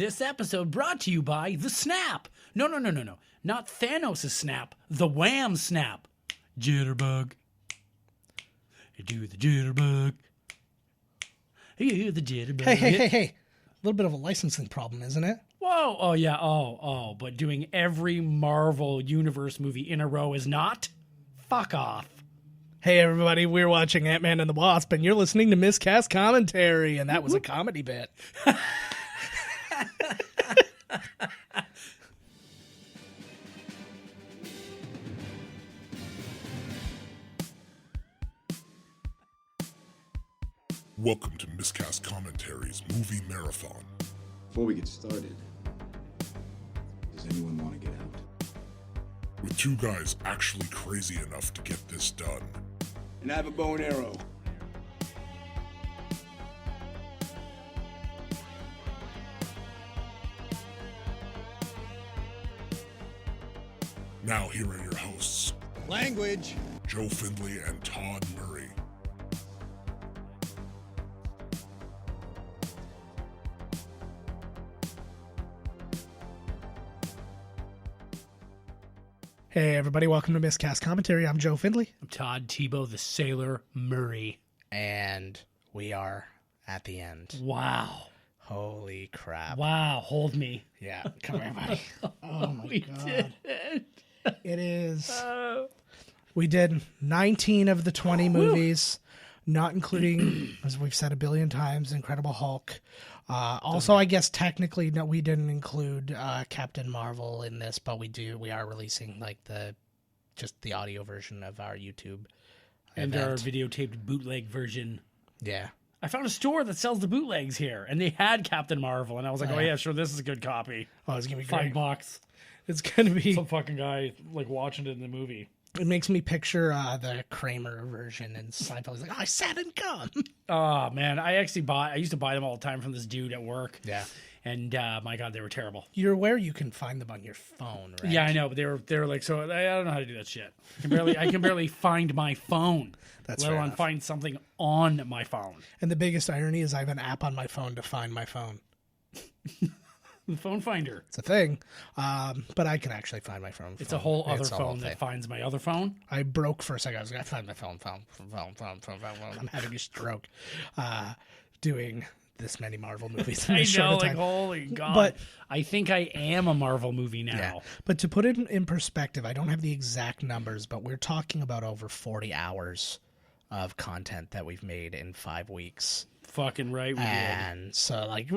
This episode brought to you by the Snap. No. Not Thanos' snap. The Wham snap. Jitterbug. You do the jitterbug. You do the jitterbug. Hey. A little bit of a licensing problem, isn't it? Whoa. Oh, yeah. Oh. But doing every Marvel Universe movie in a row is not? Fuck off. Hey, everybody. We're watching Ant-Man and the Wasp, and you're listening to Miscast Commentary, and that was a comedy bit. Welcome to Miscast Commentary's Movie Marathon. Before we get started, does anyone want to get out? With two guys actually crazy enough to get this done. And I have a bow and arrow. Now here are your hosts, Language! Joe Findlay and Todd Murray. Hey, everybody. Welcome to Miscast Commentary. I'm Joe Findlay. I'm Todd Tebow, the Sailor Murray. And we are at the end. Wow. Holy crap. Wow. Hold me. Yeah. Come here, buddy. Oh, my We God. did it. It is. We did 19 of the 20 movies, not including, as we've said a billion times, Incredible Hulk. Also, I guess technically, no, we didn't include Captain Marvel in this, but we are releasing like just the audio version of our YouTube And event. our videotaped bootleg version. Yeah. I found a store that sells the bootlegs here, and they had Captain Marvel, and I was like, oh yeah, sure, this is a good copy. Oh, it's gonna be great. $5. It's gonna be. Some fucking guy like watching it in the movie. It makes me picture the Kramer version, and Seinfeld's like, "I said and come." Oh man, I used to buy them all the time from this dude at work. Yeah. And my God, they were terrible. You're aware you can find them on your phone, right? Yeah, I know, but they were like, so I don't know how to do that shit. I can barely find my phone. That's let fair alone enough. find something on my phone. And the biggest irony is I have an app on my phone to find my phone. The phone finder. It's a thing, but I can actually find my phone. It's a whole other It's a whole phone that thing. finds my other phone. I broke for a second. I was going to find my phone. I'm having a stroke doing this many Marvel movies in I a short know, like time. holy God. But- I think I am a Marvel movie now. Yeah. But to put it in perspective, I don't have the exact numbers, but we're talking about over 40 hours of content that we've made in 5 weeks. Fucking right, we did. And so, like,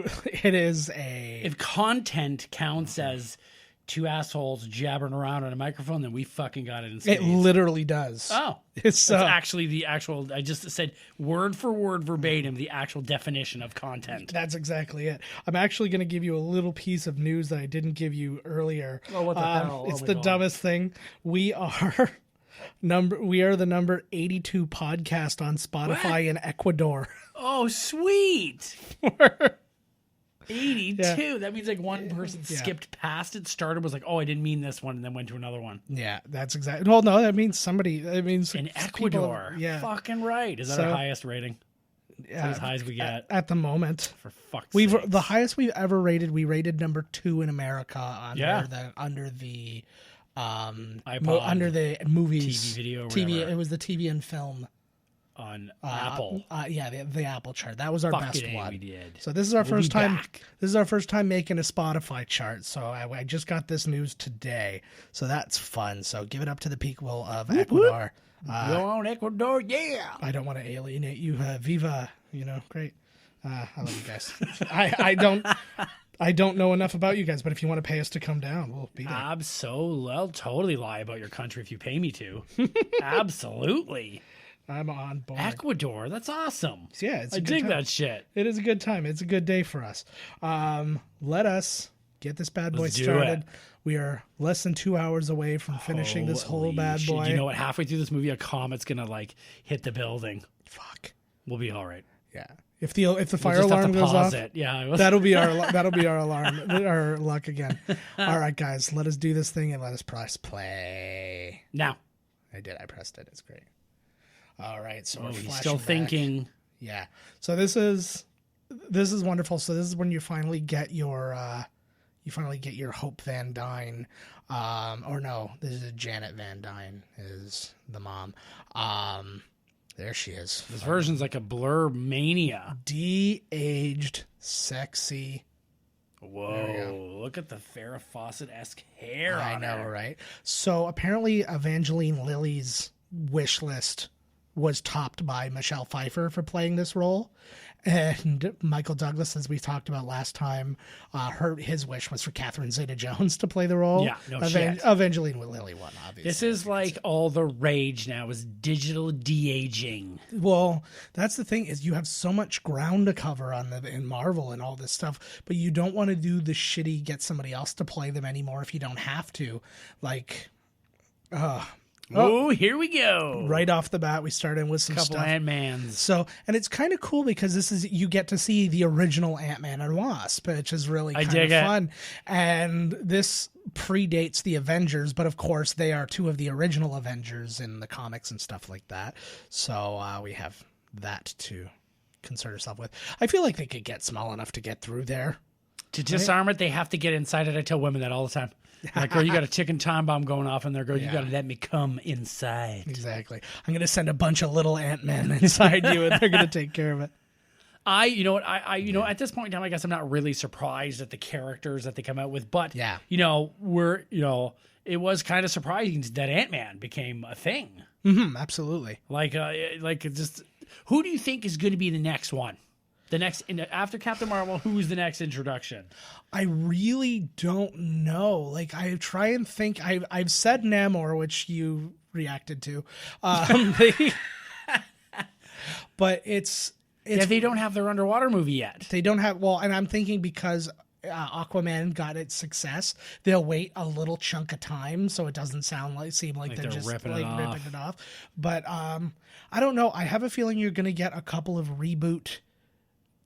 it is a... If content counts as two assholes jabbering around on a microphone, then we fucking got it in spades. It literally does. Oh, It's that's actually the actual. I just said word for word verbatim the actual definition of content. That's exactly it. I'm actually going to give you a little piece of news that I didn't give you earlier. Oh, what the hell? It's Oh, my the God. dumbest thing. We are the number 82 podcast on Spotify in Ecuador. Oh, sweet. 82. Yeah. That means like one person Yeah. skipped past it, started, was like, oh, I didn't mean this one, and then went to another one. Yeah, that's exactly. Well, no, that means somebody. That means In people- Ecuador. yeah, Fucking right. Is that So- our highest rating? yeah, as high as we get? at the moment. For fuck's sake. The highest we've ever rated. We rated number 2 in America Yeah. under the iPod, under the movies TV video or TV. whatever. It was the TV and film. On Apple. The Apple chart. That was our best Fucking A, one. we did. So this is our We'll first be time. back. This is our first time making a Spotify chart. So I just got this news today. So that's fun. So give it up to the people of Ecuador. Go on, Ecuador, yeah. I don't want to alienate you. Viva, great. I love you guys. I don't know enough about you guys, but if you want to pay us to come down, we'll be there. I'll totally lie about your country if you pay me to. Absolutely. I'm on board. Ecuador, that's awesome. Yeah, it's a I good dig time. that shit. It is a good time. It's a good day for us. Let us get this bad boy Let's do started. it. We are less than 2 hours away from finishing this whole Holy bad shit. boy. You know what? Halfway through this movie, a comet's gonna hit the building. Fuck. We'll be all right. Yeah. If the fire We'll just have alarm to goes pause off, it. Yeah. that'll be our alarm, our luck again. All right, guys, let us do this thing and let us press play. Now. I did. I pressed it. It's great. All right, so Oh, we're he's flashing still back. thinking. Yeah. So this is this is wonderful. So this is when you finally get your Hope Van Dyne, or no, this is Janet Van Dyne is the mom. There she is. This version's like a Blur mania. De-aged, sexy. Whoa, look at the Farrah Fawcett-esque hair I on know, her. right? So apparently Evangeline Lilly's wish list was topped by Michelle Pfeiffer for playing this role. And Michael Douglas, as we talked about last time, his wish was for Catherine Zeta-Jones to play the role. Yeah, no shit. Evangeline Lilly won, obviously. This is like all the rage now is digital de-aging. Well, that's the thing, is you have so much ground to cover in Marvel and all this stuff, but you don't want to do the shitty get somebody else to play them anymore if you don't have to. Like, Oh, here we go. right off the bat, we start in with some Couple stuff. Ant-Mans. So, and it's kind of cool because you get to see the original Ant-Man and Wasp, which is really kind of fun. And this predates the Avengers, but of course they are two of the original Avengers in the comics and stuff like that. So we have that to concern ourselves with. I feel like they could get small enough to get through there. To disarm it, they have to get inside it. I tell women that all the time. Like, girl, you got a ticking time bomb going off in there, girl. You got to let me come inside. Exactly. I'm going to send a bunch of little Ant-Men inside you, and they're going to take care of it. You know what? At this point in time, I guess I'm not really surprised at the characters that they come out with, but Yeah. It was kind of surprising that Ant-Man became a thing. Mm-hmm, absolutely. Just who do you think is going to be the next one? After Captain Marvel, who's the next introduction? I really don't know. Like, I try and think. I've said Namor, which you reacted to, but it's They don't have their underwater movie yet. they don't have. Well, and I'm thinking because Aquaman got its success, they'll wait a little chunk of time so it doesn't seem like they're just ripping ripping it it off. But I don't know. I have a feeling you're going to get a couple of reboot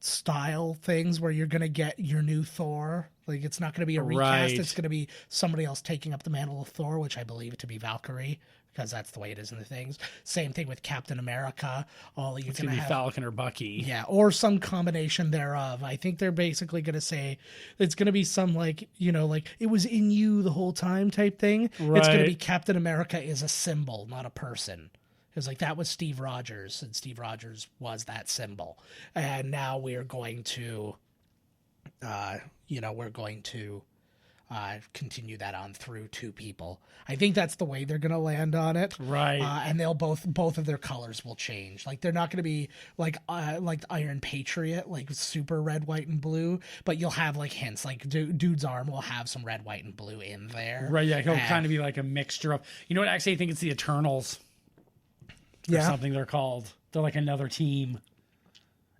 style things where you're going to get your new Thor. Like, it's not going to be a recast. Right. It's going to be somebody else taking up the mantle of Thor, which I believe to be Valkyrie, because that's the way it is in the things. Same thing with Captain America. It's going to be Falcon or Bucky. Yeah, or some combination thereof. I think they're basically going to say it's going to be some like it was in you the whole time type thing. It's going to Right. be Captain America is a symbol, not a person. Because like that was Steve Rogers, and Steve Rogers was that symbol. And now we're going to, continue that on through two people. I think that's the way they're going to land on it. Right. And they'll both of their colors will change. Like, they're not going to be like Iron Patriot, like super red, white, and blue. But you'll have like hints. Like dude's arm will have some red, white, and blue in there. Right. Yeah. He'll kind of be like a mixture of. You know what? Actually, I think it's the Eternals. Or something they're called. They're like another team.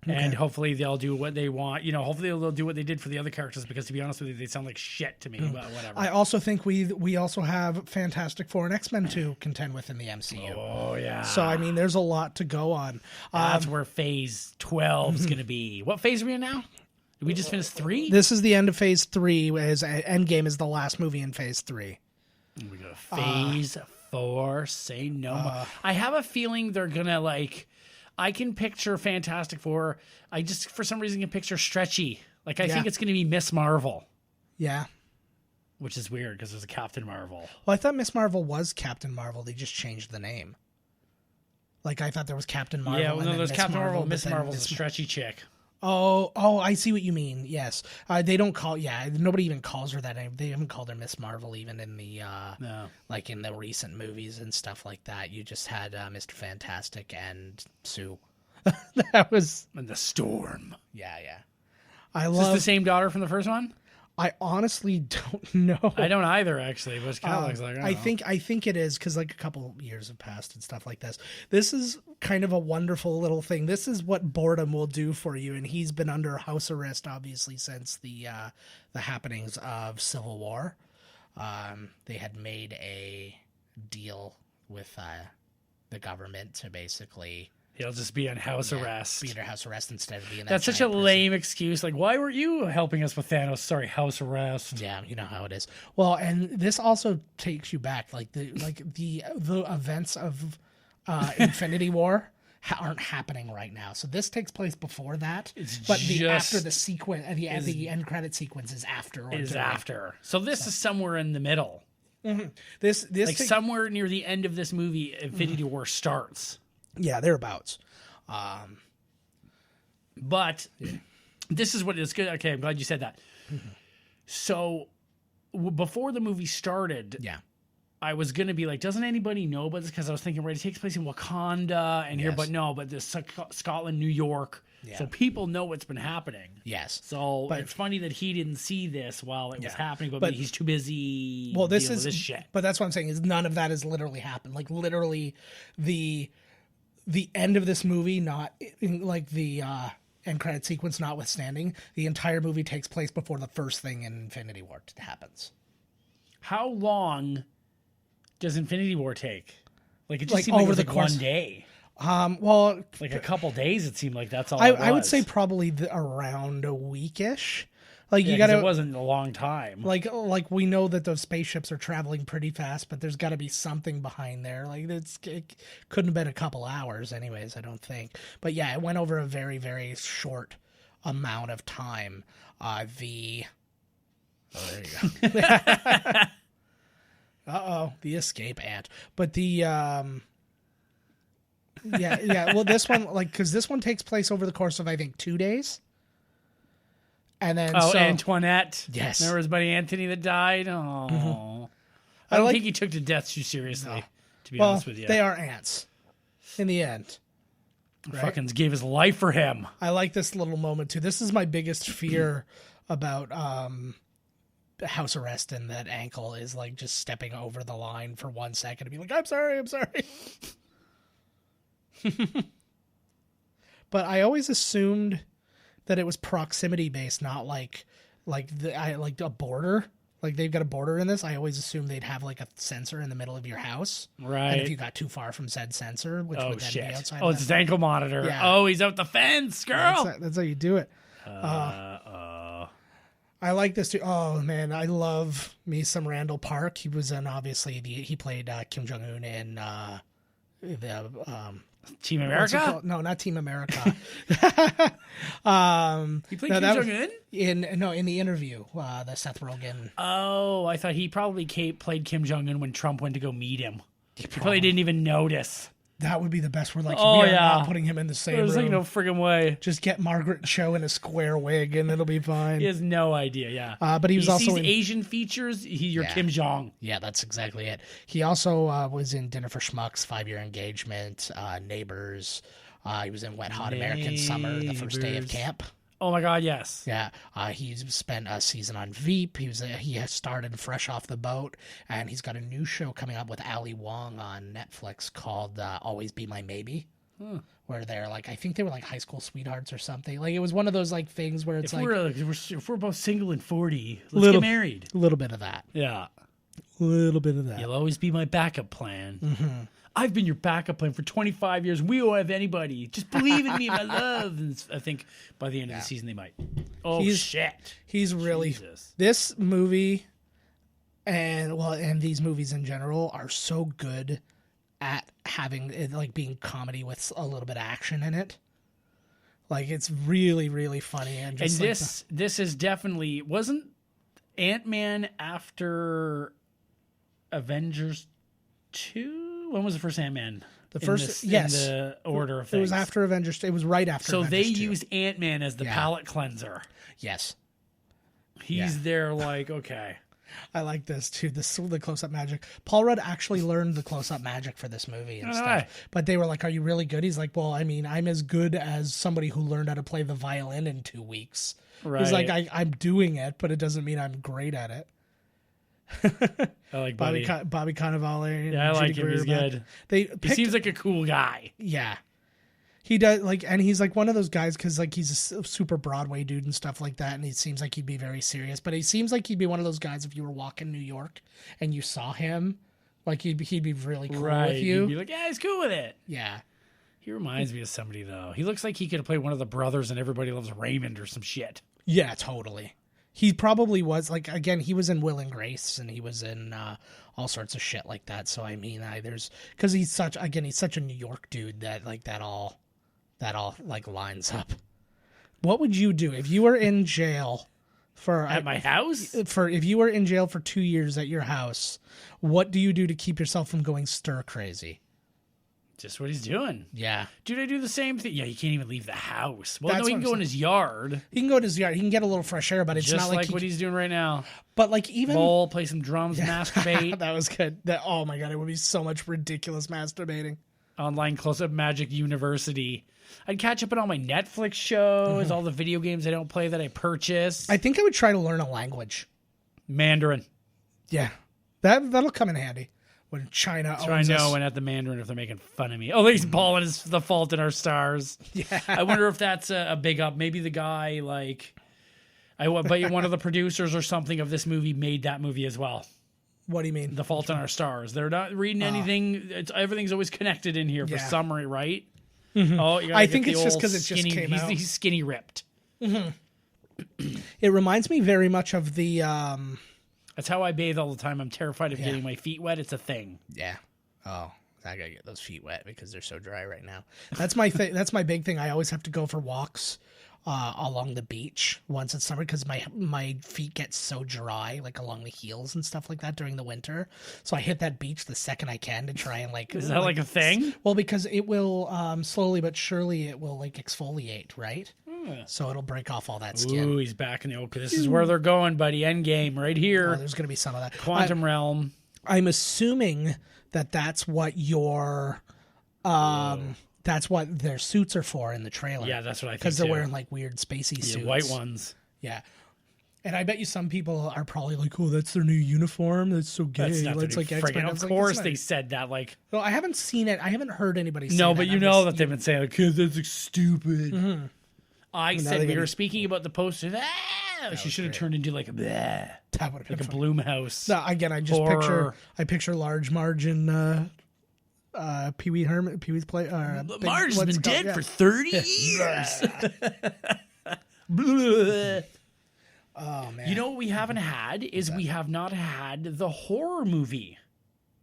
Okay. And hopefully they'll do what they want. Hopefully they'll do what they did for the other characters, because to be honest with you, they sound like shit to me, but whatever. I also think we also have Fantastic Four and X-Men to contend with in the MCU. Oh, yeah. So, I mean, there's a lot to go on. That's where phase 12 is going to be. What phase are we in now? Did we just finish 3? This is the end of phase 3, as Endgame is the last movie in phase 3. We go phase 4, say no more. I have a feeling they're gonna I can picture Fantastic Four. I just for some reason can picture Stretchy. I think it's gonna be Miss Marvel. Yeah. Which is weird because there's a Captain Marvel. Well, I thought Miss Marvel was Captain Marvel. They just changed the name. Like, I thought there was Captain Marvel. Yeah, well, no, there's Captain Marvel. Miss but then Marvel's a stretchy chick. Oh, I see what you mean. Yes. They don't call, nobody even calls her that name. They haven't called her Miss Marvel even in the, No. like in the recent movies and stuff like that. You just had Mr. Fantastic and Sue. That was... And the Storm. Yeah. Is this the same daughter from the first one? I honestly don't know. I don't either, actually, but it kind of looks like I think it is, because like a couple years have passed and stuff like this. This is kind of a wonderful little thing. This is what boredom will do for you, and he's been under house arrest obviously since the happenings of Civil War. They had made a deal with the government to basically... He'll just be on house arrest. Be under house arrest instead of being... That's such a lame excuse. Like, why weren't you helping us with Thanos? Sorry, house arrest. Yeah, you know how it is. Well, and this also takes you back, like the events of Infinity War aren't happening right now. So this takes place before that, But after the sequence, the end credit sequence is after. So this is somewhere in the middle. This Like somewhere near the end of this movie, Infinity War starts. Yeah, thereabouts. But this is what it's good. Okay, I'm glad you said that. So before the movie started, I was going to be like, doesn't anybody know about this? Because I was thinking, right, it takes place in Wakanda and here, but no, but this Scotland, New York. So people know what's been happening. Yes. So it's funny that he didn't see this while it was happening, but he's too busy dealing with this shit. But that's what I'm saying is none of that has literally happened. Like literally the end of this movie, not like the end credit sequence notwithstanding, the entire movie takes place before the first thing in Infinity War happens. How long does Infinity War take? Like it just Like seemed like over it was the like course- one day. Well, Like a couple days, it seemed like that's all. I would say probably around a week-ish. Like you gotta. It wasn't a long time. Like we know that those spaceships are traveling pretty fast, but there's got to be something behind there. Like it couldn't have been a couple hours, anyways. I don't think. But yeah, it went over a very very short amount of time. Oh, there you go. The escape ant. But the yeah. Well, this one, like, because this one takes place over the course of I think 2 days. And then Antoinette. Yes. Remember his buddy Anthony that died? Oh. I don't think he took to death too seriously, to be honest with you. They are ants in the end. Right? Fucking gave his life for him. I like this little moment too. This is my biggest fear about house arrest, and that ankle is like just stepping over the line for 1 second to be like, I'm sorry. But I always assumed that it was proximity based, not like a border. Like they've got a border in this. I always assumed they'd have like a sensor in the middle of your house, right? And if you got too far from said sensor, which would then be outside. It's his ankle monitor. Yeah. Oh, he's out the fence, girl. That's how you do it. I like this too. Oh man, I love me some Randall Park. He was in he played Kim Jong Un in the Team America? No, not Team America. He played Kim Jong Un? In the interview, the Seth Rogen. Oh, I thought he probably played Kim Jong Un when Trump went to go meet him. He probably didn't even notice. That would be the best. We're like, we are not putting him in the same room. There's like no friggin' way. Just get Margaret Cho in a square wig and it'll be fine. He has no idea, yeah. But he was also in Asian features. You're Kim Jong. Yeah, that's exactly it. He also was in Dinner for Schmucks, 5 Year Engagement, Neighbors. He was in Wet Hot American Summer, the first day of camp. Oh my God, yes. Yeah, he's spent a season on Veep. He has started fresh off the boat, and he's got a new show coming up with Ali Wong on Netflix called Always Be My Maybe, where they're like, I think they were like high school sweethearts or something. Like it was one of those like things where it's if we're both single and 40, let's get married. A little bit of that. Yeah, a little bit of that. You'll always be my backup plan. Mm-hmm. I've been your backup plan for 25 years. We won't have anybody. Just believe in me, my love. And I think by the end of the season, they might. Oh, shit. He's really... Jesus. This movie, and these movies in general, are so good at having it, like, being comedy with a little bit of action in it. Like, it's really, really funny. And this is definitely... Wasn't Ant-Man after Avengers 2? When was the first Ant-Man? Yes. In the order of things. It was after Avengers. It was right after So Avengers they 2. used Ant-Man as the palate cleanser. Yes. He's there like, okay. I like this too. The close-up magic. Paul Rudd actually learned the close-up magic for this movie and stuff. But they were like, "Are you really good?" He's like, "Well, I mean, I'm as good as somebody who learned how to play the violin in 2 weeks." Right. He's like, "I'm doing it, but it doesn't mean I'm great at it." I like Bobby Cannavale. Yeah, I like him. He's good. He seems like a cool guy. Yeah. He does, like, and he's like one of those guys because like he's a super Broadway dude and stuff like that, and he seems like he'd be very serious. But he seems like he'd be one of those guys if you were walking New York and you saw him, like he'd be really cool with you. He'd be like, yeah, he's cool with it. Yeah. He reminds me of somebody though. He looks like he could have played one of the brothers in Everybody Loves Raymond or some shit. Yeah, totally. He probably was, like, again, he was in Will and Grace, and he was in all sorts of shit like that. So, I mean, because he's such a New York dude that, like, that all, like, lines up. What would you do if you were in jail At my house? if you were in jail for 2 years at your house? What do you do to keep yourself from going stir crazy? Just what he's doing. Yeah. Dude, I do the same thing. Yeah, he can't even leave the house. Well, That's no, he what can I'm go in his yard. He can go to his yard. He can get a little fresh air, but it's Just not like what he's doing right now. But like even Bowl, play some drums, masturbate. that was good. Oh my god, it would be so much ridiculous masturbating. Online Close-Up Magic University. I'd catch up on all my Netflix shows, all the video games I don't play that I purchased. I think I would try to learn a language. Mandarin. Yeah, that'll come in handy when China owns So I know us. when at the Mandarin if they're making fun of me. Oh, he's balling is The Fault in Our Stars. Yeah. I wonder if that's a big up. Maybe the guy, like, I bet one of the producers or something of this movie made that movie as well. What do you mean? The Fault in Our Stars. They're not reading anything. Everything's always connected in here for Yeah. summary, right? Oh, you gotta I get think the it's just old 'cause it just skinny- came he's, out. He's skinny ripped. It reminds me very much of the That's how I bathe all the time. I'm terrified of getting my feet wet. It's a thing. yeah. Oh, I gotta get those feet wet because they're so dry right now. That's my thing. That's my big thing. I always have to go for walks along the beach once it's summer because my feet get so dry, like along the heels and stuff like that during the winter. So I hit that beach the second I can to try and like. Is that like a thing? Well, because it will slowly but surely it will like exfoliate, right? So it'll break off all that skin. Ooh, he's back in the okay. This is where they're going, buddy. Endgame right Oh, here. there's going to be some of that. Quantum realm. I'm assuming that that's what your that's what their suits are for in the trailer. Yeah, that's what I think. Because they're too. wearing like weird spacey suits. white ones. Yeah. And I bet you some people are probably like, "Oh, that's their new uniform. That's so gay." That's not It's like friggin'. X-Men. I Of was like, course that's they not- said that. Like, Well, I haven't seen it. I haven't heard anybody say no, that. but you I'm know just- that they've been saying, like, kids, that's like, stupid. I now said they we gotta- were speaking about the poster. She should have turned into like a bleh, That would have like been a fun. Bloomhouse. No, again, I just Horror. picture large margin Pee Wee's play. Marge has what's been it called? dead Yeah. for 30 years. Bleh. Oh man. You know what we haven't had is we have not had the horror movie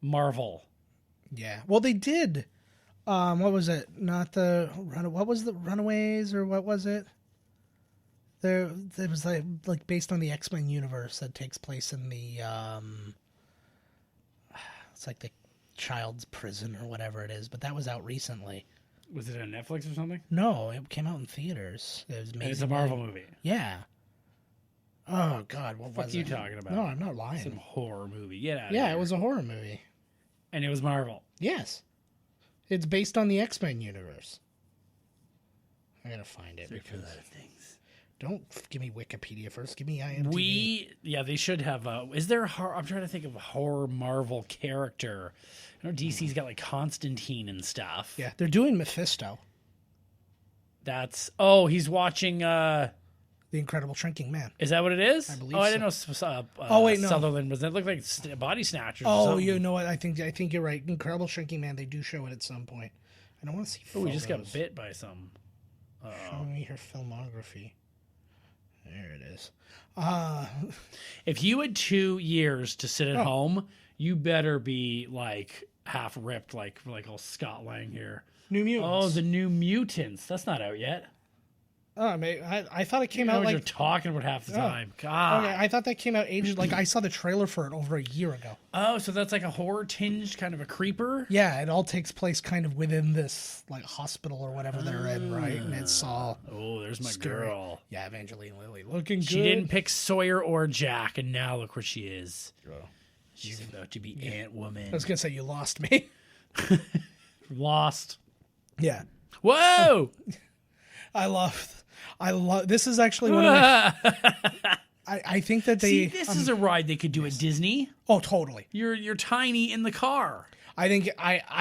Marvel. Yeah. Well, they did. What was it? Not the what was the Runaways or what was it? There it was like based on the X-Men universe that takes place in the it's like the child's prison or whatever it is, but that was out recently. Was it on Netflix or something? No, it came out in theaters. It was made It's a Marvel movie. Yeah. Oh God, what What was are you it? talking about? No, I'm not lying. Some horror movie. Get out of Yeah, here. it was a horror movie. And it was Marvel. Yes. It's based on the X-Men universe. I gotta find it. For a Because lot of things. don't give me Wikipedia first. Give me IMDb. They should have. Is there a horror? I'm trying to think of a horror Marvel character. I know DC's got like Constantine and stuff. Yeah, they're doing Mephisto, That's. He's watching. the Incredible Shrinking Man. Is that what it is? I believe I didn't so. know. Oh, wait, no. Sutherland was. It looked like Body Snatchers. or Oh, something. you know what? I think you're right. Incredible Shrinking Man. They do show it at some point. I don't want to see. Oh, we just got photos. bit by some. Show me her filmography. There it is. If you had 2 years to sit at Oh. home, you better be like half ripped, like old Scott Lang here. New Mutants. Oh, the New Mutants. That's not out yet. I thought it came You know out what you're like. talking about half the time. God. Okay, I thought that came out ages. Like I saw the trailer for it over a year ago. Oh, so that's like a horror tinged kind of a creeper. Yeah, it all takes place kind of within this like hospital or whatever they're in, right? And it's all Oh, there's my scary. girl. Yeah, Evangeline Lilly looking good. She didn't pick Sawyer or Jack, and now look where she is. She's about to be Ant Woman. I was gonna say you lost me. Lost. Yeah, Whoa! I love. This is actually one of my. I think that they. See, this is a ride they could do at Disney. Oh, totally. You're tiny in the car. I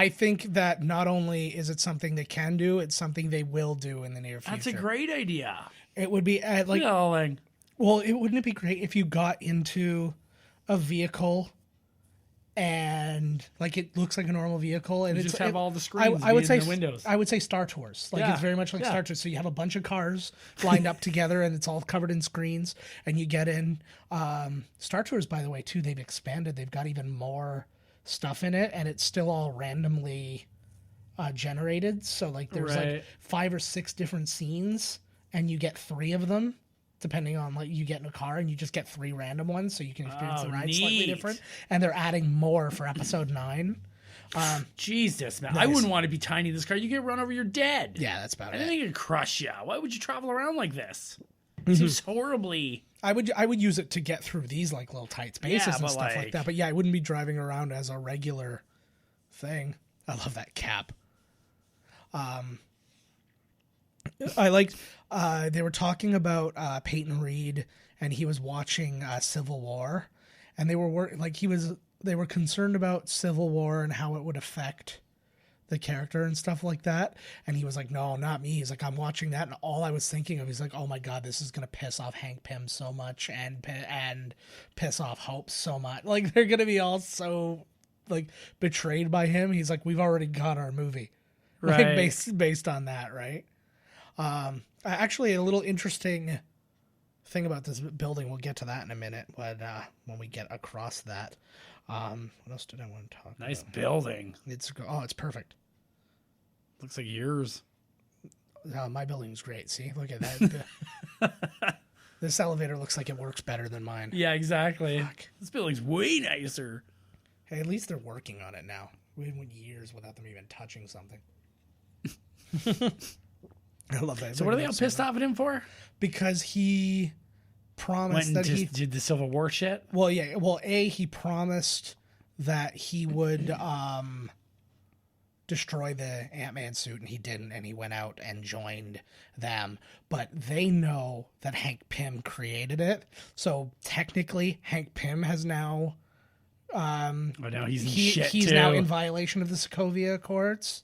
think that not only is it something they can do, it's something they will do in the near future. That's a great idea. It would be like Darling. well, wouldn't it be great if you got into a vehicle and like it looks like a normal vehicle, and You it's just have all the screens I would in say the windows. I would say Star Tours. Like Yeah, it's very much like yeah. Star Tours. So you have a bunch of cars lined up together, and it's all covered in screens, and you get in. Star Tours, by the way, too. They've expanded. They've got even more stuff in it, and it's still all randomly generated. So like there's Right. like 5 or 6 different scenes, and you get 3 of them. Depending on like you get in a car and you just get 3 random ones, so you can experience the ride slightly neat. different. And they're adding more for episode 9. Jesus, man. I Nice. wouldn't want to be tiny in this car. You get run over, you're dead. Yeah, that's about I it. think it could crush you. Why would you travel around like this? Mm-hmm. It seems horribly. I would use it to get through these like little tight spaces Yeah, and but, stuff like like- that. But yeah, I wouldn't be driving around as a regular thing. I love that cap. I liked they were talking about Peyton Reed, and he was watching Civil War, and they were concerned about Civil War and how it would affect the character and stuff like that. And he was like, no, not me. He's like, I'm watching that, and all I was thinking of, he's like, oh my god, this is gonna piss off Hank Pym so much, and piss off Hope so much. Like they're gonna be all so like betrayed by him. He's like, we've already got our movie, Right. like based on that, right? Actually, a little interesting thing about this building. We'll get to that in a minute when we get across that. What else did I want to talk Nice about? building. It's perfect. Looks like yours. My building's great. See, look at that. This elevator looks like it works better than mine. Yeah, exactly. Fuck. This building's way nicer. Hey, at least they're working on it now. We went years without them even touching something. I love that. So what are they all pissed off at him for? Because he promised Went and that he just did the Civil War shit? Well, yeah. Well, he promised that he would destroy the Ant-Man suit, and he didn't, and he went out and joined them. But they know that Hank Pym created it, so technically Hank Pym has now Oh, now he's in shit he's too. now in violation of the Sokovia Accords.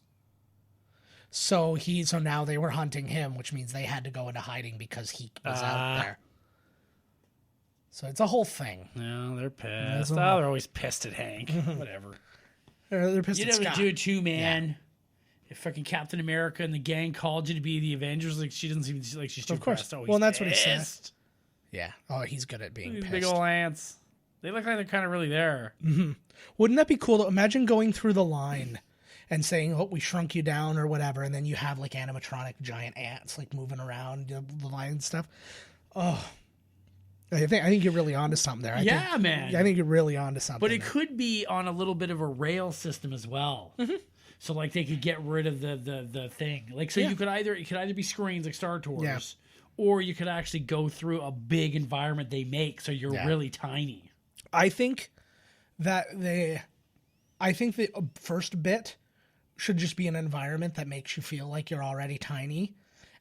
So now they were hunting him, which means they had to go into hiding because he was out there. So it's a whole thing. No, they're That's pissed. a Oh, lot. they're always pissed at Hank. Whatever. They're pissed You at never Scott. do it too, man. If fucking Captain America and the gang called you to be the Avengers, like she doesn't seem like she's too Of course. pressed. Oh, Well, and that's what he said. pissed. Yeah. Oh, he's good at being These pissed. big old ants. They look like they're kind of really there. Wouldn't that be cool? To imagine going through the line and saying, "Oh, we shrunk you down" or whatever, and then you have like animatronic giant ants like moving around the line and stuff. Oh, I think you're really onto something there. Yeah, man. I think you're really onto something. But it there. could be on a little bit of a rail system as well. So like they could get rid of the thing. Like so Yeah. it could either be screens like Star Tours, Yeah. or you could actually go through a big environment they make so you're Yeah. really tiny. I think the first bit should just be an environment that makes you feel like you're already tiny.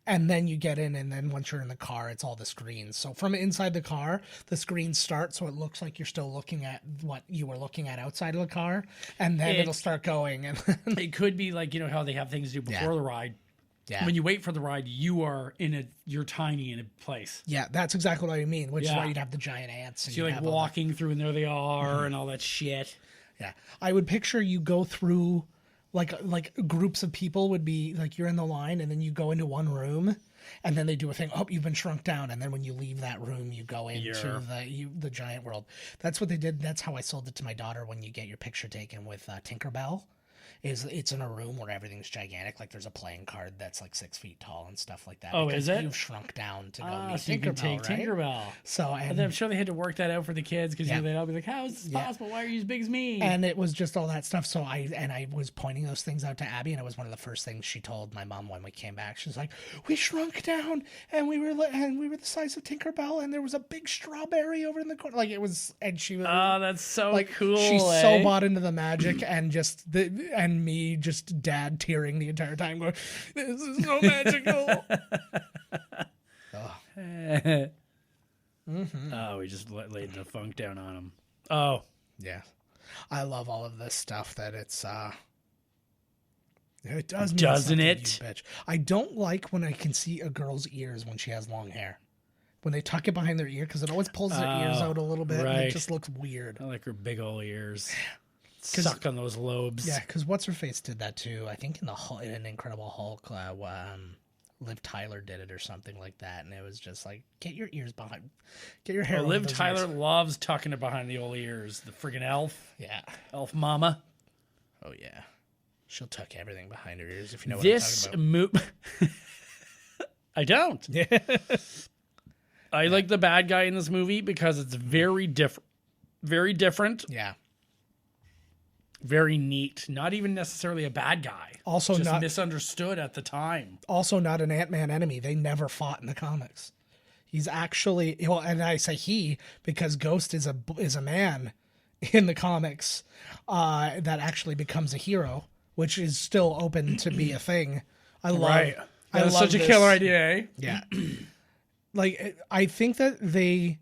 And then you get in, and then once you're in the car, it's all the screens. So from inside the car, the screens start, so it looks like you're still looking at what you were looking at outside of the car, and then it'll start going. And It could be like, you know how they have things to do before Yeah. the ride. yeah, When you wait for the ride, you're tiny in a place. yeah, that's exactly what I mean. Which is Yeah. why you'd have the giant ants. And So you're you'd like have all that. walking through and there they are and all that shit. Yeah, I would picture you go through like groups of people would be like you're in the line, and then you go into one room, and then they do a thing. Oh, you've been shrunk down, and then when you leave that room, you go into the giant world. That's what they did. That's how I sold it to my daughter. When you get your picture taken with Tinkerbell, it's in a room where everything's gigantic. Like there's a playing card that's like 6 feet tall and stuff like that. Oh, because is it? You've shrunk down to go meet So you can take Tinkerbell, right? Tinkerbell. So And then I'm sure they had to work that out for the kids because Yeah. they'd all be like, "How is this Yeah. possible? Why are you as big as me?" And it was just all that stuff. So I was pointing those things out to Abby, and it was one of the first things she told my mom when we came back. She's like, "We shrunk down, and we were the size of Tinkerbell, and there was a big strawberry over in the corner." Like it was, and she was Oh, that's so like cool. She's eh? so bought into the magic, and and me just dad tearing the entire time, going, "This is so magical." Oh, we just laid the funk down on him. Oh, Yeah, I love all of this stuff. That it's it does, mean Doesn't something, it? you bitch. I don't like when I can see a girl's ears when she has long hair. When they tuck it behind their ear, because it always pulls their ears out a little bit, and right. it just looks weird. I like her big old ears. Suck on those lobes. Yeah, because what's her face did that too. I think in an Incredible Hulk, Liv Tyler did it or something like that, and it was just like, get your ears behind, get your hair. Well, over Liv those Tyler ears. loves tucking it behind the old ears. The friggin' elf. Yeah. Elf mama. Oh yeah. She'll tuck everything behind her ears if you know what This I'm talking movie. I don't. about. Yeah. I like the bad guy in this movie because it's very different. Very different. Yeah. Very neat. Not even necessarily a bad guy. Also just not misunderstood at the time. Also not an Ant-Man enemy. They never fought in the comics. He's actually, well, and I say he because Ghost is a man in the comics that actually becomes a hero, which is still open to be a thing. I love. Right. I That's love such a this. killer idea, eh? Yeah. Like I think that they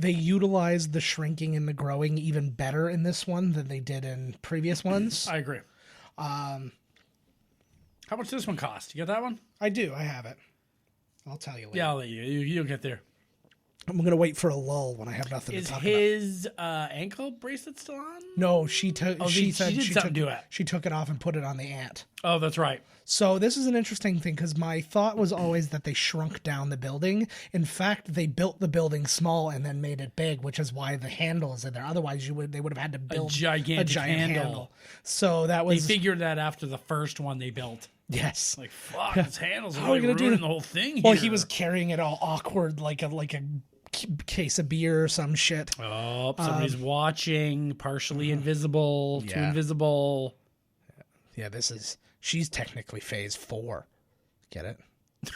utilized the shrinking and the growing even better in this one than they did in previous ones. I agree. How much does this one cost? You got that one? I do. I have it. I'll tell you later. Yeah, I'll let you. You'll get there. I'm going to wait for a lull when I have nothing Is to talk his ankle bracelet still on? No, she took. Oh, she she said did she something took to it. She took it off and put it on the ant. Oh, that's right. So this is an interesting thing because my thought was always that they shrunk down the building. In fact, they built the building small and then made it big, which is why the handle is in there. Otherwise, they would have had to build gigantic a giant handle. handle. So that They was figured that after the first one they built. yes. Like, fuck, his handles are How are we really gonna do ruining that? the whole thing here. Well, he was carrying it all awkward, like a case of beer or some shit. Oh, somebody's watching, partially invisible, too yeah. invisible. Yeah, she's technically phase 4. Get it?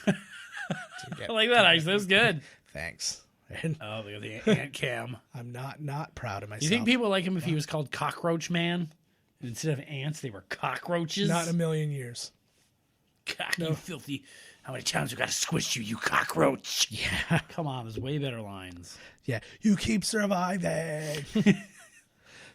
I like that, actually. That's good. Thanks. And Oh, look at the ant cam. I'm not proud of myself. You think people like him if he was called Cockroach Man? And instead of ants, they were cockroaches? Not in a million years. You filthy. How many times we got to squish you, you cockroach? Yeah. Come on, there's way better lines. Yeah. You keep surviving.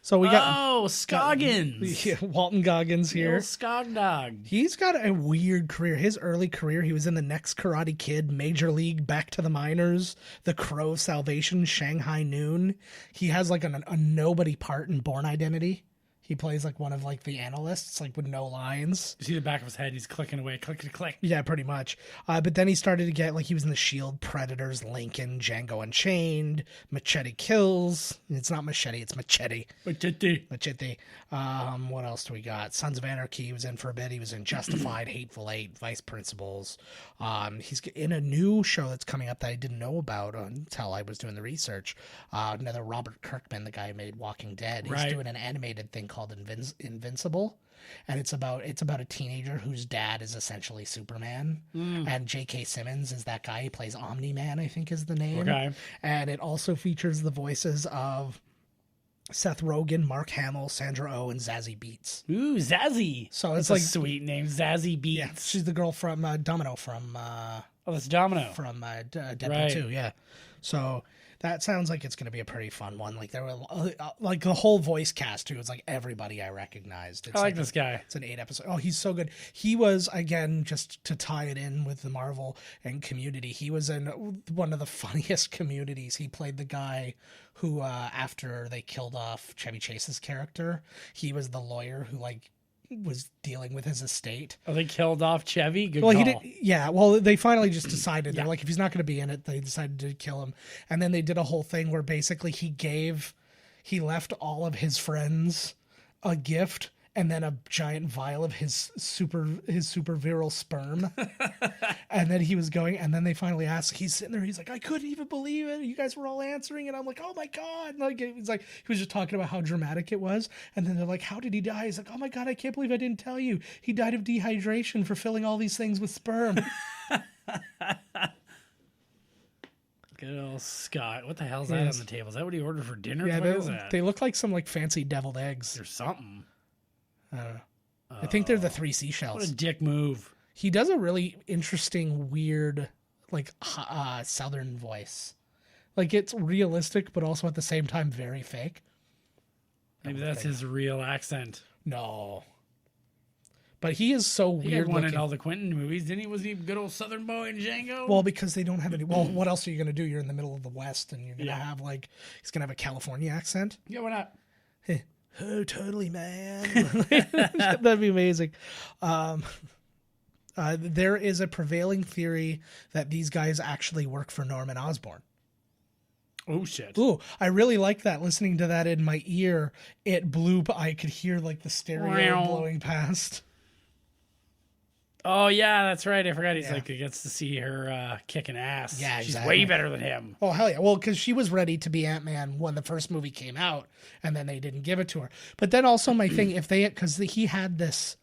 So we got Oh, Scoggins. yeah, Walton Goggins Little here. Scog Dog. He's got a weird career. His early career, he was in The Next Karate Kid, Major League, Back to the Minors, The Crow, Salvation, Shanghai Noon. He has like a nobody part in Born Identity. He plays like one of like the analysts, like with no lines. You see the back of his head, he's clicking away, click. Yeah, pretty much. But then he started to get like he was in The Shield, Predators, Lincoln, Django Unchained, Machete Kills. It's not Machete, it's Machete. Machete. What else do we got? Sons of Anarchy. He was in for a bit. He was in Justified, Hateful Eight, Vice Principals. He's in a new show that's coming up that I didn't know about until I was doing the research. Another Robert Kirkman, the guy who made Walking Dead. He's Right. doing an animated thing called Invincible, and it's about a teenager whose dad is essentially Superman, and J.K. Simmons is that guy. He plays Omni-Man, I think is the name. Okay. And it also features the voices of Seth Rogen, Mark Hamill, Sandra Oh, and Zazie Beetz. Ooh, Zazzy. So it's That's like a sweet name, Zazzy Beats. yeah, she's the girl from Domino from Oh, that's Domino. Deadpool Right. 2. Yeah, so that sounds like it's going to be a pretty fun one. Like there were like the whole voice cast too. It's like everybody I recognized. It's I like this guy. It's an 8 episode. Oh, he's so good. He was, again, just to tie it in with the Marvel and Community, he was in one of the funniest Communities. He played the guy who, after they killed off Chevy Chase's character, he was the lawyer who like was dealing with his estate. Oh, they killed off Chevy? Good Well, call. he did. Yeah. Well, they finally just decided. They're Yeah. like, if he's not going to be in it, they decided to kill him. And then they did a whole thing where basically he left all of his friends a gift and then a giant vial of his super virile sperm. And then he was going, and then they finally asked. He's sitting there. He's like, I couldn't even believe it. You guys were all answering, and I'm like, oh my god! And like it was like he was just talking about how dramatic it was. And then they're like, how did he die? He's like, oh my god, I can't believe I didn't tell you. He died of dehydration for filling all these things with sperm. Good old Scott. What the hell's that Yes. on the table? Is that what he ordered for dinner? Yeah, What is that? they look like some like fancy deviled eggs. There's something. I don't know. I think they're the 3 What a seashells. dick move. He does a really interesting, weird, like southern voice. Like it's realistic, but also at the same time very fake. Maybe that's his real accent. No, but he is so He weird had one in looking. all the Quentin movies, didn't he? Was he a good old Southern boy in Django? Well, because they don't have any. Well, what else are you gonna do? You're in the middle of the West, and you're gonna Yeah. have like he's gonna have a California accent. yeah, why not? Oh, totally, man. That'd be amazing. There is a prevailing theory that these guys actually work for Norman Osborn. Oh, shit. Ooh, I really like that. Listening to that in my ear, it blew. I could hear like the stereo blowing past. Oh, yeah, that's right. I forgot he gets to see her kicking ass. Yeah, she's exactly. way better than him. Oh, hell yeah. Well, because she was ready to be Ant-Man when the first movie came out, and then they didn't give it to her. But then also my thing, because he had this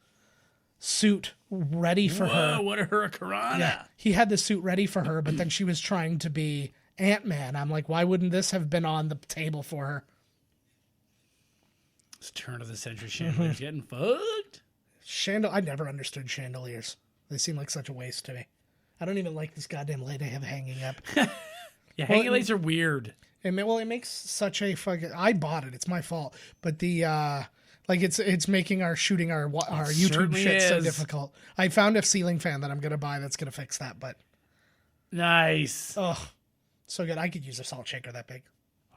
suit ready for her. Whoa, what a hurricanrana. Yeah, he had the suit ready for her, but then she was trying to be Ant-Man. I'm like, why wouldn't this have been on the table for her? This turn of the century chandelier's getting fucked. I never understood chandeliers. They seem like such a waste to me. I don't even like this goddamn light I have hanging up. Yeah, hanging lights are weird. It makes such a fucking... I bought it. It's my fault. But the... it's making our shooting our YouTube shit so difficult. I found a ceiling fan that I'm going to buy that's going to fix that, but... Nice. Oh, so good. I could use a salt shaker that big.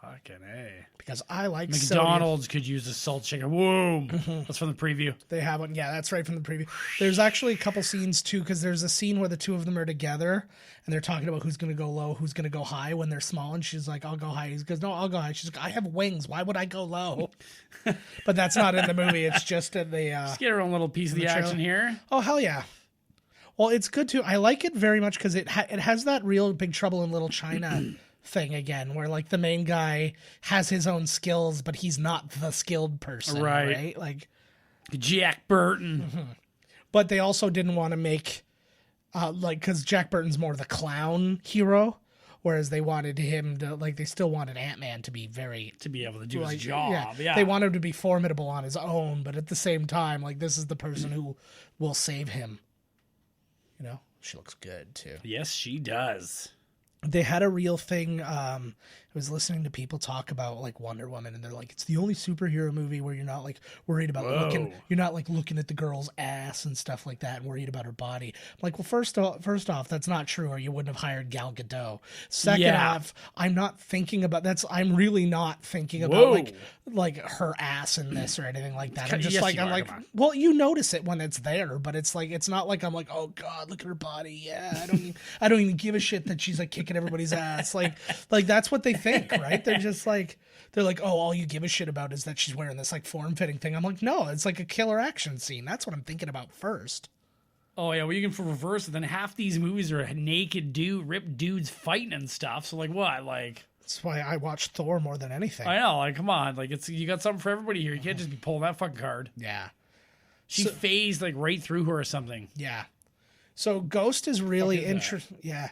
Fucking A. Because I like McDonald's could use a salt shaker. Whoa. That's from the preview. They have one. Yeah, that's right from the preview. There's actually a couple scenes, too, because there's a scene where the two of them are together, and they're talking about who's going to go low, who's going to go high when they're small, and she's like, I'll go high. He goes, no, I'll go high. She's like, I have wings. Why would I go low? But that's not in the movie. It's just in the... Just get her own little piece of the action here. Oh, hell yeah. Well, it's good, too. I like it very much because it has that real Big Trouble in Little China thing again, where like the main guy has his own skills, but he's not the skilled person, right? Like Jack Burton. But they also didn't want to make because Jack Burton's more the clown hero, whereas they wanted him to they still wanted Ant-Man to be able to do his job. Yeah. They want him to be formidable on his own, but at the same time, this is the person who will save him. You know, she looks good too. Yes, she does. They had a real thing. I was listening to people talk about Wonder Woman, and they're like, it's the only superhero movie where you're not worried about looking at the girl's ass and stuff like that and worried about her body. I'm like, well, first off, that's not true, or you wouldn't have hired Gal Gadot. Second off, I'm not thinking about I'm really not thinking about her ass in this or anything like that. I'm just well, you notice it when it's there, but it's not like I'm like, oh God, look at her body. Yeah, I don't even give a shit that she's kicking everybody's ass. Like that's what they think, right? They're just they're like, oh, all you give a shit about is that she's wearing this form-fitting thing. I'm like, no, it's like a killer action scene. That's what I'm thinking about first. Oh yeah, well you can reverse it. Then half these movies are naked ripped dudes fighting and stuff. So what? That's why I watch Thor more than anything. I know. Come on. You got something for everybody here. You can't just be pulling that fucking card. Yeah. She phased right through her or something. Yeah. So Ghost is really interesting. Yeah.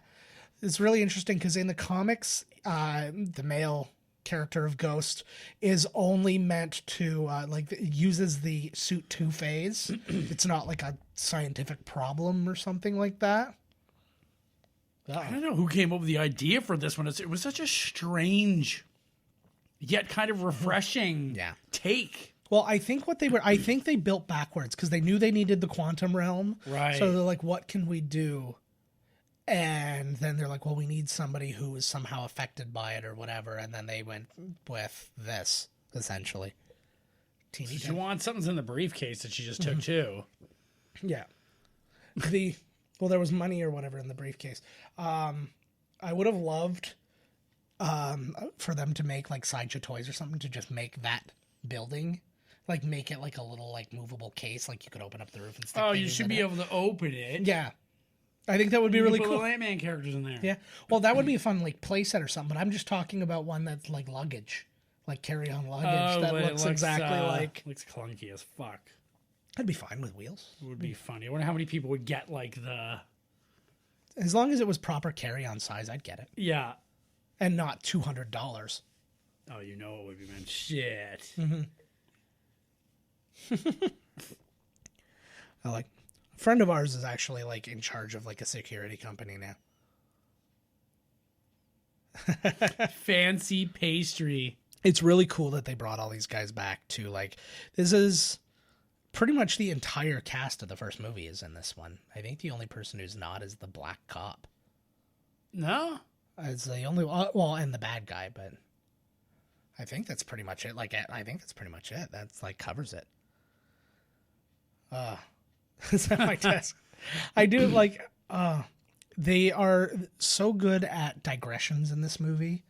It's really interesting because in the comics, the male character of Ghost is only meant to uses the suit to phase. It's not a scientific problem or something like that. I don't know who came up with the idea for this one. It was such a strange, yet kind of refreshing take. Well, I think they built backwards because they knew they needed the quantum realm. Right. So they're like, what can we do? And then they're like, well, we need somebody who is somehow affected by it or whatever. And then they went with this, essentially. She wants something's in the briefcase that she just took, too. Yeah. Well, there was money or whatever in the briefcase. I would have loved for them to make Sideshow Toys or something to just make that building. Make it a little movable case. You could open up the roof and stick you should be able to open it. Yeah. I think that would be really cool. Put Ant-Man characters in there. Yeah. Well, that would be a fun playset or something, but I'm just talking about one that's luggage. Carry-on luggage that looks exactly looks clunky as fuck. I'd be fine with wheels. It would be funny. I wonder how many people would get the... As long as it was proper carry-on size, I'd get it. Yeah. And not $200. Oh, it would be, man. Shit. Mm-hmm. A friend of ours is actually in charge of a security company now. Fancy pastry. It's really cool that they brought all these guys back too. This is pretty much the entire cast of the first movie is in this one. I think the only person who's not is the black cop. No? It's the only and the bad guy, but I think that's pretty much it. I think that's pretty much it. That's covers it. Is that my desk? I do they are so good at digressions in this movie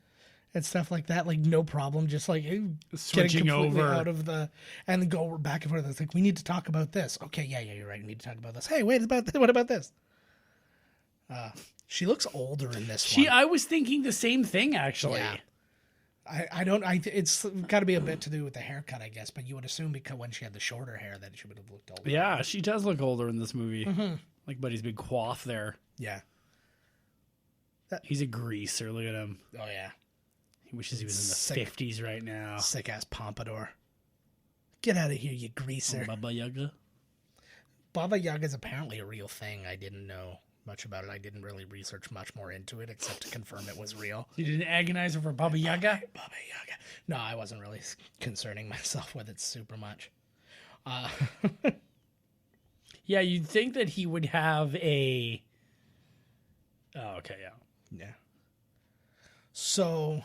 and stuff like that. No problem. Just switching getting completely over out of and go back and forth. It's we need to talk about this. Okay. Yeah, you're right. We need to talk about this. Hey, wait, what about this? She looks older in this one. I was thinking the same thing, actually. Yeah. It's got to be a bit to do with the haircut, I guess, but you would assume because when she had the shorter hair that she would have looked older. Yeah, she does look older in this movie. Mm-hmm. Like Buddy's big quaff there. Yeah. He's a greaser. Look at him. Oh, yeah. He wishes he was in the 50s right now. Sick-ass pompadour. Get out of here, you greaser. Baba Yaga. Baba Yaga is apparently a real thing. I didn't know much about it. I didn't really research much more into it except to confirm it was real. You didn't agonize over Baba Yaga? Baba Yaga. No, I wasn't really concerning myself with it super much. Yeah, you'd think that he would have a... Oh, okay, yeah. Yeah. So...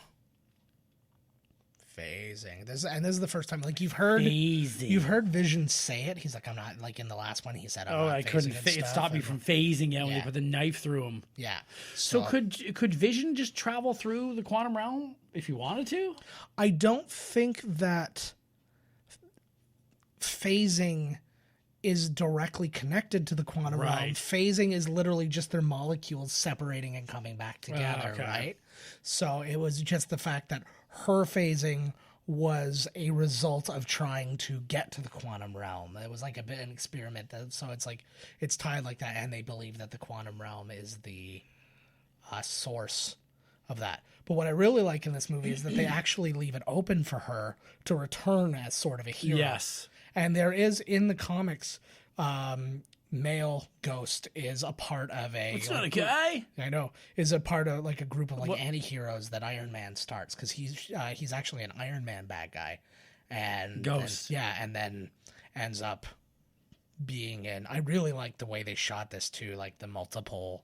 Phasing. This is the first time you've heard Vision say it. He's like, I'm not in the last one he said I'm not I couldn't it stopped me from phasing when they put the knife through him. Yeah. So could Vision just travel through the quantum realm if he wanted to? I don't think that phasing is directly connected to the quantum realm. Phasing is literally just their molecules separating and coming back together, right? So it was just the fact that her phasing was a result of trying to get to the quantum realm. It was a bit an experiment. So it's tied like that, and they believe that the quantum realm is the source of that. But what I really like in this movie is that they actually leave it open for her to return as sort of a hero. Yes. And there is in the comics, male Ghost is a part of a... It's not a guy. I know. Is a part of a group of anti-heroes that Iron Man starts because he's actually an Iron Man bad guy. And Ghost. And then ends up being in... I really like the way they shot this too, the multiple...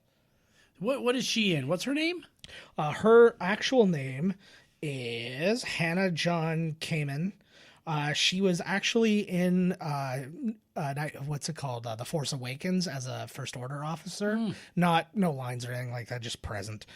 What is she in? What's her name? Her actual name is Hannah John Kamen. She was actually in what's it called? The Force Awakens as a First Order officer. No lines or anything like that, just present.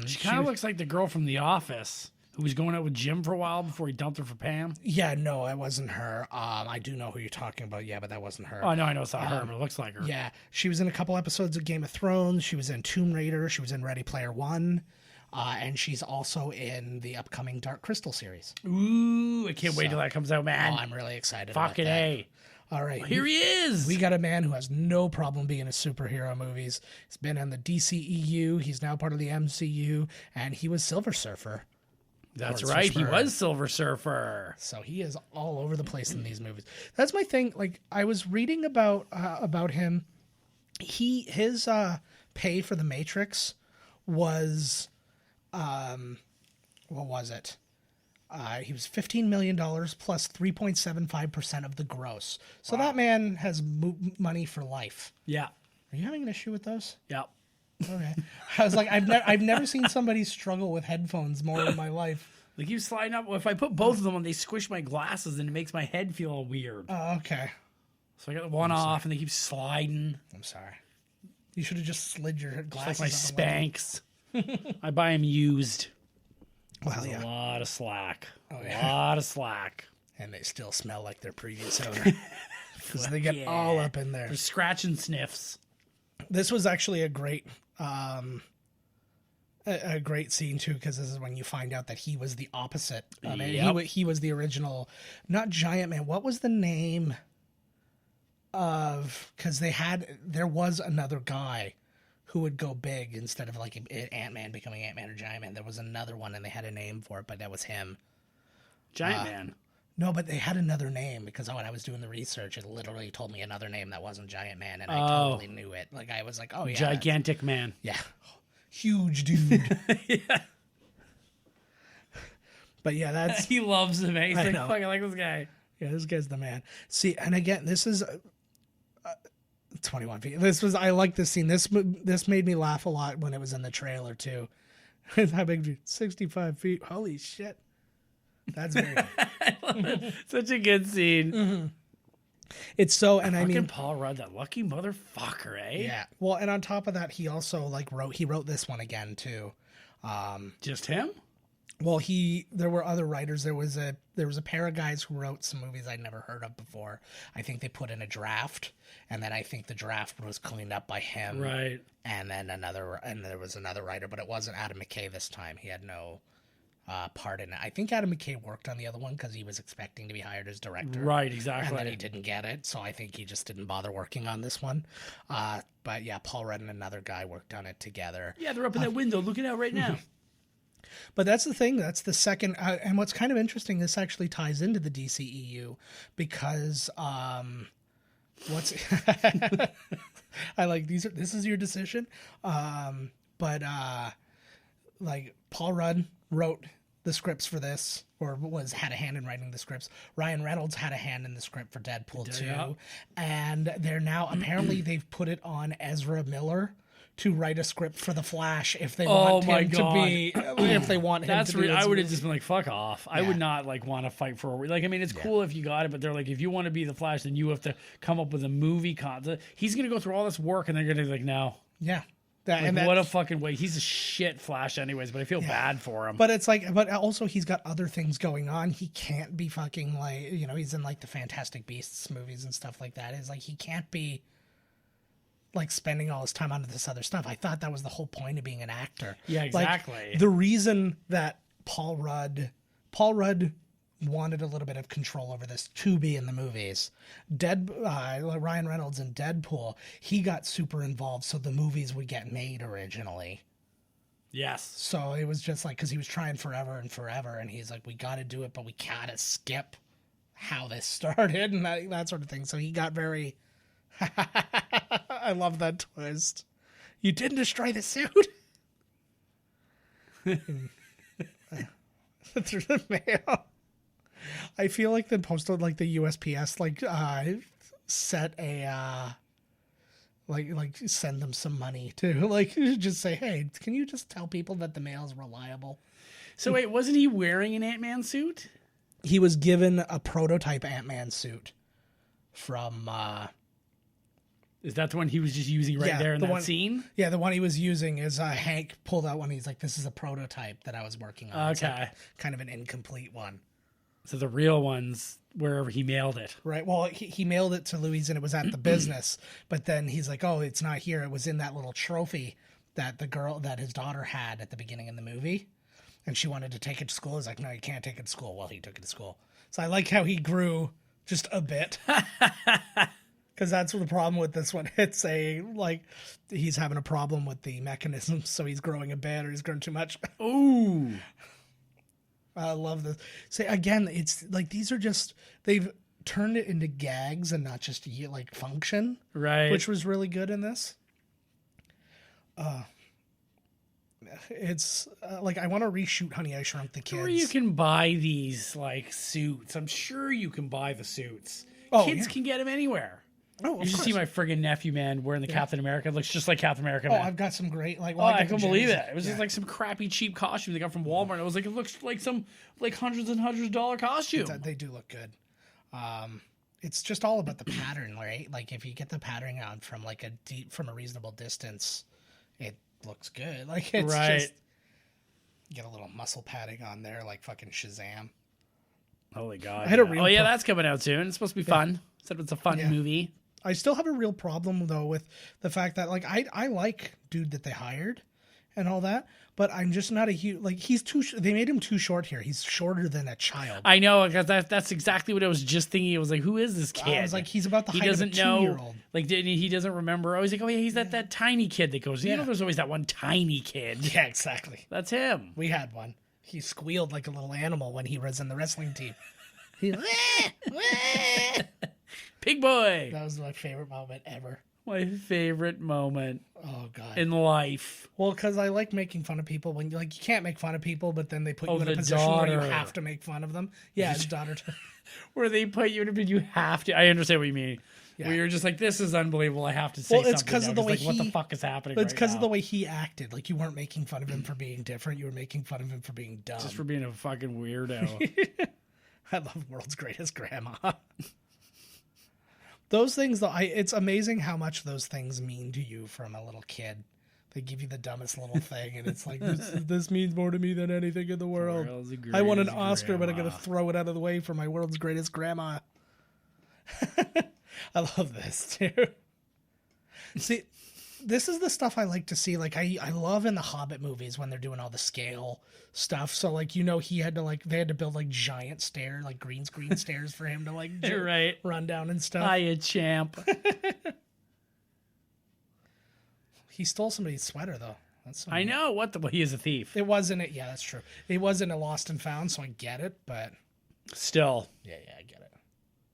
She kind of looks like the girl from The Office who was going out with Jim for a while before he dumped her for Pam. Yeah, no, it wasn't her. I do know who you're talking about. Yeah, but that wasn't her. Oh, no, I know it's not her, but it looks like her. Yeah, she was in a couple episodes of Game of Thrones. She was in Tomb Raider. She was in Ready Player One. And she's also in the upcoming Dark Crystal series. Ooh, I can't wait till that comes out, man. Oh, I'm really excited Fucking about that. A. All right. Here he is. We got a man who has no problem being in superhero movies. He's been in the DCEU. He's now part of the MCU. And he was Silver Surfer. That's right. He was Silver Surfer. So he is all over the place in these movies. That's my thing. I was reading about him. His pay for The Matrix was... what was it? He was $15 million plus 3.75% of the gross. So that man has money for life. Yeah. Are you having an issue with those? Yeah. Okay. I was I've never seen somebody struggle with headphones more in my life. They keep sliding up. If I put both of them on, they squish my glasses and it makes my head feel all weird. Oh, okay. So I got one off and they keep sliding. I'm sorry. You should have just slid your glasses. Just like my Spanx. I buy them used. Well, yeah. A lot of slack. Oh, A lot of slack. And they still smell like their previous owner. Because they get all up in there. They're scratch and sniffs. This was actually a great scene too, because this is when you find out that he was the opposite of it. Yep. He was the original, not Giant Man. What was the name of? Because there was another guy who would go big instead of Ant-Man becoming Ant-Man or Giant Man. There was another one, and they had a name for it, but that was him. Giant Man. No, but they had another name because when I was doing the research, it literally told me another name that wasn't Giant Man, and I totally knew it. I was like, oh, yeah. Gigantic Man. Yeah. Huge dude. Yeah. But yeah, that's... He loves him, eh? He's like, fuck, I like this guy. Yeah, this guy's the man. See, and again, this is... 21 feet. I like this scene. This made me laugh a lot when it was in the trailer, too. How big? 65 feet. Holy shit. That's very good. Such a good scene. It's so, and I Fucking mean, Paul Rudd, that lucky motherfucker, eh? yeah. Well, and on top of that, he also wrote this one again too. Just him? Well, there were other writers. There was a pair of guys who wrote some movies I'd never heard of before. I think they put in a draft, and then I think the draft was cleaned up by him. Right. And then there was another writer, but it wasn't Adam McKay this time. He had no part in it. I think Adam McKay worked on the other one because he was expecting to be hired as director. Right, exactly. And then he didn't get it, so I think he just didn't bother working on this one. But yeah, Paul Rudd and another guy worked on it together. Yeah, they're up in that window looking out right now. But that's the thing. That's the second. And what's kind of interesting, this actually ties into the DCEU because what's I like these. This is your decision. But like Paul Rudd wrote the scripts for this, or had a hand in writing the scripts. Ryan Reynolds had a hand in the script for Deadpool 2. Yeah. And they're now apparently they've put it on Ezra Miller to write a script for The Flash if they want him to be, if they want him That's to be. I would have just been like, fuck off. I would not like want to fight for like, I mean, it's cool if you got it, but they're like, if you want to be the Flash, then you have to come up with a movie concept. He's going to go through all this work and they're going to be like, no. Yeah. Like, what a fucking way. He's a shit Flash anyways, but I feel bad for him. But it's like, but also he's got other things going on. He can't be fucking like, you know, he's in like the Fantastic Beasts movies and stuff like that. It's like, he can't be like spending all his time on this other stuff. I thought that was the whole point of being an actor. Yeah, exactly. Like, the reason that Paul Rudd wanted a little bit of control over this to be in the movies. Ryan Reynolds in Deadpool, he got super involved so the movies would get made originally. Yes. So it was just like, because he was trying forever and forever, and he's like, we got to do it, but we gotta skip how this started and that sort of thing. So he got very... I love that twist. You didn't destroy the suit? Through the mail. I feel like the postal, like the USPS, like set a like send them some money to like just say, hey, can you just tell people that the mail is reliable? So wait, wasn't he wearing an Ant-Man suit? He was given a prototype Ant-Man suit from. Is that the one he was just using there in that scene? Yeah, the one he was using is Hank pulled out one. He's like, this is a prototype that I was working on. It's Okay. like kind of an incomplete one. So the real one's wherever he mailed it. Right. Well, he mailed it to Louise and it was at the business. But then he's like, oh, it's not here. It was in that little trophy that his daughter had at the beginning of the movie. And she wanted to take it to school. He's like, no, you can't take it to school. Well, he took it to school. So I like how he grew just a bit. Because that's the problem with this one. It's he's having a problem with the mechanism. So he's growing a bit or he's growing too much. Ooh. I love this. Say again, it's like they've turned it into gags and not just like function, Right. which was really good in this. It's like I want to reshoot Honey, I Shrunk the Kids. Or you can buy these like suits. I'm sure you can buy the suits. Oh, Kids yeah. can get them anywhere. Oh, of You should course. see my friggin' nephew, man, wearing the Captain America. It looks just like Captain America, Oh, man. I've got some great like. Oh, I got the couldn't believe jerseys. it. It was just like some crappy, cheap costume they got from Walmart. It was like, it looks like some like hundreds and hundreds of dollar costume. They do look good. It's just all about the pattern, right? Like if you get the patterning on from like from a reasonable distance, it looks good. Like it's Right. just get a little muscle padding on there, like fucking Shazam. Holy God. I had a real Oh, yeah, that's coming out soon. It's supposed to be fun. Said it's a fun Yeah. movie. I still have a real problem though with the fact that like I like dude that they hired and all that, but I'm just not a huge like he's too. They made him too short here. He's shorter than a child. I know, because that's exactly what I was just thinking. It was like, who is this kid? I was like, he's about the he height of a doesn't know. 2-year-old. Like, he doesn't remember. I was like, oh yeah, he's that tiny kid that goes. You know, there's always that one tiny kid. Yeah, exactly. That's him. We had one. He squealed like a little animal when he was in the wrestling team. He, Pig boy. that was my favorite moment ever. My favorite moment Oh god. in life. Well, because I like making fun of people when you can't make fun of people, but then they put you in a the position where you daughter. have to make fun of them. Yeah, his daughter. Where they put you in a you have to. I understand what you mean. Yeah. Where you're just like, this is unbelievable. I have to say Well, something. it's because of the way what the fuck is happening? It's because right of now? the way he acted. Like you weren't making fun of him for being different. You were making fun of him for being dumb. Just for being a fucking weirdo. I love World's Greatest Grandma. Those things, though, it's amazing how much those things mean to you from a little kid. They give you the dumbest little thing, and it's like, this means more to me than anything in the world. I won an Oscar, but I'm going to throw it out of the way for my World's Greatest Grandma. I love this, too. See, this is the stuff I like to see. Like, I love in the Hobbit movies when they're doing all the scale stuff. So, like, you know, they had to build, like, giant stairs, like green screen stairs for him to, like, right. run down and stuff. Hiya, champ. He stole somebody's sweater, though. That's I know. Well, he is a thief. It wasn't it. Yeah, that's true. It wasn't a lost and found, so I get it. But Still. yeah, I get it.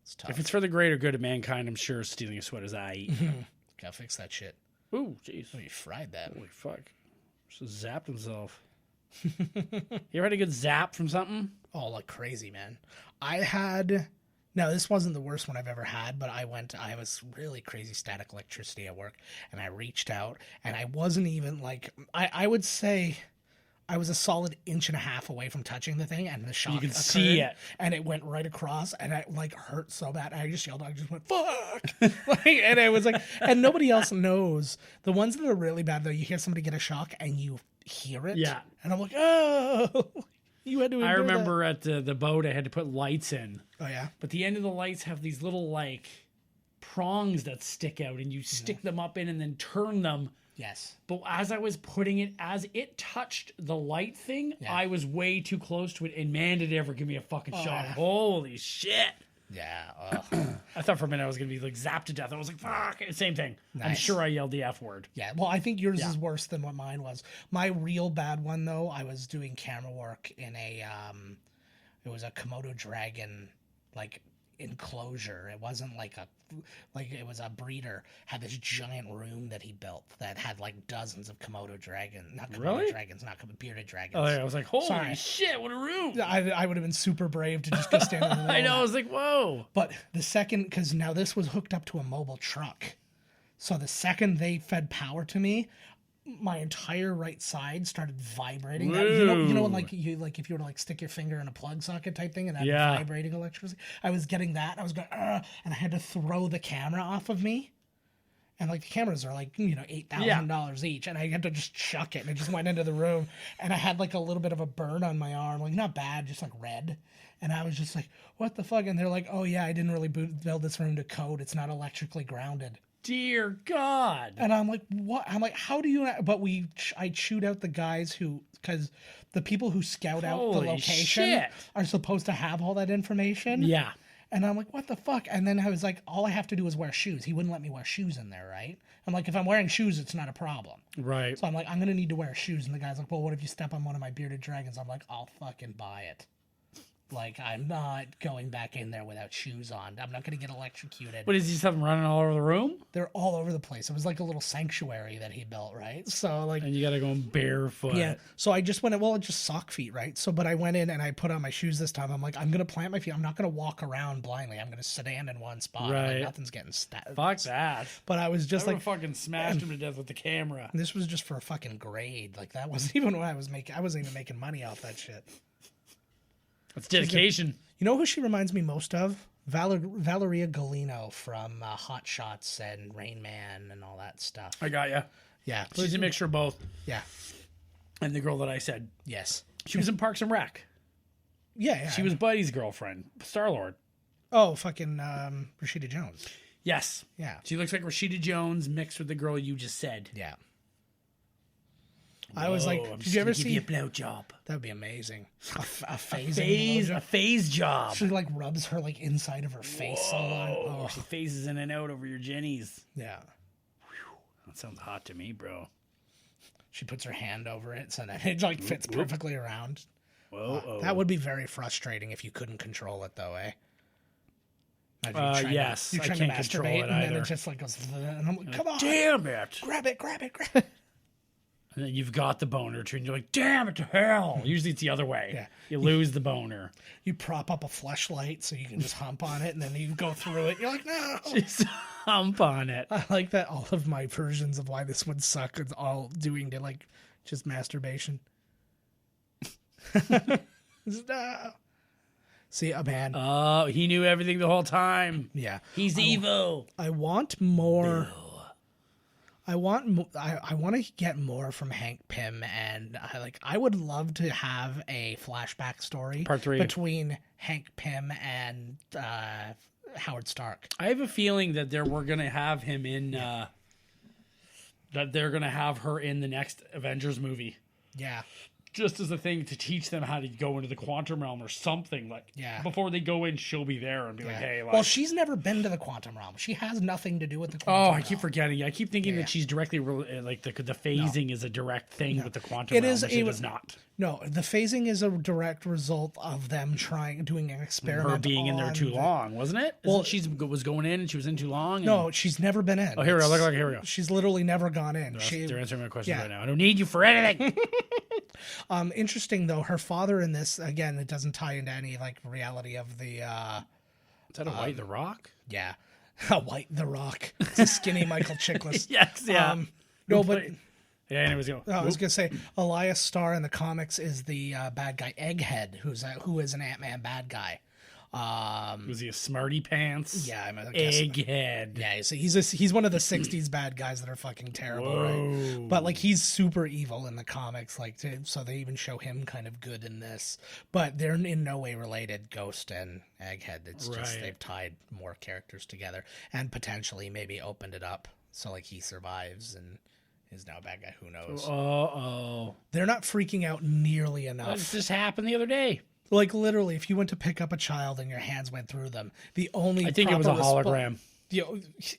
It's tough. If it's for the greater good of mankind, I'm sure stealing a sweater is aight. Gotta fix that shit. Ooh, jeez. Oh, you fried that. Holy fuck. Just zapped himself. You ever had a good zap from something? Oh, like crazy, man. I had... No, this wasn't the worst one I've ever had, but I was really crazy static electricity at work, and I reached out, and I wasn't even like... I would say I was a solid inch and a half away from touching the thing, and the shock could occurred, see it. and it went right across, and it like hurt so bad. And I just yelled, I just went, fuck! And it was like... And nobody else knows. The ones that are really bad, though, you hear somebody get a shock, and you hear it. Yeah. And I'm like, oh... You had to I endure remember at the boat, I had to put lights in. that. Oh, yeah? But the end of the lights have these little, like, prongs that stick out, and you stick them up in and then turn them. Yes. But as I was putting it, as it touched the light thing, Yeah. I was way too close to it, and man, did it ever give me a fucking shock. yeah. Holy shit. Yeah. I thought for a minute I was going to be, like, zapped to death. I was like, fuck. Same thing. I'm Nice. sure I yelled the F word. Yeah. Well, I think yours is worse than what mine was. My real bad one, though, I was doing camera work in it was a Komodo dragon, like, enclosure. It wasn't like it was a breeder, had this giant room that he built that had, like, dozens of Komodo dragons. Not Komodo Really? dragons, not bearded dragons. Oh, yeah. I was like, holy Sorry. shit, what a room. I would have been super brave to just go stand in the middle I of know. that. I was like, whoa. But the second, because now this was hooked up to a mobile truck. So the second they fed power to me, my entire right side started vibrating. You know, when, like if you were to like stick your finger in a plug socket type thing and have vibrating electricity. I was getting that. I was going, and I had to throw the camera off of me. And like the cameras are like, $8,000 each, and I had to just chuck it, and it just went into the room, and I had like a little bit of a burn on my arm, like not bad, just like red. And I was just like, what the fuck? And they're like, oh yeah, I didn't really build this room to code. It's not electrically grounded. Dear God. And I'm like, what? I'm like, how do you? But I chewed out the guys because the people who scout out the Holy location shit. are supposed to have all that information. Yeah. And I'm like, what the fuck? And then I was like, all I have to do is wear shoes. He wouldn't let me wear shoes in there, right? I'm like, if I'm wearing shoes, it's not a problem. Right. So I'm like, I'm going to need to wear shoes. And the guy's like, well, what if you step on one of my bearded dragons? I'm like, I'll fucking buy it. Like, I'm not going back in there without shoes on. I'm not going to get electrocuted. What, is he just have them running all over the room? They're all over the place. It was like a little sanctuary that he built, right? So, like... And you got to go barefoot. Yeah. So I just went in, well, it's just sock feet, right? So, but I went in and I put on my shoes this time. I'm like, I'm going to plant my feet. I'm not going to walk around blindly. I'm going to stand in one spot. Right. Like, nothing's getting stabbed. Fuck that. But I was just I like... fucking smashed him to death with the camera. This was just for a fucking grade. Like, that wasn't even what I was making. I wasn't even making money off that shit. That's dedication. You know who she reminds me most of? Valeria Golino from Hot Shots and Rain Man and all that stuff. I got you. Yeah. She's a mixture of both. Yeah. And the girl that I said. Yes. She was in Parks and Rec. Yeah. She was Buddy's girlfriend, Star-Lord. Oh, fucking Rashida Jones. Yes. Yeah. She looks like Rashida Jones mixed with the girl you just said. Yeah. I was like, did you ever see a blowjob? That would be amazing. A phase job. She like rubs her like inside of her face all on. Oh, She phases in and out over your jennies. yeah. That sounds hot to me, bro. She puts her hand over it so that it like fits perfectly around. Whoa. That would be very frustrating if you couldn't control it though, eh? Imagine Yes. you're I trying can't to control masturbate it and then either. it just like goes, and I'm like, come on, Damn it. grab it. And then you've got the boner too, and you're like, damn it to hell. Usually it's the other way. Yeah. You lose the boner. You prop up a fleshlight so you can just hump on it, and then you go through it. You're like, no. Just hump on it. I like that all of my versions of why this would suck is all doing to like just masturbation. No. See, a man. Oh, he knew everything the whole time. Yeah. He's evil. I want more. I want to get more from Hank Pym, and I would love to have a flashback story Part 3 between Hank Pym and Howard Stark. I have a feeling that we're gonna have him in. That they're gonna have her in the next Avengers movie, Yeah. just as a thing to teach them how to go into the quantum realm or something. Like, Yeah. before they go in, she'll be there and be like, "Hey, like, Well, she's never been to the quantum realm. She has nothing to do with the quantum oh, realm. I keep forgetting. I keep thinking Yeah. that she's directly like the phasing is a direct thing with the quantum It realm, is which it does not. No, the phasing is a direct result of them doing an experiment. Her being in there on too long, wasn't it? Well, She was going in and she was in too long. And... No, she's never been in. Oh, here we go. Look, here we go. She's literally never gone in. They're answering my questions yeah. right now. I don't need you for anything. Interesting though, her father in this, again, it doesn't tie into any like reality of the Is that a White the Rock? yeah. White the Rock. It's a skinny Michael Chiklis. Yes, yeah. No, but Yeah, anyways, go. I was gonna say Elias Starr in the comics is the bad guy Egghead, who is an Ant-Man bad guy. Was he a smarty pants? Yeah, I guess. Egghead. Yeah, he's one of the '60s bad guys that are fucking terrible, right? But like he's super evil in the comics, so they even show him kind of good in this. But they're in no way related, Ghost and Egghead. It's just Right. they've tied more characters together and potentially maybe opened it up so like he survives and is now a bad guy. Who knows? Oh. They're not freaking out nearly That enough. just happened the other day. Like literally, if you went to pick up a child and your hands went through them, the only I think it was a proper hologram.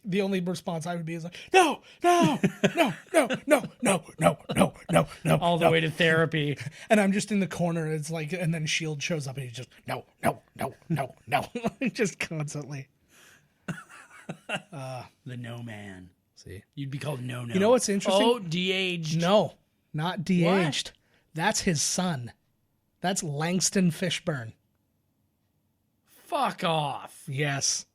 the only response I would be is like, no, no, no, no, no, no, no, no, no, no. All the way to therapy. And I'm just in the corner. It's like, and then Shield shows up and he's just no, no, no, no, no, just constantly. The no man. See, You'd be called no. you know what's interesting? Oh, de-aged. No, not de-aged. That's his son. That's Langston Fishburne. Fuck off. Yes,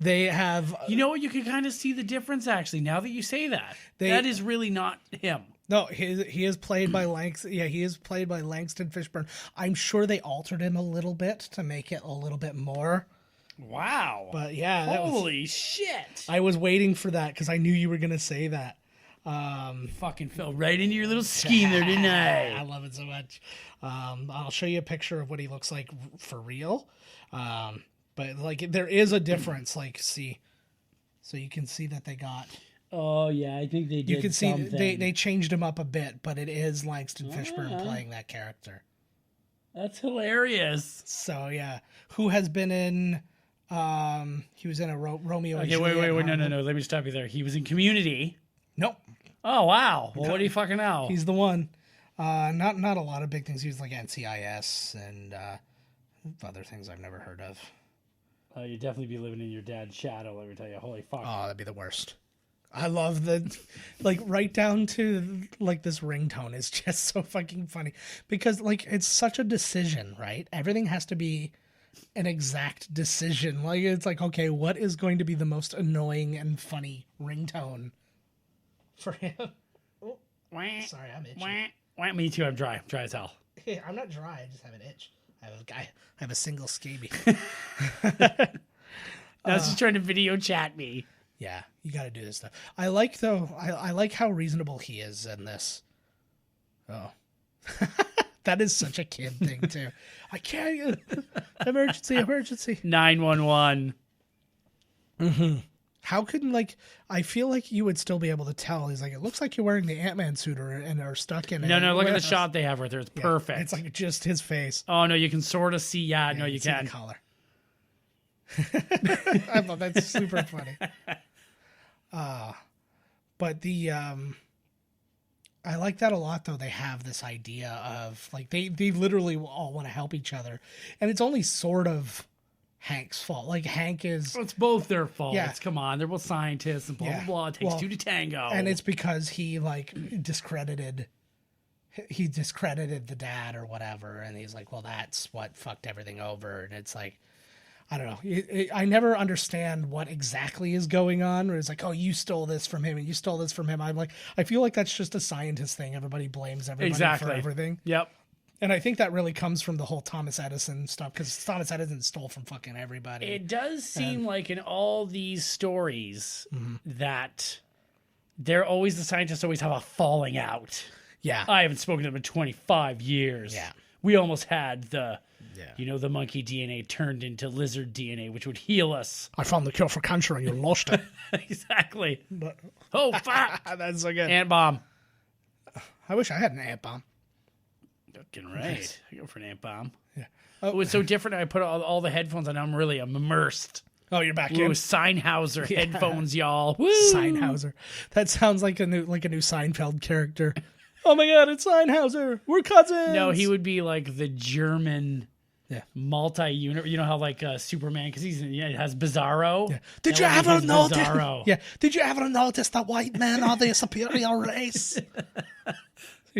they have. You know what? You can kind of see the difference, actually, now that you say that. They- That is really not him. No, he is played by Langston. Yeah, he is played by Langston Fishburne. I'm sure they altered him a little bit to make it a little bit more. Wow. But yeah, that was, Holy shit. I was waiting for that because I knew you were gonna say that. Fucking fell right into your little scheme there, didn't I I? love it so much. I'll show you a picture of what he looks like for real. But like there is a difference. Like see, so you can see that they got. Oh, yeah, I think they did You can see something. they changed him up a bit, but it is Langston Fishburne playing that character. That's hilarious. So yeah, who has been in? He was in a Romeo. and Okay, wait, Juliet no. Let me stop you there. He was in Community. Nope, Oh, wow. Well, what do you fucking know? he's the one. Not a lot of big things. He was like NCIS and other things I've never heard of. You'd definitely be living in your dad's shadow, let me tell you. Holy fuck. Oh, that'd be the worst. I love the, like, right down to, like, this ringtone is just so fucking funny. Because, like, it's such a decision, right? Everything has to be an exact decision. Like, it's like, okay, what is going to be the most annoying and funny ringtone for him? Oh, sorry, I'm itchy. Me too, I'm dry. I'm dry as hell. I'm not dry, I just have an itch. I have a single scabies. Now she's trying to video chat me. Yeah, you got to do this stuff. I like though. I like how reasonable he is in this. Oh, that is such a kid thing too. I can't. Emergency. 911. How could like? I feel like you would still be able to tell. He's like, it looks like you're wearing the Ant-Man suit and are stuck in it. No, look at the shot they have right there. It's perfect. It's like just his face. Oh, no, you can sort of see. Yeah, no, you See the can. color. I thought that's super funny. But the I like that a lot though. They have this idea of like they literally all want to help each other, and it's only sort of Hank's fault. Like Hank is, It's both their faults. Yeah. Come on, they're both scientists and blah, Yeah. blah, blah. It takes Well, two to tango. and it's because he like discredited he discredited the dad or whatever, and he's like, well, that's what fucked everything over. And it's like, I don't know. I never understand what exactly is going on. Where it's like, oh, you stole this from him and you stole this from him. I'm like, I feel like that's just a scientist thing. Everybody blames everybody for everything. Yep. And I think that really comes from the whole Thomas Edison stuff, because Thomas Edison stole from fucking everybody. It does seem like in all these stories that the scientists always have a falling out. Yeah. I haven't spoken to them in 25 years. Yeah. We almost had the monkey DNA turned into lizard DNA, which would heal us. I found the cure for cancer and you lost it. Exactly. But, Oh, fuck. that's so good. Ant bomb. I wish I had an ant bomb. Fucking right. I go for an ant bomb. Yeah. Oh, it's so different. I put all the headphones on. I'm immersed. Oh, you're back Ooh, in. Seinhauser headphones, y'all. Woo! Seinhauser. That sounds like a new Seinfeld character. Oh my god, it's Seinhauser. We're cousins. No, he would be like the German multi-unit. You know how like Superman, because it has Bizarro. Yeah. Did you ever notice that white men are the superior race?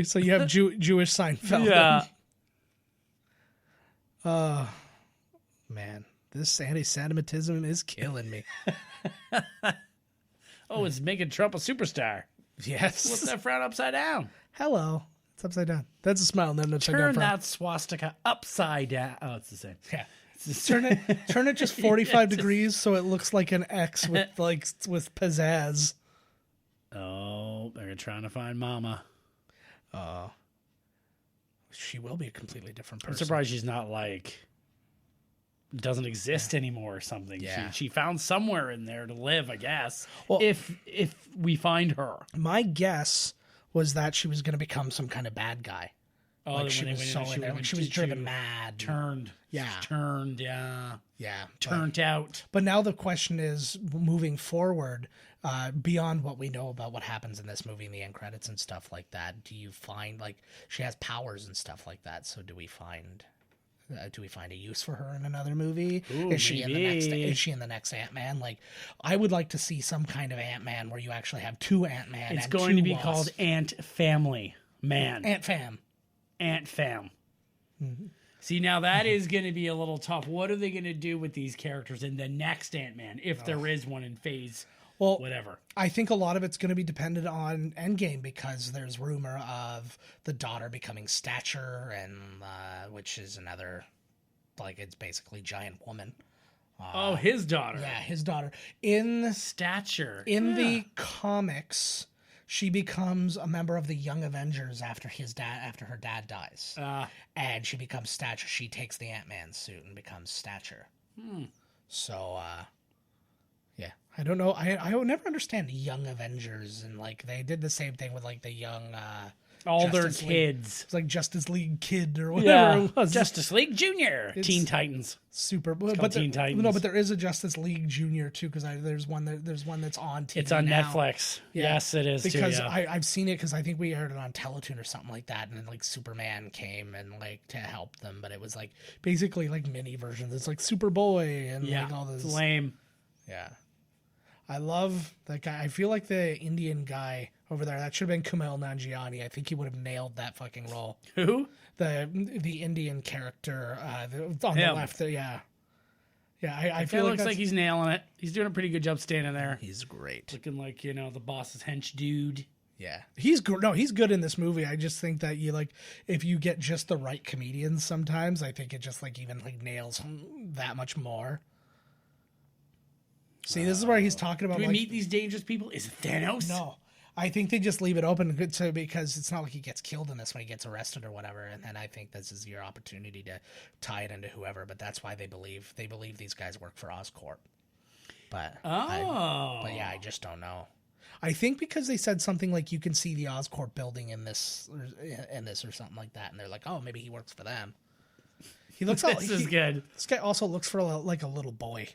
So you have Jewish Seinfeld. Yeah. Man, this anti-Semitism is killing me. Oh, it's making Trump a superstar. Yes. Flip that frown upside down. Hello. It's upside down. That's a smile. Then upside down. Turn that swastika upside down. Oh, it's the same. Yeah. Turn it just 45 degrees so it looks like an X with pizzazz. Oh, they're trying to find Mama. She will be a completely different person. I'm surprised she's not like doesn't exist anymore or something. Yeah. She found somewhere in there to live, I guess. Well, if we find her. My guess was that she was going to become some kind of bad guy. Oh, like she was driven mad. Turned. Yeah. Turned, yeah. Yeah. Turned out. But now the question is, moving forward, beyond what we know about what happens in this movie and the end credits and stuff like that, do you find, like, she has powers and stuff like that, so do we find a use for her in another movie? Ooh, is she maybe. in the next Ant-Man? Like, I would like to see some kind of Ant-Man where you actually have two Ant-Man. It's and going two to be Wasp. called Ant Family Man. Ant-Fam. Ant Fam. Mm-hmm. See, now that is going to be a little tough. What are they going to do with these characters in the next Ant-Man, if there is one in phase whatever? I think a lot of it's going to be dependent on Endgame, because there's rumor of the daughter becoming Stature, and which is another, like, it's basically giant woman. His daughter. Yeah, his daughter. In Stature. In the comics, she becomes a member of the Young Avengers after her dad dies. And she becomes Stature. She takes the Ant-Man suit and becomes Stature. So, yeah. I don't know. I would never understand Young Avengers, and like they did the same thing with like the young all Justice their League. kids. It's like Justice League Kid or whatever it was. Justice League Junior. Teen Titans. Super, Teen Titans. No, but there is a Justice League Junior too, because there's one that's on TV. It's on now. Netflix. Yeah. Yes, it is because too. Yeah. I've seen it, because I think we aired it on Teletoon or something like that, and then like Superman came and like to help them, but it was like basically like mini versions. It's like Superboy and like all this. It's lame. Yeah. I love that guy. I feel like the Indian guy over there, that should have been Kumail Nanjiani. I think he would have nailed that fucking role. Who? The Indian character on the left. Yeah. I feel looks like he's nailing it. He's doing a pretty good job standing there. He's great. Looking like, the boss's hench dude. Yeah. He's good in this movie. I just think that if you get just the right comedians sometimes, I think it just even nails that much more. See, this is where he's talking about. Do we meet these dangerous people? Is it Thanos? No, I think they just leave it open because it's not like he gets killed in this when he gets arrested or whatever. And then I think this is your opportunity to tie it into whoever. But that's why they believe these guys work for Oscorp. But I just don't know. I think because they said something like you can see the Oscorp building in this or something like that, and they're like, oh, maybe he works for them. He looks. This is good. This guy also looks for like a little boy.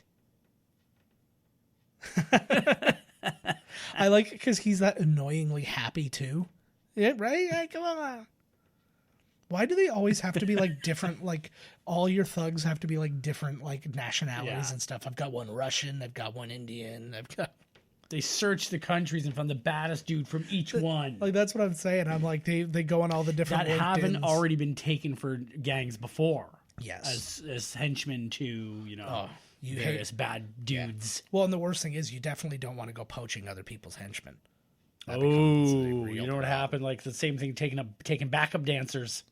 I like it because he's that annoyingly happy too. Yeah, right? Yeah, come on. Why do they always have to be different? All your thugs have to be different nationalities and stuff. I've got one Russian. I've got one Indian. They searched the countries and found the baddest dude from each one. Like, that's what I'm saying. I'm like, they go on all the different that haven't LinkedIns. already been taken for gangs before. Yes. As henchmen to, you various bad dudes. Well, and the worst thing is you definitely don't want to go poaching other people's henchmen. That Oh, becomes a real you know what problem. happened? Like the same thing taking backup dancers.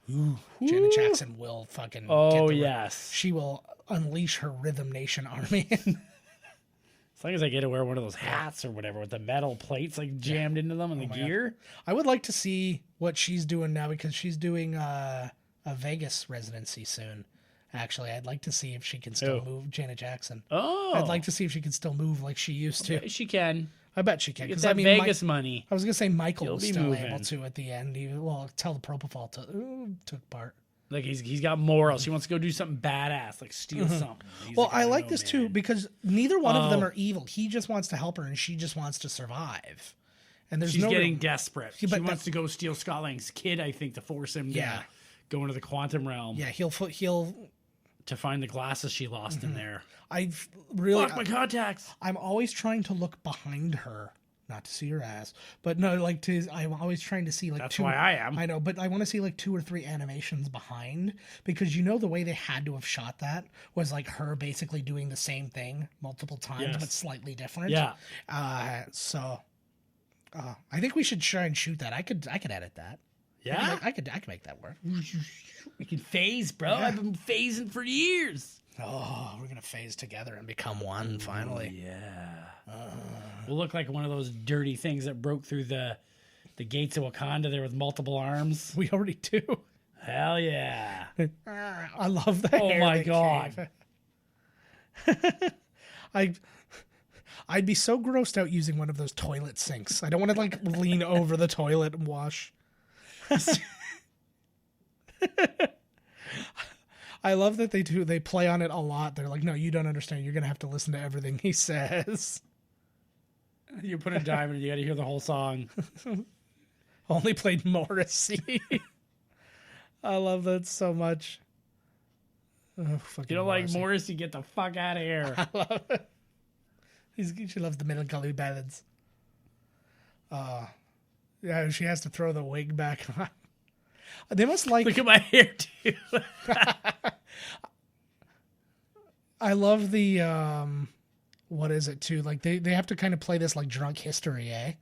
Janet Jackson will fucking Oh, get yes. she will unleash her Rhythm Nation army. As long as I get to wear one of those hats or whatever with the metal plates like jammed into them and the gear. I would like to see what she's doing now because she's doing a Vegas residency soon. Actually, I'd like to see if she can still move. Janet Jackson. Oh. I'd like to see if she can still move like she used to. She can. I bet she can. Get 'Cause, that I mean, Vegas money. I was gonna say Michael You'll was be still moving. able to at the end. Tell the propofol took part. Like he's got morals. He wants to go do something badass, like steal something. He's Well, like, I don't like know, this man. too because neither one of them Oh. are evil. He just wants to help her, and she just wants to survive. And there's She's no getting real- desperate. Yeah, She but wants to go steal Scott Lang's kid, I think, to force him Yeah. to go into the quantum realm Yeah, he'll. to find the glasses she lost in there. I've really. Fuck my contacts. I'm always trying to look behind her, not to see her ass, but no, like I'm always trying to see like That's two. why I am. I know, but I want to see like 2 or 3 animations behind because the way they had to have shot that was like her basically doing the same thing multiple times Yes. but slightly different. Yeah. So I think we should try and shoot that. I could edit that. Yeah. I could make that work. We can phase, bro. I've been phasing for years. Oh, we're gonna phase together and become one finally. Yeah. We'll look like one of those dirty things that broke through the gates of Wakanda there with multiple arms. We already do. Hell yeah. I love that. Oh my God. I'd be so grossed out using one of those toilet sinks. I don't want to like lean over the toilet and wash. I love that they play on it a lot. They're like, no, you don't understand. You're gonna have to listen to everything he says. You put a dime in, you got to hear the whole song. Only played Morrissey. I love that so much. Oh, fucking You don't like Morrissey. Morrissey? Get the fuck out of here. I love it. She loves the melancholy ballads. Yeah, she has to throw the wig back on. They must like. Look at my hair too. I love the what is it too? Like they have to kind of play this like drunk history, eh?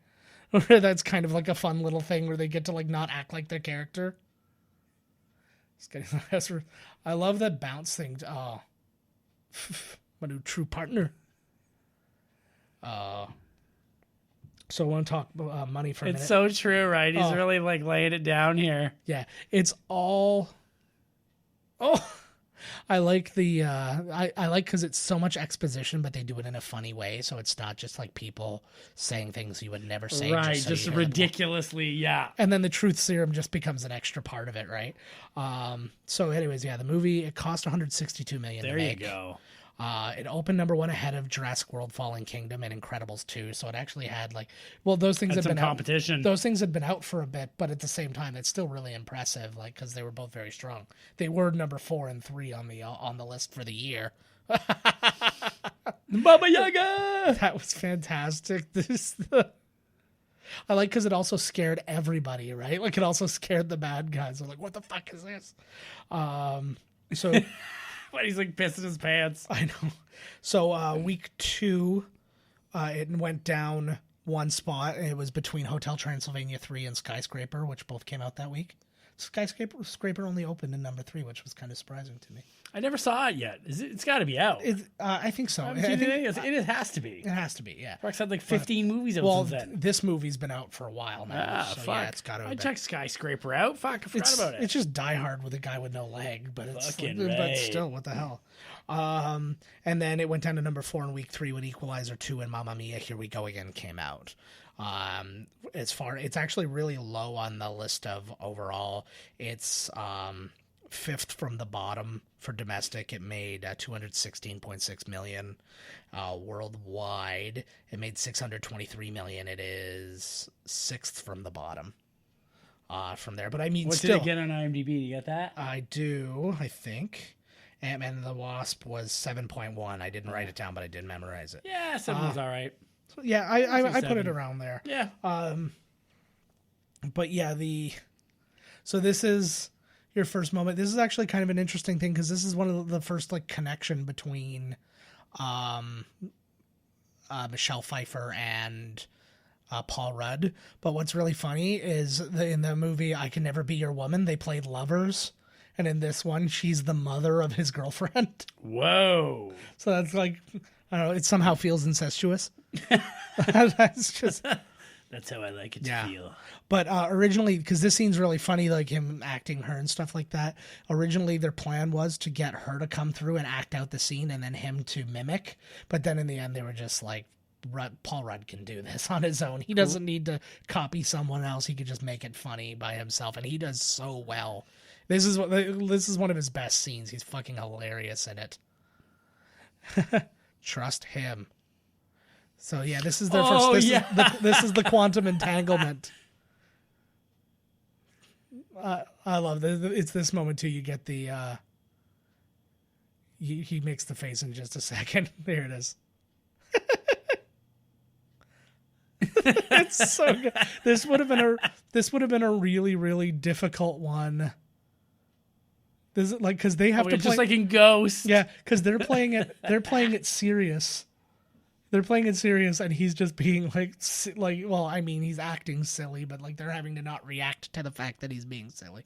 Where that's kind of like a fun little thing where they get to like not act like their character. It's getting I love that bounce thing. Oh, my new true partner. So I want to talk money for a minute. It's so true, right? He's really like laying it down here. Yeah, it's all. Oh, I like the. I like because it's so much exposition, but they do it in a funny way, so it's not just like people saying things you would never say. Right, so just you hear them. ridiculously, yeah. And then the truth serum just becomes an extra part of it, right? So, anyways, yeah, the movie it cost $162 million. There to you make. go. It opened number 1 ahead of Jurassic World: Fallen Kingdom and Incredibles 2, so it actually had like, well, those things Had had some been competition. out. Those things had been out for a bit, but at the same time, it's still really impressive, like because they were both very strong. They were number 4 and 3 on the list for the year. Baba Yaga. That was fantastic. I like because it also scared everybody, right? Like it also scared the bad guys. They're like, "What the fuck is this?" So. But he's like pissing his pants. I know. So week 2, it went down 1 spot. It was between Hotel Transylvania 3 and Skyscraper, which both came out that week. Skyscraper only opened in number 3, which was kind of surprising to me. I never saw it yet. It's got to be out. I think so. I haven't seen it has to be. It has to be, yeah. Fox had like 15 movies out Well, since then. this movie's been out for a while now. Ah, so fuck. yeah, it's got to I have checked Skyscraper out. Fuck, I forgot about it. It's just Die Hard with a guy with no leg, but it's Fucking but right. still, what the hell? And then it went down to number 4 in week 3 when Equalizer 2 and Mamma Mia, Here We Go Again came out. It's actually really low on the list of overall. It's 5th from the bottom for domestic. It made $216.6 million. Worldwide, it made $623 million. It is 6th from the bottom. From there, but I mean, What still, did it get on IMDb? Do you get that? I do. I think Ant-Man and the Wasp was 7.1. I didn't write it down, but I did memorize it. Yeah, 7 was all right. So, yeah, I put it 7. around there. Yeah. But yeah, so this is your first moment. This is actually kind of an interesting thing because this is one of the first like connection between Michelle Pfeiffer and Paul Rudd. But what's really funny is in the movie I Can Never Be Your Woman, they played lovers. And in this one, she's the mother of his girlfriend. Whoa. So that's like, I don't know, it somehow feels incestuous. That's just... That's how I like it to feel. But originally, because this scene's really funny, like him acting her and stuff like that. Originally, their plan was to get her to come through and act out the scene and then him to mimic. But then in the end, they were just like, Paul Rudd can do this on his own. He doesn't need to copy someone else. He could just make it funny by himself. And he does so well. This is one of his best scenes. He's fucking hilarious in it. Trust him. So yeah, this is their first. This is the quantum entanglement. I love this. It's this moment too. You get the. He makes the face in just a second. There it is. It's so good. This would have been a really, really difficult one. This is like because they have to play, just like in Ghost. Yeah, because they're playing it. They're playing it serious. They're playing it serious, and he's just being like. Well, I mean, he's acting silly, but like they're having to not react to the fact that he's being silly.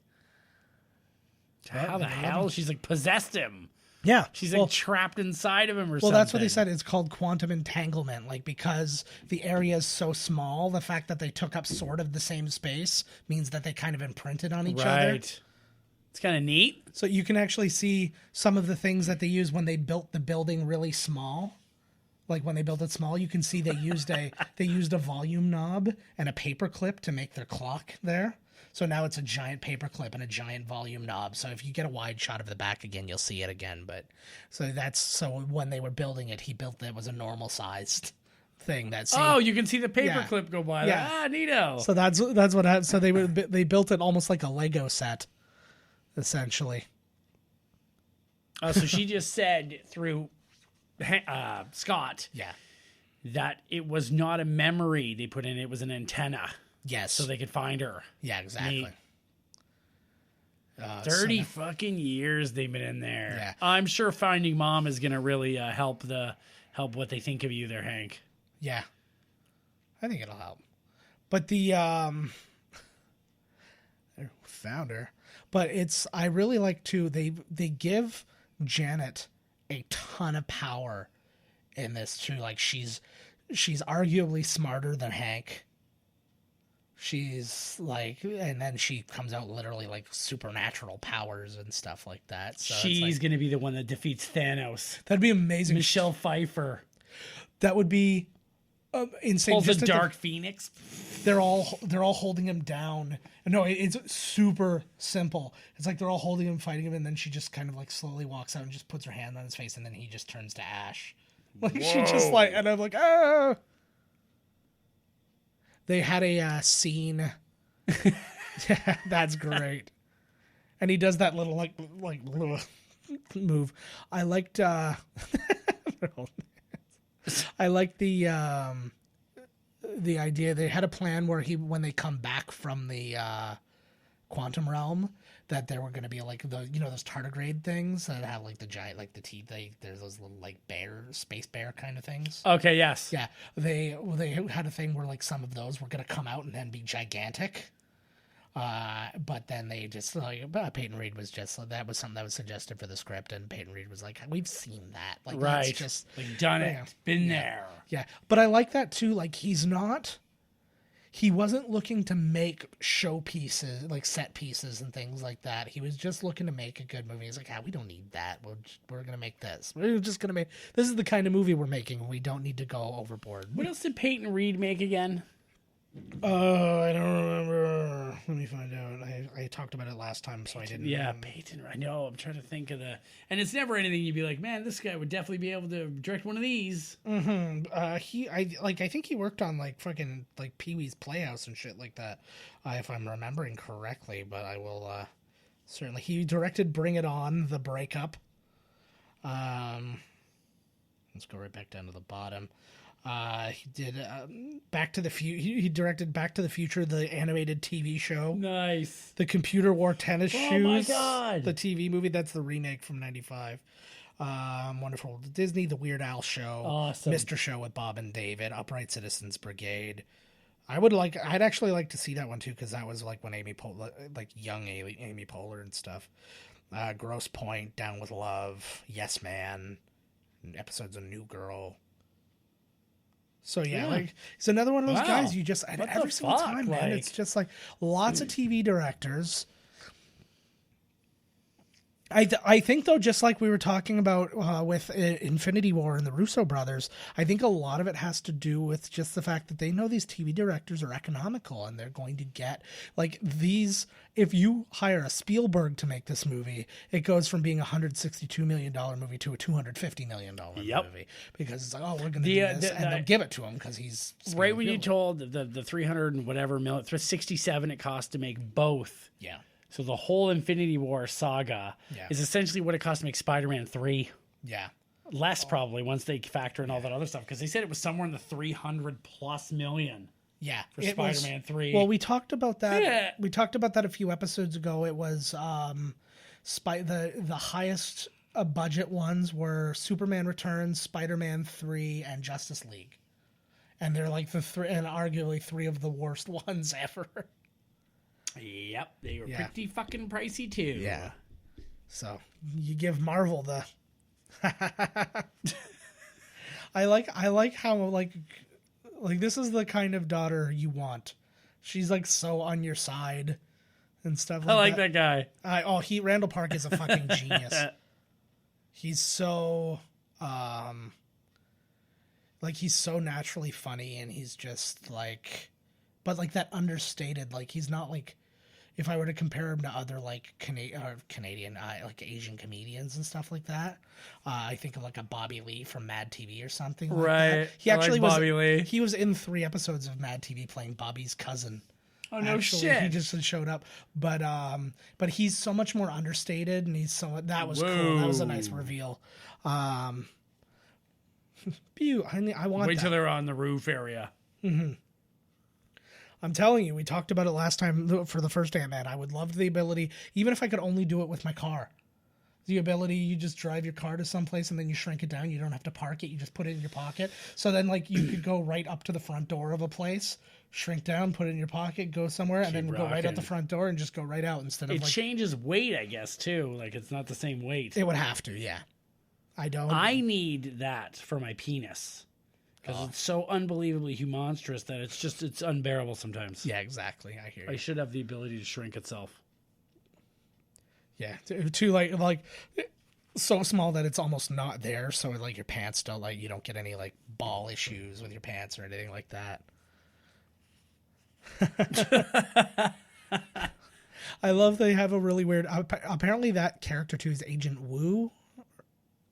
How the hell? She's like possessed him. Yeah, she's like trapped inside of him or something. Well, that's what they said. It's called quantum entanglement. Like because the area is so small, the fact that they took up sort of the same space means that they kind of imprinted on each other. Right. It's kind of neat. So you can actually see some of the things that they used when they built the building really small. Like when they built it small, you can see they used a volume knob and a paper clip to make their clock there. So now it's a giant paper clip and a giant volume knob. So if you get a wide shot of the back again, you'll see it again. But so when they were building it, he built it was a normal sized thing. You can see the paper clip go by. Yeah, neato. So that's what happened. So they built it almost like a Lego set, essentially. Oh, so she just said through Scott, that it was not a memory they put in; it was an antenna. Yes. So they could find her. Yeah, exactly. 30 fucking years they've been in there. Yeah. I'm sure Finding Mom is going to really help what they think of you there, Hank. Yeah. I think it'll help. But the found her. But I really like too, they give Janet a ton of power in this too. Like she's arguably smarter than Hank. She's like, and then she comes out literally like supernatural powers and stuff like that. So she's going to be the one that defeats Thanos. That'd be amazing. Michelle Pfeiffer. That would be insane. Also, Dark Phoenix. They're all holding him down. No, it's super simple. It's like they're all holding him, fighting him, and then she just kind of like slowly walks out and just puts her hand on his face, and then he just turns to ash. Like Whoa. She just like, and I'm like, oh. They had a scene. Yeah, that's great. And he does that little like move. I liked I liked the idea they had a plan where when they come back from the quantum realm that there were going to be like those tardigrade things that have like the giant like the teeth. There's those little like space bear kind of things. Okay, yes. Yeah, they had a thing where like some of those were going to come out and then be gigantic. But then they just like Peyton Reed was just that was something that was suggested for the script, and Peyton Reed was like, we've seen that, like right, that's just like done it, been there. Yeah, but I like that too. Like he wasn't looking to make show pieces, like set pieces and things like that. He was just looking to make a good movie. He's like, we don't need that. We're going to make this. We're just going to make... This is the kind of movie we're making. We don't need to go overboard. What else did Peyton Reed make again? I don't remember. Let me find out. I talked about it last time, so I didn't. Yeah, Peyton. I know. I'm trying to think of the... And it's never anything you'd be like, man, this guy would definitely be able to direct one of these. Mm-hmm. I think he worked on like fucking like Pee-wee's Playhouse and shit like that, if I'm remembering correctly. But I will certainly. He directed Bring It On, The Breakup. Let's go right back down to the bottom. He did Back to the Future. He directed Back to the Future, the animated TV show. Nice. The Computer Wore Tennis Shoes. Oh my God. The TV movie. That's the remake from '95. Wonderful Disney. The Weird Al Show. Awesome. Mr. Show with Bob and David. Upright Citizens Brigade. I'd actually like to see that one too, because that was like when Amy Poehler, like young Amy Poehler and stuff. Gross Point, Down with Love, Yes Man, episodes of New Girl. So yeah, like it's another one of those guys you just What every the single fuck? time, man. Like- It's just like lots of TV directors. I think though, just like we were talking about with Infinity War and the Russo brothers, I think a lot of it has to do with just the fact that they know these TV directors are economical and they're going to get like these. If you hire a Spielberg to make this movie, it goes from being a $162 million movie to a $250 million movie because it's like, oh, we're going to do this, and they'll give it to him because he's Right when you told the 300 and whatever million, 67 it cost to make both. Yeah. So the whole Infinity War saga is essentially what it cost to make Spider-Man 3. Yeah. Less probably once they factor in all that other stuff, because they said it was somewhere in the 300 plus million. Yeah, for Spider-Man 3. Well, we talked about that. Yeah. We talked about that a few episodes ago. It was the highest budget ones were Superman Returns, Spider-Man 3, and Justice League, and they're like the three, and arguably three of the worst ones ever. Yep, they were pretty fucking pricey too. Yeah. So you give Marvel the. I like how like this is the kind of daughter you want. She's like so on your side and stuff. I like that guy. Randall Park is a fucking genius. He's so he's so naturally funny, and he's just like, but like that understated. Like he's not like. If I were to compare him to other like Canadian like Asian comedians and stuff like that, I think of like a Bobby Lee from Mad TV or something. Like that. He actually was. Bobby Lee. He was in 3 episodes of Mad TV playing Bobby's cousin. Oh no shit! He just showed up, but he's so much more understated, and he's so that was cool. That was a nice reveal. I want. Wait till they're on the roof area. Mm-hmm. I'm telling you, we talked about it last time for the first Ant-Man. I would love the ability, even if I could only do it with my car. The ability, you just drive your car to someplace and then you shrink it down. You don't have to park it. You just put it in your pocket. So then, like, you could go right up to the front door of a place, shrink down, put it in your pocket, go somewhere, and then go right out the front door and just go right out instead of It changes weight, I guess, too. Like, it's not the same weight. It would have to, yeah. I need that for my penis. Because it's so unbelievably monstrous that it's unbearable sometimes. Yeah, exactly. I hear you. I should have the ability to shrink itself. Yeah, to like so small that it's almost not there. So like your pants don't you don't get any like ball issues with your pants or anything like that. I love they have a really weird. Apparently, that character too is Agent Wu.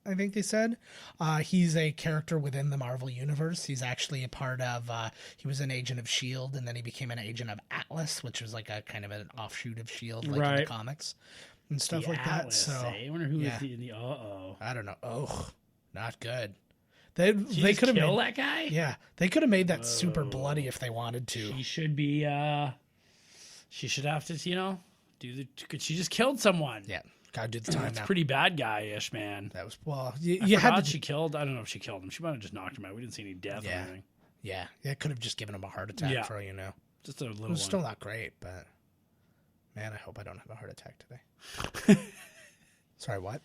I think they said he's a character within the Marvel universe. He's actually a part of. He was an agent of S.H.I.E.L.D. and then he became an agent of Atlas, which was like a kind of an offshoot of S.H.I.E.L.D. like in the comics and stuff like Atlas, that. So I wonder who is in the I don't know. Oh, not good. They could have kill that guy. Yeah, they could have made that super bloody if they wanted to. She should be. She should have to, she just killed someone. Yeah. Gotta do the time That's now. pretty bad guy-ish, man. That was You had to. She killed. I don't know if she killed him. She might have just knocked him out. We didn't see any death or anything. Yeah, it could have just given him a heart attack for all you know. Just a little. It was still not great, but man, I hope I don't have a heart attack today. Sorry, what?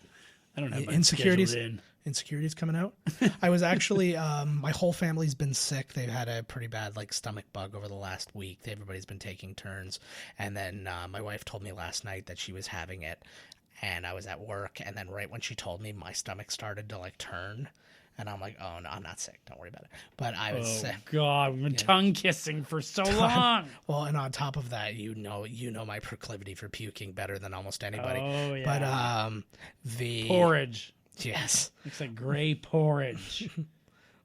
I don't have my insecurities coming out. I was actually my whole family's been sick. They've had a pretty bad like stomach bug over the last week. Everybody's been taking turns, and then my wife told me last night that she was having it. And I was at work, and then right when she told me, my stomach started to like turn, and I'm like, "Oh no, I'm not sick. Don't worry about it." But I was sick. God, we've been tongue kissing for so long. Well, and on top of that, you know my proclivity for puking better than almost anybody. Oh yeah. But the porridge. Yes, looks like gray porridge,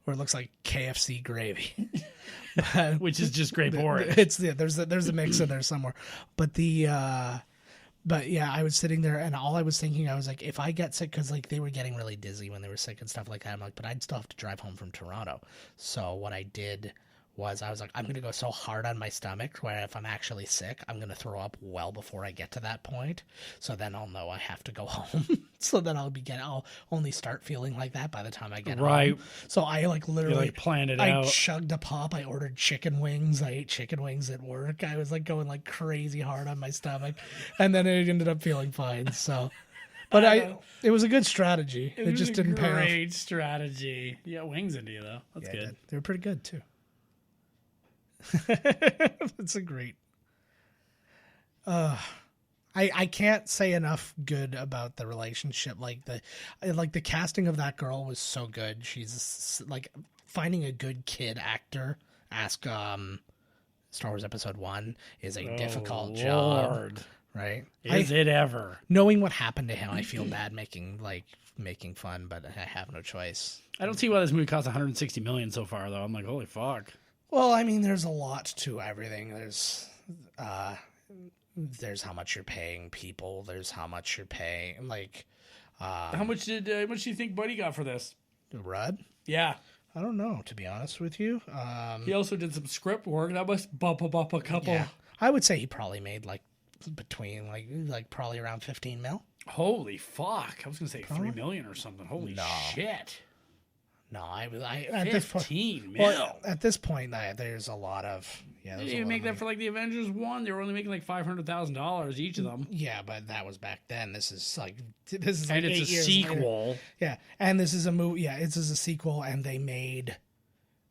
or it looks like KFC gravy, which is just gray porridge. There's a mix in there somewhere, but But yeah, I was sitting there and all I was thinking, I was like, if I get sick, because like they were getting really dizzy when they were sick and stuff like that. I'm like, but I'd still have to drive home from Toronto. So what I did was I was like, I'm going to go so hard on my stomach where if I'm actually sick, I'm going to throw up well before I get to that point. So then I'll know I have to go home. So then I'll only start feeling like that by the time I get home. So I like literally planned it I out. chugged a pop. I ordered chicken wings. I ate chicken wings at work. I was like going like crazy hard on my stomach. And then it ended up feeling fine. So, but it was a good strategy. It just didn't pay off. Great strategy. Yeah, wings into you though. That's good. They were pretty good too. That's a great. I can't say enough good about the relationship. Like the casting of that girl was so good. She's like finding a good kid actor. Ask Star Wars Episode 1 is a difficult job, right? Is it ever? Knowing what happened to him, I feel bad making fun, but I have no choice. I don't see why this movie cost $160 million so far, though. I'm like, holy fuck. Well, I mean, there's a lot to everything. There's how much you're paying people. There's how much you're paying, like. How much do you think Buddy got for this? Rudd? Yeah. I don't know, to be honest with you. He also did some script work. That must bump up a couple. Yeah. I would say he probably made like between like probably around 15 mil. Holy fuck! I was gonna say 3 million or something. Holy shit! No, I at this point, 15 mil. Well, at this point, there's a lot of They didn't even make that for like the Avengers 1. They were only making like $500,000 each of them. Yeah, but that was back then. This is like and it's 8 a years sequel. Later. Yeah, and this is a movie. Yeah, this is a sequel, and it made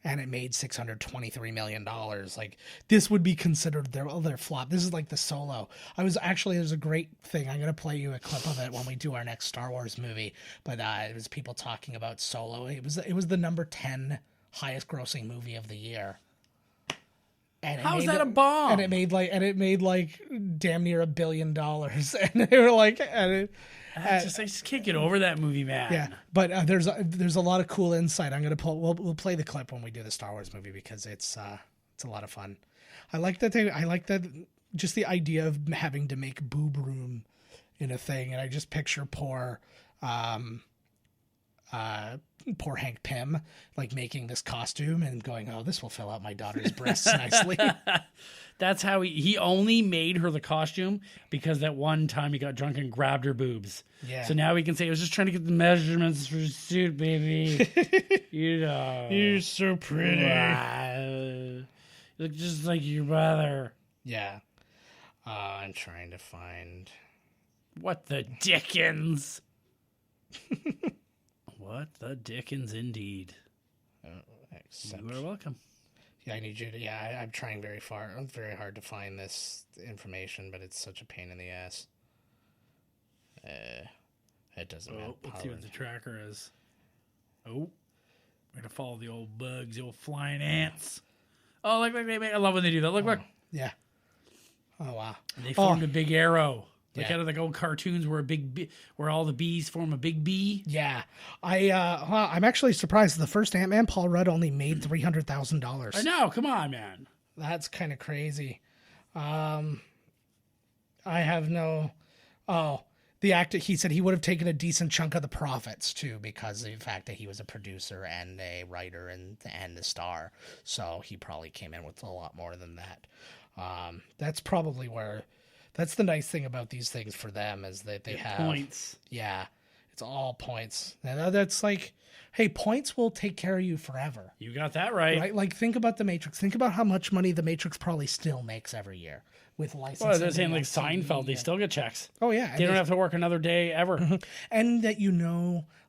$623 million. Like this would be considered their flop. This is like the Solo. There's a great thing. I'm gonna play you a clip of it when we do our next Star Wars movie. But it was people talking about Solo. It was the number 10 highest grossing movie of the year. And How is that a bomb? And it made like damn near $1 billion. And they were like, I just can't get over that movie, man. Yeah, but there's a lot of cool insight. I'm gonna pull. We'll play the clip when we do the Star Wars movie because it's a lot of fun. I like that just the idea of having to make boob room in a thing, and I just picture poor Hank Pym like making this costume and going, "Oh, this will fill out my daughter's breasts nicely." That's how he only made her the costume because that one time he got drunk and grabbed her boobs. Yeah. So now we can say I was just trying to get the measurements for the suit, baby. You know, You're so pretty. You look just like your brother. Yeah. I'm trying to find. What the dickens? What the dickens, indeed. You are welcome. Yeah, I need you to. Yeah, I'm trying very hard to find this information, but it's such a pain in the ass. It doesn't matter. Let's see what the tracker is. Oh, we're gonna follow the old bugs, the old flying ants. Oh, look, they make. I love when they do that. Look. Yeah. Oh wow. They formed a big arrow. Like Yeah. out of like old cartoons where all the bees form a big bee. Yeah, I'm actually surprised. The first Ant-Man, Paul Rudd only made $300,000. I know. Come on, man. That's kind of crazy. I have no. Oh, the actor. He said he would have taken a decent chunk of the profits too, because of the fact that he was a producer and a writer and a star. So he probably came in with a lot more than that. That's probably where. That's the nice thing about these things for them is that they have points. Yeah, it's all points. And that's like, hey, points will take care of you forever. You got that right. Like think about the Matrix. Think about how much money the Matrix probably still makes every year with licensing. Well, they're saying like Seinfeld, they still get checks. Oh yeah, They don't have to work another day ever. And that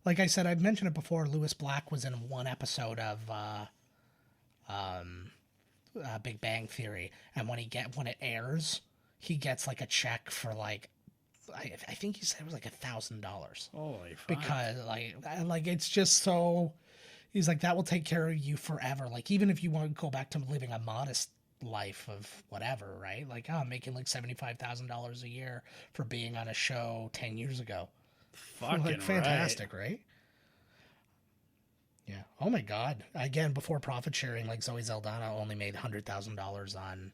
like I said, I've mentioned it before. Lewis Black was in one episode of Big Bang Theory, and when it airs. He gets like a check for like, I think he said it was like $1,000. Holy fuck. Because like it's just so, he's like, that will take care of you forever. Like even if you want to go back to living a modest life of whatever, right? Like, oh, I'm making like $75,000 a year for being on a show 10 years ago. Fucking like, fantastic, right? Yeah. Oh my God. Again, before profit sharing, like Zoe Saldana only made $100,000 on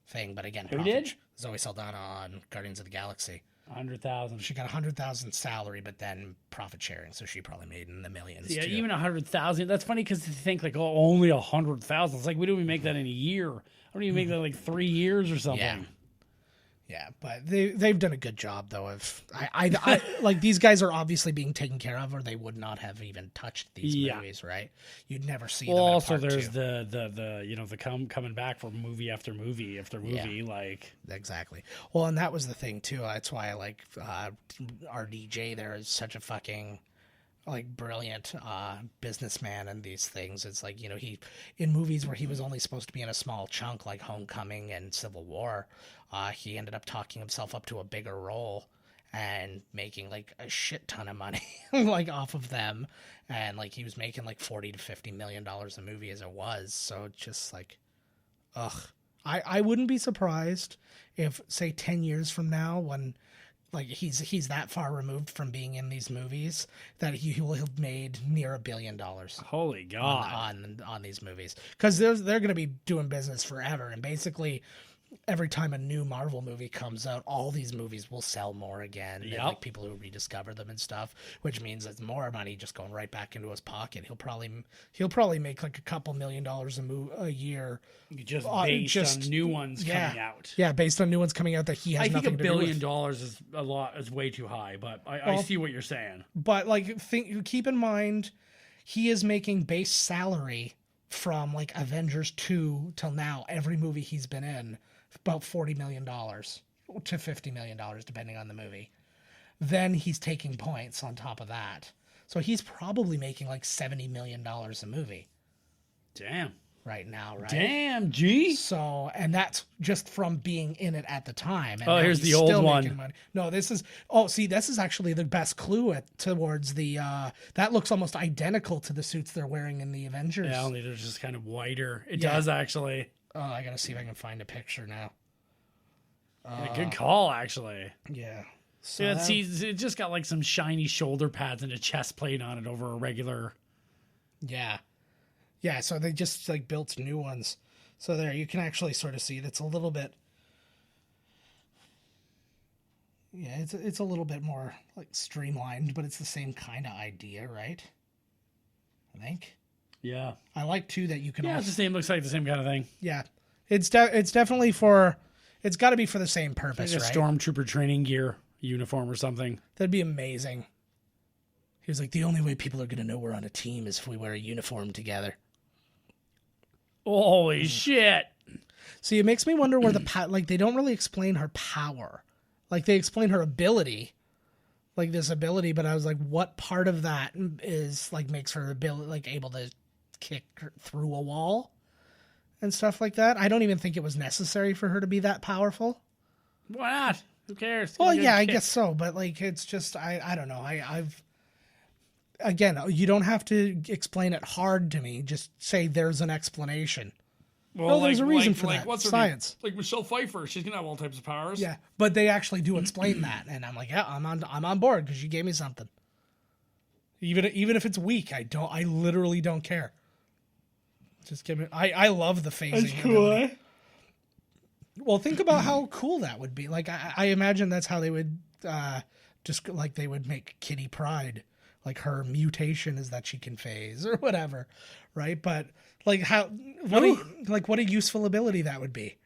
thing. But again, Who did? Zoe Saldana on Guardians of the Galaxy. 100,000. She got 100,000 salary, but then profit sharing, so she probably made in the millions. Yeah, too. even 100,000. That's funny because they think like, oh, only 100,000. It's like we don't even make that in a year. I don't even make that like 3 years or something. Yeah. Yeah, but they've done a good job though. Of I like these guys are obviously being taken care of, or they would not have even touched these movies, right? You'd never see them. Well, in a also part there's two. the coming back for movie after movie after movie, like Exactly. Well, and that was the thing too. That's why I like our DJ there is such a fucking like brilliant businessman and these things. It's like, you know, he in movies where he was only supposed to be in a small chunk like Homecoming and Civil War, he ended up talking himself up to a bigger role and making like a shit ton of money like off of them, and like he was making like 40 to 50 million dollars a movie as it was. So it's just like, ugh. I wouldn't be surprised if, say, 10 years from now, when like he's that far removed from being in these movies, that he will have made near $1 billion holy god on these movies, because they're going to be doing business forever, and basically every time a new Marvel movie comes out, all these movies will sell more again. And, like people who rediscover them and stuff, which means it's more money just going right back into his pocket. He'll probably make like a couple $1 million a year, just based on new ones coming out. Yeah, based on new ones coming out that he has I think nothing $1 to do with. billion is a lot, is way too high, but I see what you're saying. But like, keep in mind, he is making base salary from like Avengers 2 till now, every movie he's been in, about $40 million to $50 million, depending on the movie. Then he's taking points on top of that. So he's probably making like $70 million a movie. Damn. Right now, right? Damn, G. So, and that's just from being in it at the time. And oh, now here's he's the old still one. making money. No, this is, this is actually the best clue towards the, that looks almost identical to the suits they're wearing in the Avengers. Yeah, only they're just kind of whiter. It Yeah. does actually. Oh, I gotta see if I can find a picture now. Yeah, good call, actually. Yeah. So Yeah, see, it just got like some shiny shoulder pads and a chest plate on it over a regular. Yeah. Yeah, so they just like built new ones. So there, you can actually sort of see that's a little bit. Yeah, it's a little bit more like streamlined, but it's the same kind of idea, right? I think. Yeah. I like too that you can. Yeah, also, it's the same. Looks like the same kind of thing. yeah, it's definitely for. It's got to be for the same purpose, Like a right? stormtrooper training gear uniform or something. That'd be amazing. He was like, the only way people are gonna know we're on a team is if we wear a uniform together. Holy shit! See, it makes me wonder where like they don't really explain her power. Like they explain her ability, like this ability, but I was like, what part of that is like makes her ability like able to kick through a wall and stuff like that? I don't even think it was necessary for her to be that powerful. Why not? Who cares? Well, Give it a yeah, I kick. guess so, but like it's just I don't know. I've again, you don't have to explain it hard to me. Just say there's an explanation. Well, there's a reason for that. What's her Science. name? Like Michelle Pfeiffer, she's gonna have all types of powers. Yeah, but they actually do explain that, and I'm like, yeah, I'm on board because you gave me something. Even if it's weak, I literally don't care. Just give me. I love the phasing. That's cool. Eh? Well, think about how cool that would be. Like I imagine that's how they would just like they would make Kitty Pryde. Like her mutation is that she can phase or whatever, right? But like what a useful ability that would be.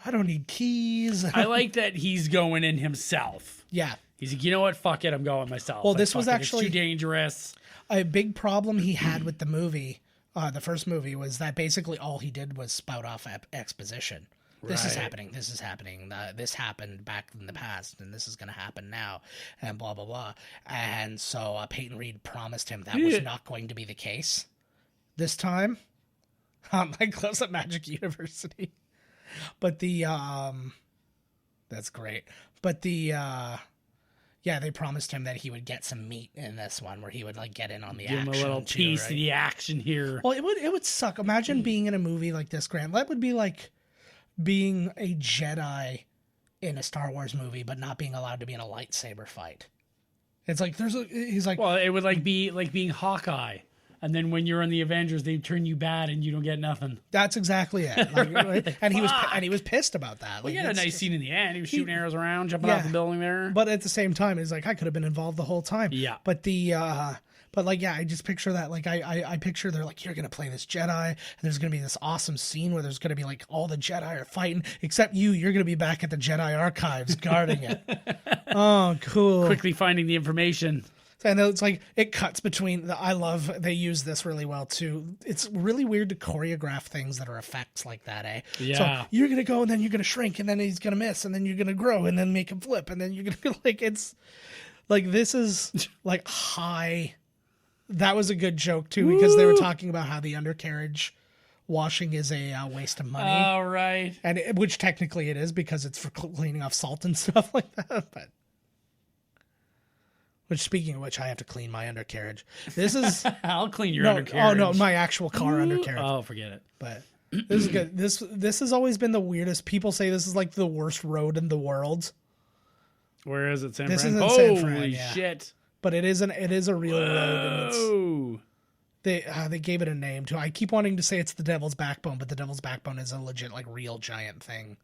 I don't need keys. I like that he's going in himself. Yeah. He's like, you know what? Fuck it, I'm going myself. Well, Like, this was fuck it, actually- it's too dangerous. A big problem he had with the movie, the first movie, was that basically all he did was spout off exposition. This is Right. happening. This is happening. This happened back in the past, and this is going to happen now, and blah, blah, blah. And so Peyton Reed promised him that was not going to be the case this time. Like Close Up Magic University. But that's great. But yeah, they promised him that he would get some meat in this one, where he would like get in on the Give action. him a little too, piece right? of the action here. Well, it would suck. Imagine being in a movie like this, Grant. That would be like being a Jedi in a Star Wars movie, but not being allowed to be in a lightsaber fight. It's like he's like, Well, it would like be like being Hawkeye And then when you're in the Avengers, they turn you bad and you don't get nothing. That's exactly it. Like, and he was pissed about that. We Like, got a nice scene in the end. He was shooting arrows around, jumping off the building there. But at the same time, it's like I could have been involved the whole time. Yeah. But I just picture that. Like I picture they're like, you're gonna play this Jedi, and there's gonna be this awesome scene where there's gonna be like all the Jedi are fighting, except you're gonna be back at the Jedi archives guarding it. Oh, cool. Quickly finding the information. And it's like it cuts between they use this really well too. It's really weird to choreograph things that are effects like that, eh? Yeah. So you're gonna go and then you're gonna shrink and then he's gonna miss and then you're gonna grow and then make him flip and then you're gonna be like, it's like, this is like high. That was a good joke too, because they were talking about how the undercarriage washing is a waste of money. Oh, right. And which technically it is, because it's for cleaning off salt and stuff like that. But which, speaking of which, I have to clean my undercarriage. This is I'll clean your undercarriage. Oh no, my actual car undercarriage. Oh, forget it. But this is good. This has always been the weirdest. People say this is like the worst road in the world. Where is it? San This Fran? is in San Fran, Holy yeah. shit. But it is a real road, and they gave it a name too. I keep wanting to say it's the Devil's Backbone, but the Devil's Backbone is a legit like real giant thing.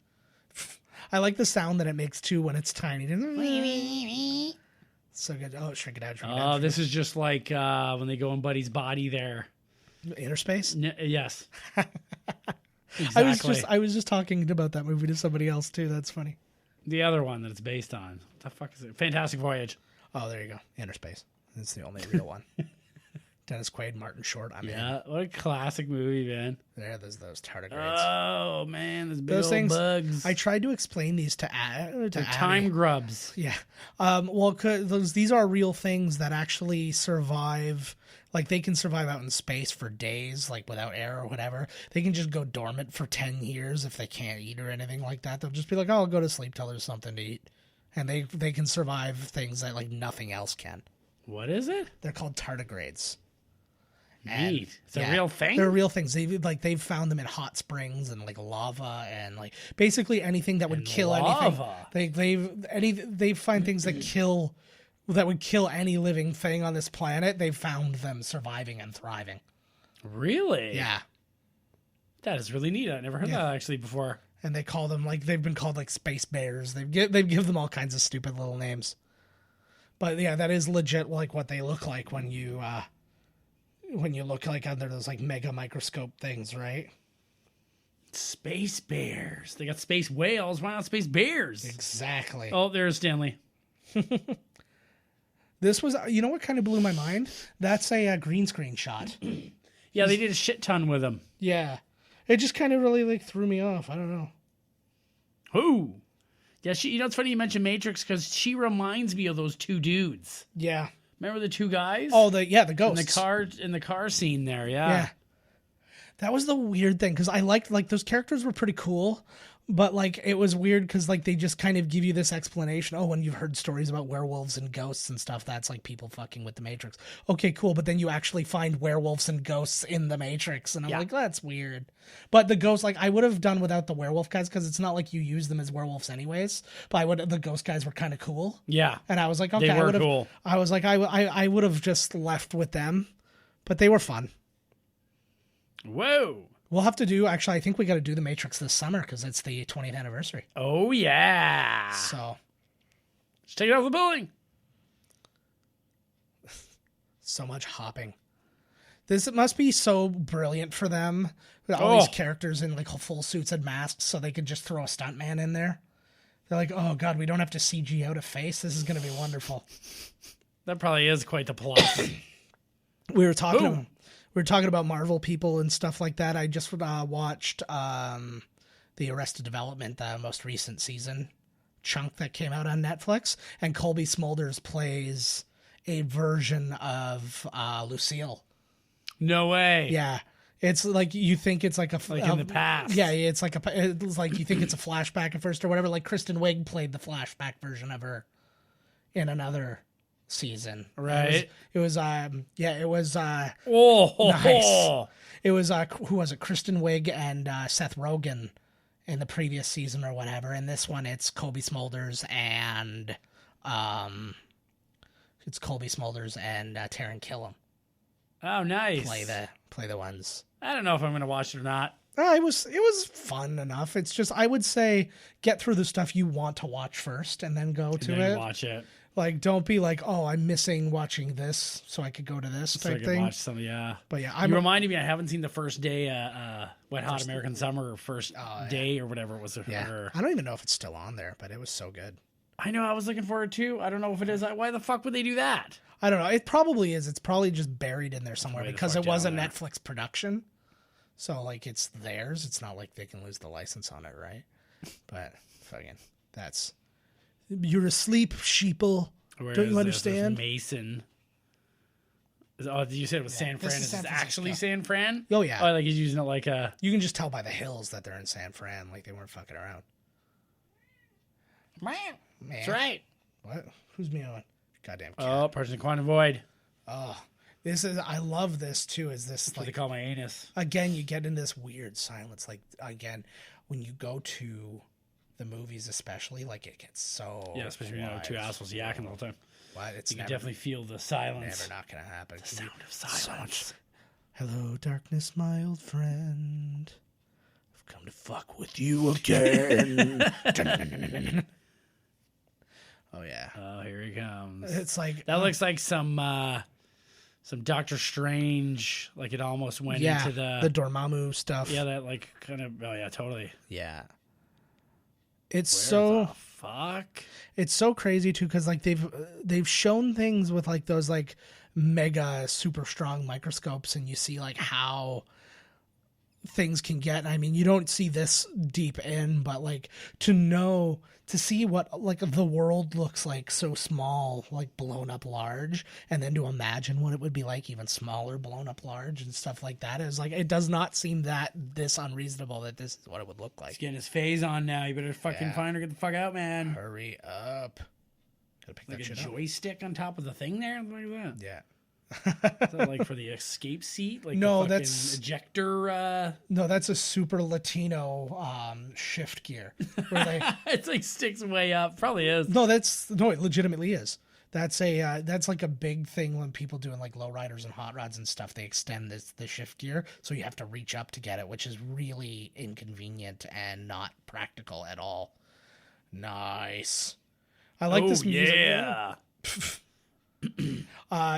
I like the sound that it makes too when it's tiny. So good. Oh, shrink it out. Oh, this is just like when they go in Buddy's body there. Inner Space? Yes. Exactly. I was just talking about that movie to somebody else too. That's funny. The other one that it's based on. What the fuck is it? Fantastic Voyage. Oh, there you go. Inner Space. That's the only real one. Dennis Quaid, Martin Short. Yeah, what a classic movie, man. There's those tardigrades. Oh man, those big Those old things. bugs. I tried to explain these to They're Abby. time grubs. Yeah. Well, these are real things that actually survive. Like, they can survive out in space for days, like without air or whatever. They can just go dormant for 10 years if they can't eat or anything like that. They'll just be like, oh, I'll go to sleep till there's something to eat. And they can survive things that like nothing else can. What is it? They're called tardigrades. Neat. It's a real thing? They're real things. They've found them in hot springs and like lava and like basically anything that would kill lava. anything. They find things that would kill any living thing on this planet. They've found them surviving and thriving. Really? Yeah. That is really neat. I never heard that actually before. And they call them like, they've been called like space bears. They give them all kinds of stupid little names. But yeah, that is legit like what they look like when you look like under those like mega microscope things, right? Space bears. They got space whales. Why not space bears? Exactly. Oh, there's Stanley. This was, you know what kind of blew my mind? That's a green screen shot. Yeah, they did a shit ton with them. Yeah. It just kind of really like threw me off. I don't know. Who? Yeah, you know, it's funny you mentioned Matrix because she reminds me of those two dudes. Yeah. Remember the two guys? Oh, the ghosts. In the car scene there, Yeah. That was the weird thing, because I liked, like, those characters were pretty cool, but, like, it was weird because, like, they just kind of give you this explanation. Oh, when you've heard stories about werewolves and ghosts and stuff, that's, like, people fucking with the Matrix. Okay, cool, but then you actually find werewolves and ghosts in the Matrix, and I'm like, that's weird. But the ghosts, like, I would have done without the werewolf guys, because it's not like you use them as werewolves anyways, but the ghost guys were kind of cool. Yeah. And I was like, okay, they were cool. I was like, I would have just left with them, but they were fun. Whoa. We'll have to do, actually, I think we got to do The Matrix this summer because it's the 20th anniversary. Oh, yeah. So. Let's take it off the building. So much hopping. This must be so brilliant for them. With all these characters in like full suits and masks so they could just throw a stuntman in there. They're like, oh, God, we don't have to CG out a face. This is going to be wonderful. That probably is quite the plot. We were talking about Marvel people and stuff like that. I just watched the Arrested Development, the most recent season chunk that came out on Netflix, and Colby Smulders plays a version of Lucille. No way. Yeah, it's like you think it's like in the past. Yeah, it's like you think it's a flashback at first or whatever. Like Kristen Wiig played the flashback version of her in another season, right? It was nice. It was who was it? Kristen Wiig and Seth Rogen in the previous season or whatever. In this one, it's Colby Smulders and Taron Killam. Oh, nice. play the ones. I don't know if I'm going to watch it or not. It was fun enough. It's just, I would say, get through the stuff you want to watch first and then go to it. Watch it. Like, don't be like, oh, I'm missing watching this, so I could go to this So I type can thing. watch some, yeah. But yeah, You reminded me, I haven't seen the first day, Wet Hot American Summer, or first day or whatever it was. yeah. I don't even know if it's still on there, but it was so good. I know, I was looking for it too. I don't know if it is. Why the fuck would they do that? I don't know. It probably is. It's probably just buried in there somewhere Way the because fuck it was a down there. Netflix production. So, like, it's theirs. It's not like they can lose the license on it, right? But, fucking, that's... You're asleep, sheeple. Where Don't is you this? understand? This Mason. Oh, you said it was San Fran. this is Is San this Francisco. actually San Fran? Oh, yeah. Oh, like he's using it like a... You can just tell by the hills that they're in San Fran. Like, they weren't fucking around. Man. Man. That's right. What? Who's meowing? Goddamn cat. Oh, Person in Quantum Void. Oh, this is... I love this, too, is this, That's what they like... call my anus. Again, you get in this weird silence. Like, again, when you go to the movies especially, like, it gets so... Yeah, especially when you know two assholes yakking the whole time. What? It's You can never, definitely feel the silence. never not going to happen. The sound of silence. Hello, darkness, my old friend. I've come to fuck with you again. Oh, yeah. Oh, here he comes. It's like... That looks like some Doctor Strange. Like it almost went yeah, into the Dormammu stuff. Yeah, that like kind of. Oh yeah, totally. Yeah. It's Where so... the fuck? It's so crazy too, because like they've shown things with like those like mega super strong microscopes, and you see like how things can get. I mean, you don't see this deep in, but like to see what like the world looks like so small, like blown up large, and then to imagine what it would be like even smaller, blown up large, and stuff like that is like, it does not seem this unreasonable that this is what it would look like. He's getting his phase on now. You better fucking find her. Get the fuck out, man. Hurry up! Gotta pick Like that a shit up. joystick on top of the thing there. Look at that. Yeah. Is that like for the escape seat? Like No, the fucking that's- ejector. No, that's a super Latino shift gear. Where they, It's like sticks way up. Probably is. no, it legitimately is. That's like a big thing when people doing like lowriders and hot rods and stuff. They extend the shift gear, so you have to reach up to get it, which is really inconvenient and not practical at all. Nice. I like this music. Yeah.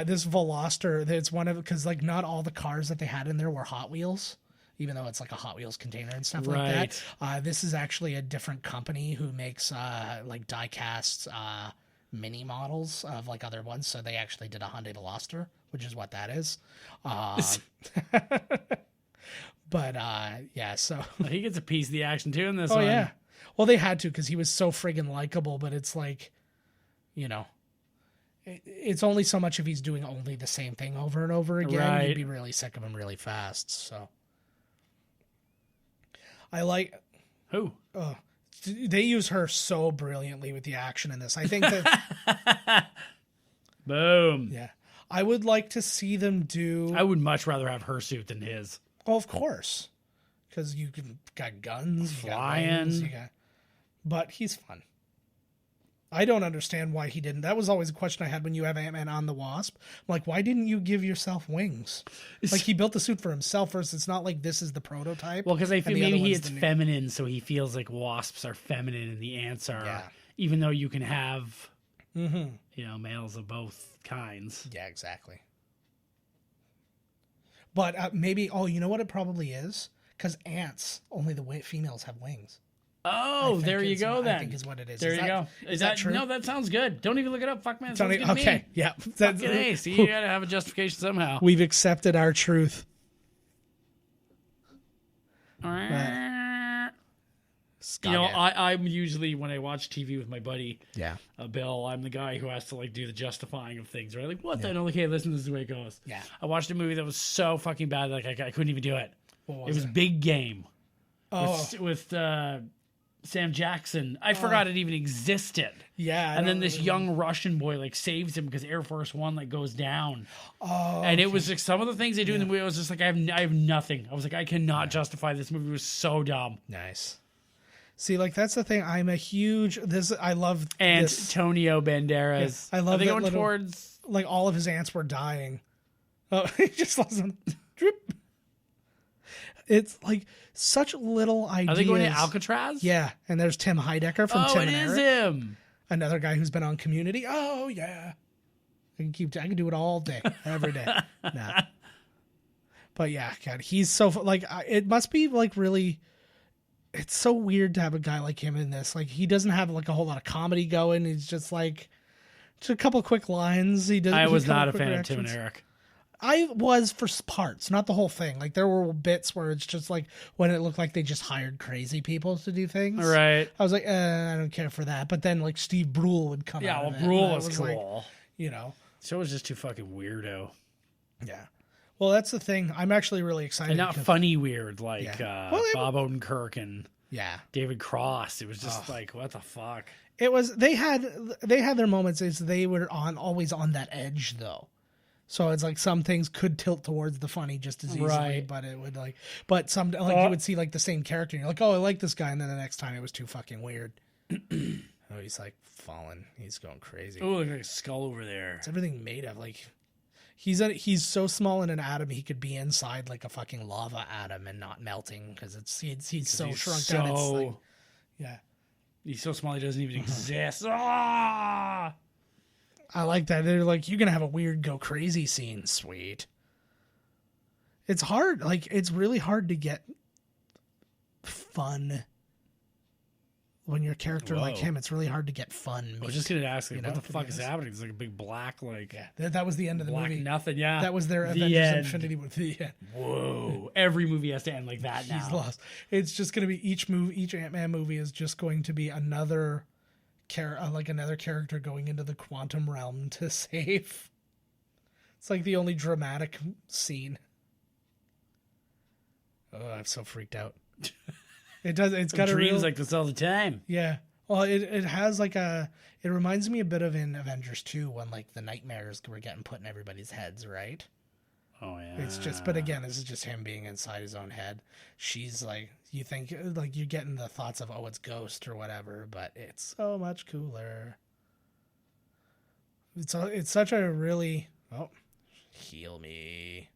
This Veloster, it's one of, because like not all the cars that they had in there were Hot Wheels, even though it's like a Hot Wheels container and stuff like that. This is actually a different company who makes like die casts mini models of like other ones. So they actually did a Hyundai Veloster, which is what that is. But yeah, so He gets a piece of the action too in this oh one. yeah, well they had to, because he was so friggin' likable. But it's like, you know, it's only so much if he's doing only the same thing over and over again. Right. You'd be really sick of him really fast. So I like... Who? They use her so brilliantly with the action in this. I think that... Boom. yeah. I would like to see them do... I would much rather have her suit than his. Oh, of course. Because got guns, Flying. you got wings, but he's fun. I don't understand why he didn't. That was always a question I had when you have Ant-Man on the Wasp. I'm like, why didn't you give yourself wings? Like, he built the suit for himself first. It's not like this is the prototype. Well, because I and feel the other maybe one's it's the new- feminine, so he feels like wasps are feminine and the ants are. Yeah. Even though you can have, males of both kinds. Yeah, exactly. But maybe, you know what it probably is? Because ants, only the females have wings. Oh, there you go then. I think is what it is. There you go. Is that true? No, that sounds good. Don't even look it up. Fuck, man. Sounds good to Okay, me. yeah. Fucking A. See, you gotta have a justification somehow. We've accepted our truth. You know, I'm usually, when I watch TV with my buddy, Yeah. Bill, I'm the guy who has to like do the justifying of things, right? Like, what the hell? Okay, listen, this is the way it goes. Yeah. I watched a movie that was so fucking bad, like I couldn't even do it. What It was Big Game. Oh, With Sam Jackson. I forgot it even existed. yeah. And then this young Russian boy like saves him because Air Force One like goes down. Oh, And it was like some of the things they do in the movie. I was just like, I have nothing. I was like, I cannot justify this movie. It was so dumb. nice. See, like that's the thing. I'm a huge I love Antonio Banderas. Yeah, I love Are they that going little- towards? like all of his ants were dying. Oh, he just lost on drip. It's like such little ideas. Are they going to Alcatraz? Yeah, and there's Tim Heidecker from Tim it and is Eric. him. Another guy who's been on Community. Oh yeah, I can do it all day, every day. Nah. But yeah, God, he's so like it must be like really. It's so weird to have a guy like him in this. Like he doesn't have like a whole lot of comedy going. He's just like just a couple quick lines. He does. I was not a fan of Tim and Eric. I was for parts, not the whole thing. Like there were bits where it's just like when it looked like they just hired crazy people to do things. Right. I was like, I don't care for that. But then like Steve Brule would come out. Yeah, well, of it, Brule and was like, cool. you know. So it was just too fucking weirdo. Yeah. Well, that's the thing. I'm actually really excited. And not because- funny weird like Yeah. Well, Bob Odenkirk and Yeah. David Cross. It was just like, what the fuck? It was they had their moments as they were always on that edge though. So it's like some things could tilt towards the funny just as easily, Right. but it would but some you would see like the same character and you're like, oh, I like this guy, and then the next time it was too fucking weird. Oh, he's like falling. He's going crazy. Oh, look at a skull over there. What's everything made of? Like he's so small in an atom he could be inside like a fucking lava atom and not melting because he's so shrunk down. It's like, yeah. He's so small he doesn't even exist. Ah! I like that. They're like, you're going to have a weird go crazy scene. Sweet. It's hard. Like, it's really hard to get fun when you're a character like him. It's really hard to get fun. I was just going to ask, like, what the to fuck be is honest. happening? It's like a big black, like... Yeah, that was the end of the black movie. nothing, yeah. That was their The Avengers end. Infinity War. The end. Whoa. Every movie has to end like that now. He's lost. It's just going to be each Ant-Man movie is just going to be another character going into the quantum realm to save. It's like the only dramatic scene. Oh, I'm so freaked out. It's got a dreams real, like this all the time. yeah. Well, it has like it reminds me a bit of in Avengers 2 when like the nightmares were getting put in everybody's heads, right? Oh, yeah. It's just, but again, this is just him being inside his own head. She's like, you think like you're getting the thoughts of, oh, it's Ghost or whatever, but it's so much cooler. It's such a really, heal me.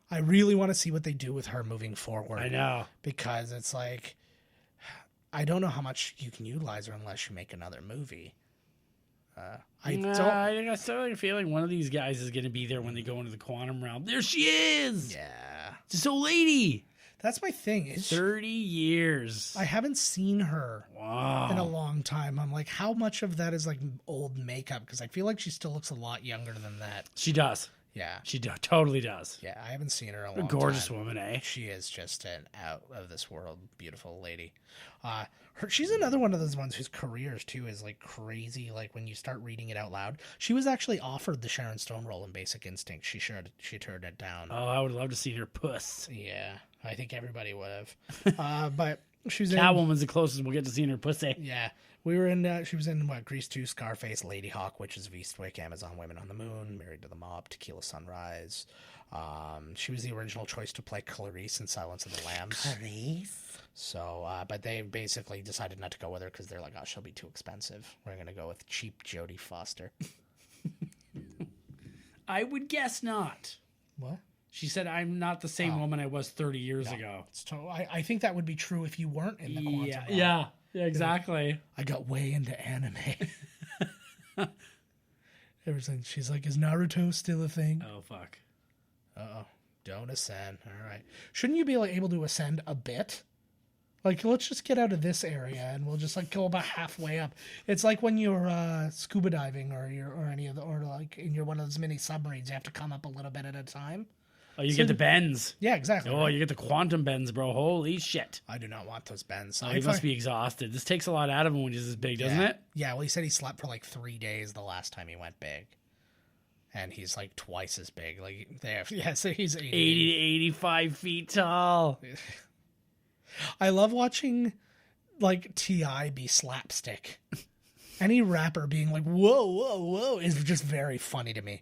I really want to see what they do with her moving forward. I know. Because it's like, I don't know how much you can utilize her unless you make another movie. I got a feeling one of these guys is going to be there when they go into the quantum realm. There she is! Yeah. It's this old lady. That's my thing. 30 years. I haven't seen her Wow. in a long time. I'm like, how much of that is like old makeup? Because I feel like she still looks a lot younger than that. She does. Yeah. She totally does. Yeah, I haven't seen her in a A long gorgeous time. woman, eh? She is just an out of this world beautiful lady. She's another one of those ones whose careers too is like crazy. Like when you start reading it out loud, she was actually offered the Sharon Stone role in Basic Instinct. She turned it down. Oh, I would love to see her puss. Yeah, I think everybody would have. But she was in Catwoman's the closest we'll get to seeing her pussy. Yeah, we were in. She was in Grease 2, Scarface, Lady Hawk, Witches of Eastwick, Amazon Women on the Moon, Married to the Mob, Tequila Sunrise. She was the original choice to play Clarice in Silence of the Lambs. Clarice? So, but they basically decided not to go with her because they're like, oh, she'll be too expensive. We're going to go with cheap Jodie Foster. I would guess not. Well, She said, I'm not the same woman I was 30 years ago. I think that would be true if you weren't in the quantum realm. Yeah, exactly. I got way into anime. Ever since she's like, is Naruto still a thing? Oh, fuck. Uh-oh. Don't ascend. All right. Shouldn't you be like able to ascend a bit? Like, let's just get out of this area and we'll just like go about halfway up. It's like when you're scuba diving or like in one of those mini submarines, you have to come up a little bit at a time. Oh, you get the bends. Yeah, exactly. Oh, you get the quantum bends, bro. Holy shit. I do not want those bends. Oh, he must be exhausted. This takes a lot out of him when he's this big, doesn't it? Yeah, well, he said he slept for like 3 days the last time he went big. And he's like twice as big. Like, so he's 80 to 85 feet tall. I love watching like T.I. be slapstick. Any rapper being like, whoa, whoa, whoa, is just very funny to me.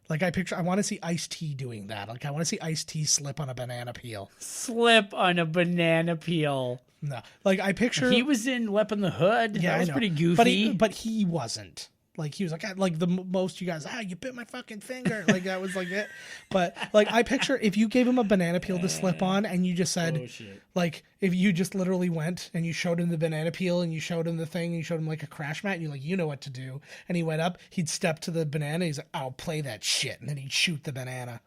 Like, I want to see Ice-T doing that. Like, I want to see Ice-T slip on a banana peel. Slip on a banana peel. No. Like, I picture... He was in Lep in the Hood. Yeah, that was I know. pretty goofy. But he wasn't. Like he was like the most you guys, you bit my fucking finger. Like that was like it. But like I picture if you gave him a banana peel to slip on and you just said, like if you just literally went and you showed him the banana peel and you showed him the thing and you showed him like a crash mat and you're like, you know what to do. And he went up, he'd step to the banana. He's like, I'll play that shit. And then he'd shoot the banana.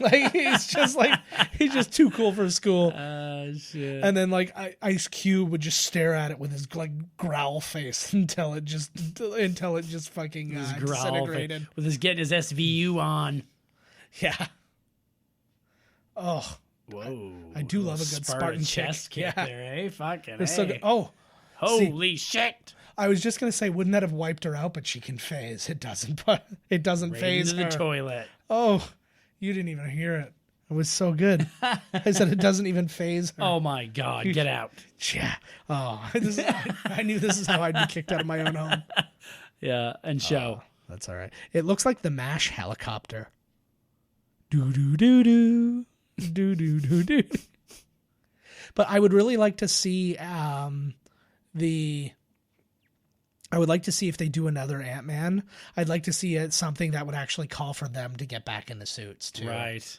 Like he's just too cool for school. Shit. And then like Ice Cube would just stare at it with his like growl face until it just fucking disintegrated. With his getting his SVU on. Yeah. Oh. Whoa. I do love a good Spartan chest kick yeah. there, eh? Fucking It's so good. Oh. Holy shit. I was just gonna say, wouldn't that have wiped her out? But she can phase. It doesn't. But it doesn't Right phase into her. the toilet. Oh. You didn't even hear it. It was so good. I said it doesn't even phase her. Oh my God, get out. Yeah. Oh, I knew this is how I'd be kicked out of my own home. Yeah, and show. That's all right. It looks like the MASH helicopter. Do do do do do do do do. But I would really like to see I would like to see if they do another Ant-Man. I'd like to see something that would actually call for them to get back in the suits too. Right.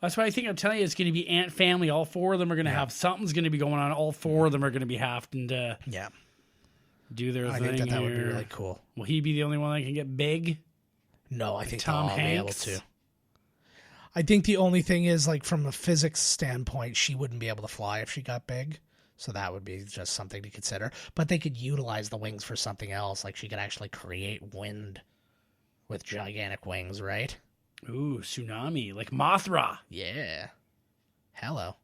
That's why I think I'm telling you, it's going to be Ant family. All four of them are going to have something's going to be going on. All four of them are going to be having to do their thing. I think that would be really cool. Will he be the only one that can get big? No, I think Tom they'll all Hanks? be able to. I think the only thing is, like, from a physics standpoint, she wouldn't be able to fly if she got big. So that would be just something to consider. But they could utilize the wings for something else. Like, she could actually create wind with gigantic wings, right? Ooh, tsunami. Like Mothra. Yeah. Hello.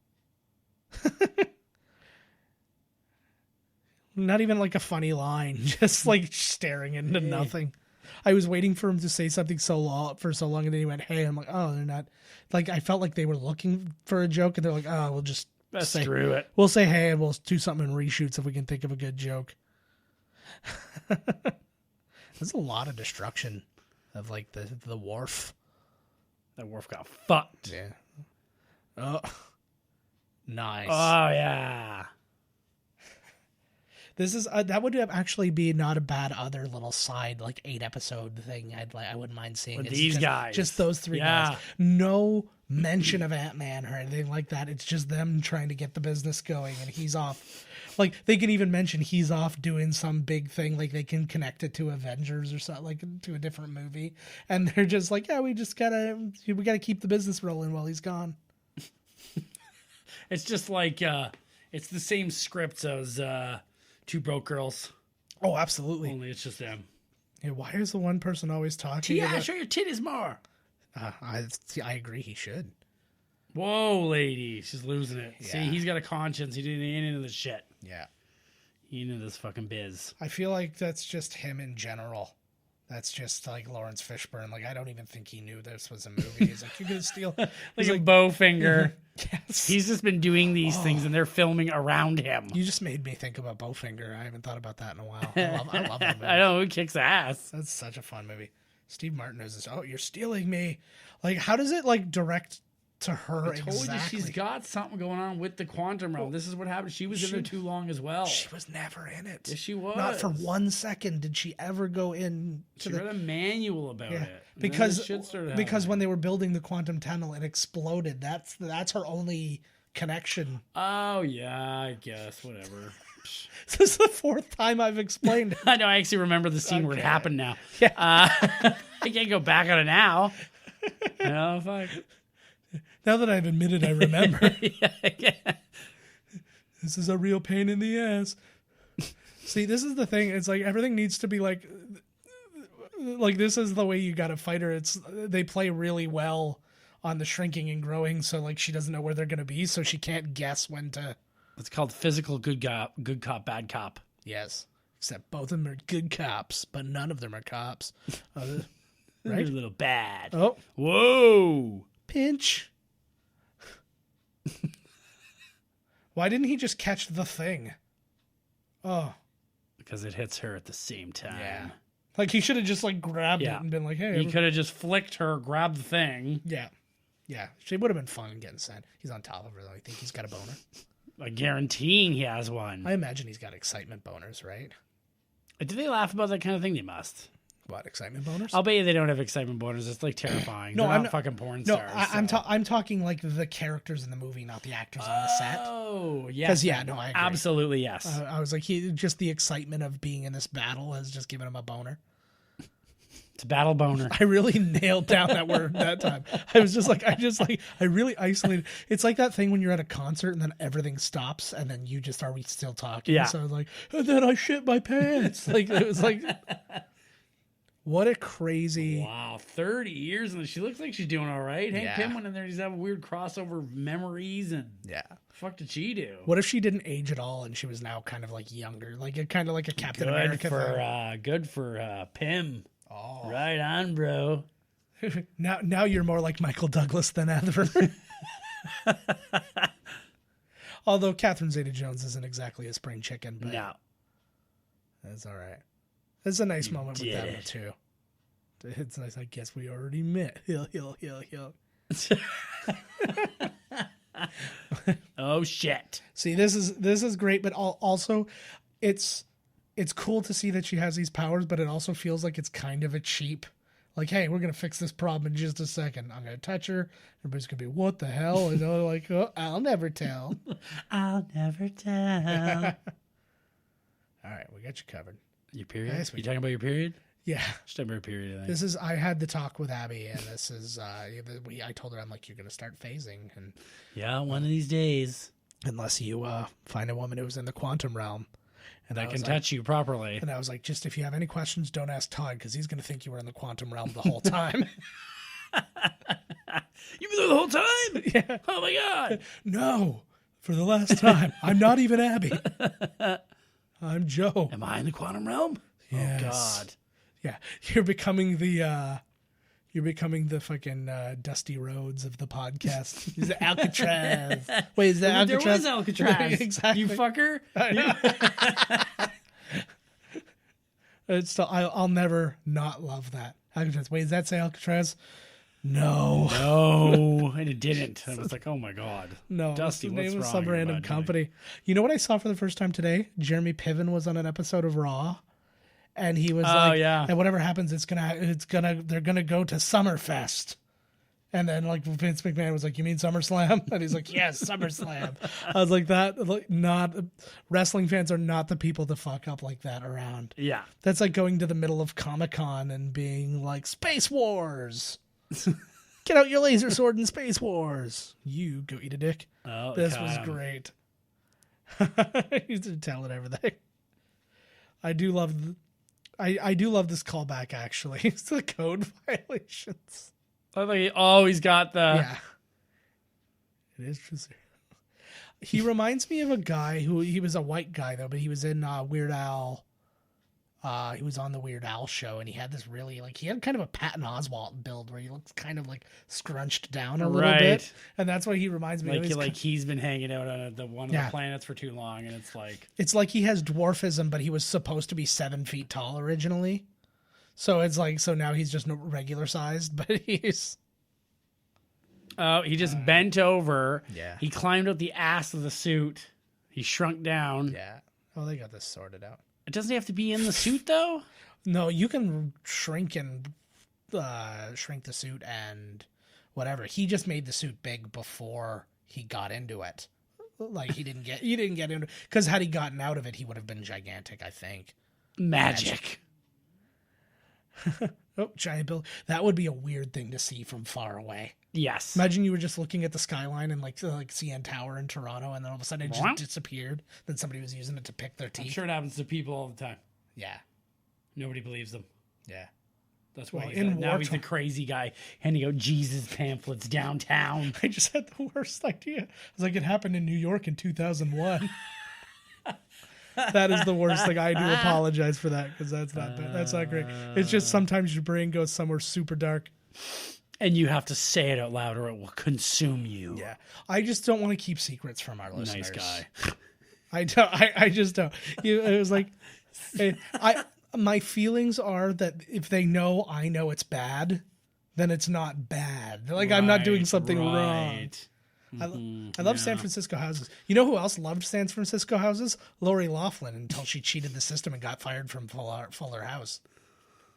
Not even like a funny line. Just like staring into nothing. I was waiting for him to say something for so long, and then he went, hey. I'm like, oh, they're not. Like, I felt like they were looking for a joke, and they're like, oh, we'll just Screw it. We'll say hey, and we'll do something in reshoots if we can think of a good joke. There's a lot of destruction of like the wharf. That wharf got fucked. Yeah. Oh, nice. Oh yeah. This is that would actually be not a bad other little side like 8-episode thing. I wouldn't mind seeing With It's these just, guys. just those three guys. No mention of Ant-Man or anything like that. It's just them trying to get the business going, and he's off. Like they can even mention he's off doing some big thing. Like they can connect it to Avengers or something, like to a different movie, and they're just like, yeah, we gotta keep the business rolling while he's gone. It's just like it's the same script as Two Broke Girls. Oh, absolutely. Only it's just them. Yeah, why is the one person always talking? Yeah, show your titties more. I agree. He should. Whoa, lady, she's losing it. Yeah. See, he's got a conscience. He ain't into this shit. Yeah. He into this fucking biz. I feel like that's just him in general. That's just like Lawrence Fishburne. Like I don't even think he knew this was a movie. He's like, you're gonna steal. Like a Bowfinger. Yes. He's just been doing these things, and they're filming around him. You just made me think about Bowfinger. I haven't thought about that in a while. I love that movie. I know, who kicks ass. That's such a fun movie. Steve Martin knows this. Oh, you're stealing me. Like, how does it like direct to her I told exactly? you she's got something going on with the quantum realm. This is what happened. She was in there too long as well. She was never in it. Yes, she was. Not for 1 second did she ever go in to She read a manual about it. And because then shit started because happening. when they were building the quantum tunnel, it exploded. That's her only connection. Oh yeah, I guess whatever. This is the 4th time I've explained it. I know. I actually remember the scene where it happened now. Yeah. I can't go back on it now. No, fuck. Now that I've admitted I remember. Yeah. This is a real pain in the ass. See, this is the thing. It's like everything needs to be like this is the way you got to fight her. They play really well on the shrinking and growing, so like she doesn't know where they're gonna be, so she can't guess when to. It's called physical good cop, bad cop. Yes, except both of them are good cops, but none of them are cops. Right? Right? They're a little bad. Oh, Whoa. pinch. Why didn't he just catch the thing? Oh, Because it hits her at the same time. yeah. Like he should have just like grabbed Yeah. it and been like, "Hey." He could have just flicked her, grabbed the thing. Yeah, yeah. She would have been fun getting sent. He's on top of her though. I think he's got a boner. Like guaranteeing he has one. I imagine he's got excitement boners, right? Do they laugh about that kind of thing? They must. What, excitement boners? I'll bet you they don't have excitement boners. It's like terrifying. No, They're I'm not fucking porn No, stars. I'm talking like the characters in the movie, not the actors on the set. Oh, yeah. Because I agree. Absolutely, yes. I was like, just the excitement of being in this battle has just given him a boner. It's a battle boner. I really nailed down that word that time. I really isolated. It's like that thing when you're at a concert and then everything stops and then you just, are we still talking? Yeah. So I was like, and then I shit my pants. Like, it was like, what a crazy. Wow, 30 years and she looks like she's doing all right. Hank Yeah. Pym went in there. He's having weird crossover memories and Yeah. fuck did she do? What if she didn't age at all and she was now kind of like younger, kind of like a Captain America thing? Good for Pym. Oh. Right on, bro. Now you're more like Michael Douglas than ever. Although Catherine Zeta-Jones isn't exactly a spring chicken, but No. that's all right. It's a nice moment with did them it. too. It's nice. I guess we already met. Hill. Oh shit. See, this is great, but also, it's cool to see that she has these powers, but it also feels like it's kind of a cheap. Like, hey, we're gonna fix this problem in just a second. I'm gonna touch her. Everybody's gonna be, what the hell? And they're like, oh, I'll never tell. I'll never tell. All right, we got you covered. Your period? Yes, You talking about your period? Yeah. Just talking about your period, I think. I had the talk with Abby, and this is, I told her, I'm like, you're going to start phasing. And Yeah, one of these days. unless you find a woman who was in the quantum realm. And That I can was touch you properly. And I was like, just if you have any questions, don't ask Todd, because he's going to think you were in the quantum realm the whole time. You've been there the whole time? Yeah. Oh my God. No, for the last time. I'm not even Abby. I'm Joe. Am I in the quantum realm? Yes. Oh God. Yeah, you're becoming the fucking Dusty Rhodes of the podcast. He's the Alcatraz. Wait, is that There Alcatraz? was Alcatraz. Exactly. You fucker. It's still, I'll never not love that. Alcatraz. Wait, does that say Alcatraz? No. No, and it didn't. I was like, oh my God. No. Dusty, it's the what's name of wrong some here, random bud? company. You know what I saw for the first time today? Jeremy Piven was on an episode of Raw. And he was like, yeah. and whatever happens, they're gonna go to Summerfest. And then like Vince McMahon was like, you mean SummerSlam? And he's like, yes, SummerSlam. I was like, not wrestling fans are not the people to fuck up like that around. Yeah. That's like going to the middle of Comic-Con and being like, Space Wars. Get out your laser sword in Space Wars. You go eat a dick. Oh, This got was him. great. He's telling everything. I do love this callback, actually. It's the code violations. I think he's got the. Yeah. It is true. He reminds me of a guy he was a white guy, though, but he was in Weird Al. He was on the Weird Al show, and he had this really, he had kind of a Patton Oswalt build where he looks kind of scrunched down a little bit. Right. And that's what he reminds me of. He's been hanging out on one of the planets for too long, and it's like. It's like he has dwarfism, but he was supposed to be 7 feet tall originally. So it's so now he's just regular sized, but he's. Oh, he just bent over. Yeah. He climbed up the ass of the suit. He shrunk down. Yeah. Oh, they got this sorted out. It doesn't have to be in the suit, though? No, you can shrink the suit and whatever. He just made the suit big before he got into it. He didn't get into it. Because had he gotten out of it, he would have been gigantic, I think. Magic. Oh, giant bill. That would be a weird thing to see from far away. Yes. Imagine you were just looking at the skyline and CN Tower in Toronto, and then all of a sudden it just disappeared. Then somebody was using it to pick their teeth. I'm sure it happens to people all the time. Yeah. Nobody believes them. Yeah. That's why Well, he's the crazy guy handing out Jesus pamphlets downtown. I just had the worst idea. I was like, it happened in New York in 2001. That is the worst thing. I do apologize for that because that's not bad. That's not great. It's just sometimes your brain goes somewhere super dark. And you have to say it out loud or it will consume you. Yeah. I just don't want to keep secrets from our listeners. Nice guy. I don't. I just don't. It was like, my feelings are that if they know I know it's bad, then it's not bad. I'm not doing something wrong. I love San Francisco houses. You know who else loved San Francisco houses? Lori Loughlin, until she cheated the system and got fired from Fuller House.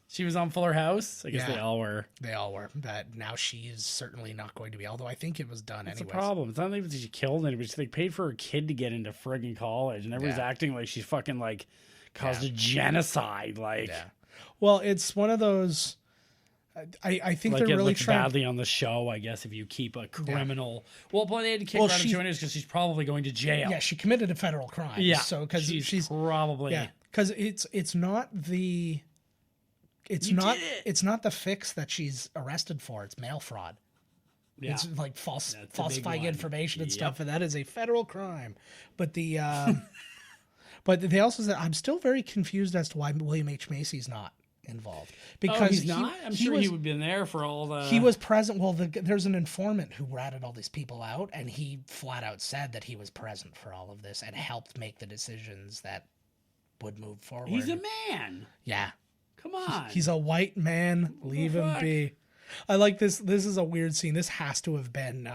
She was on Fuller House? I guess they all were. They all were. But now she is certainly not going to be, although I think it was done anyway. That's the problem. It's not like she killed anybody. They paid for her kid to get into friggin' college, and everyone's acting like she's fucking, like, caused a genocide. Like, well, it's one of those... I think like they're really looks trying badly on the show, I guess, if you keep a criminal. Well, they had to kick her out of showing because she's probably going to jail. Yeah, she committed a federal crime. Yeah, so because she's probably because it's not the it's not the fix that she's arrested for. It's mail fraud. Yeah. It's like falsifying information and stuff, and that is a federal crime. But the but they also said I'm still very confused as to why William H. Macy's not involved, because he's not. I'm sure he would have been there for all the. He was present. Well, there's an informant who ratted all these people out, and he flat out said that he was present for all of this and helped make the decisions that would move forward. He's a man. Yeah, come on. He's a white man. Leave him be. I like this. This is a weird scene. This has to have been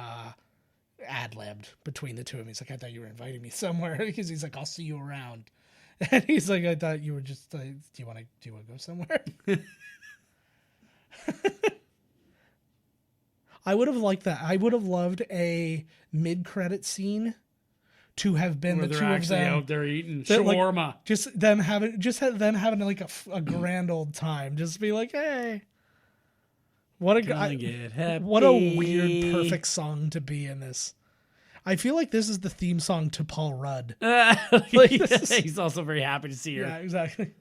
ad-libbed between the two of them. He's like, I thought you were inviting me somewhere, because he's like, I'll see you around. And he's like, I thought you were just. Do you want to go somewhere? I would have liked that. I would have loved a mid-credit scene to have been where the they're two of actually them out there eating shawarma. Like, just them having like a grand old time. Just be like, hey, what a weird, perfect song to be in this. I feel like this is the theme song to Paul Rudd. He's also very happy to see her. Yeah, exactly.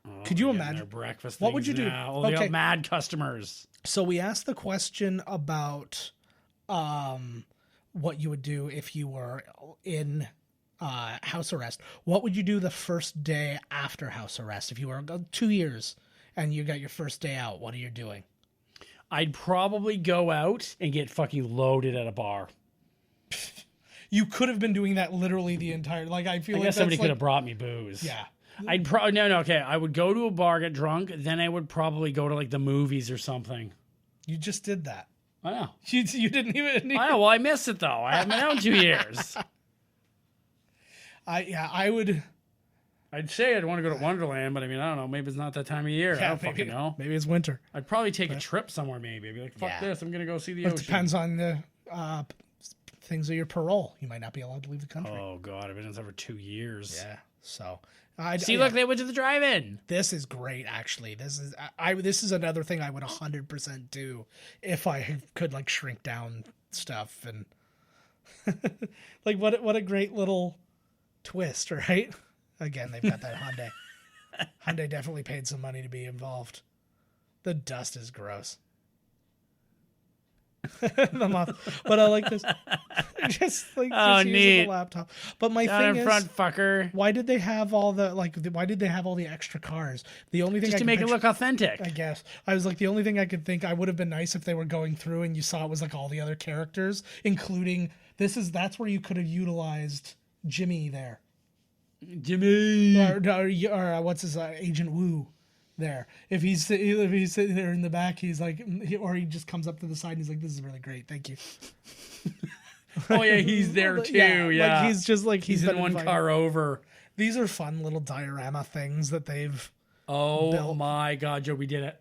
Oh, could you imagine breakfast? What would you do? Oh, they got mad customers. So we asked the question about what you would do if you were in house arrest. What would you do the first day after house arrest? If you were 2 years and you got your first day out, what are you doing? I'd probably go out and get fucking loaded at a bar. You could have been doing that literally the entire. Like, I guess somebody could have brought me booze. Yeah. I'd probably okay. I would go to a bar, get drunk, then I would probably go to like the movies or something. You just did that. I know. You didn't even. I know. Well, I missed it though. I haven't been out in 2 years. I would. I'd say I'd want to go to Wonderland, but I mean, I don't know. Maybe it's not that time of year. I don't fucking know. Maybe it's winter. I'd probably take a trip somewhere. Maybe I'd be like, fuck this. I'm gonna go see the ocean. It depends on the things of your parole. You might not be allowed to leave the country. Oh God, I've been in for 2 years. Yeah. So look, they went to the drive-in. This is great, actually. This is another thing I would 100% do if I could like shrink down stuff and like what a great little twist, right? Again, they've got that Hyundai. Hyundai definitely paid some money to be involved. The dust is gross. But I like this. Just using the laptop. But my thing is, front fucker. Why did they have all the extra cars? The only thing just to make it look authentic. I guess I was like, the only thing I could think I would have been nice if they were going through and you saw it was like all the other characters, including that's where you could have utilized Jimmy there. Jimmy or what's his Agent Woo. There, if he's sitting there in the back, he's like, or he just comes up to the side and he's like, "This is really great, thank you." Oh yeah, he's there too. Yeah, like he's just like he's in one car over. These are fun little diorama things that they've. Oh built. My God, Joe, we did it!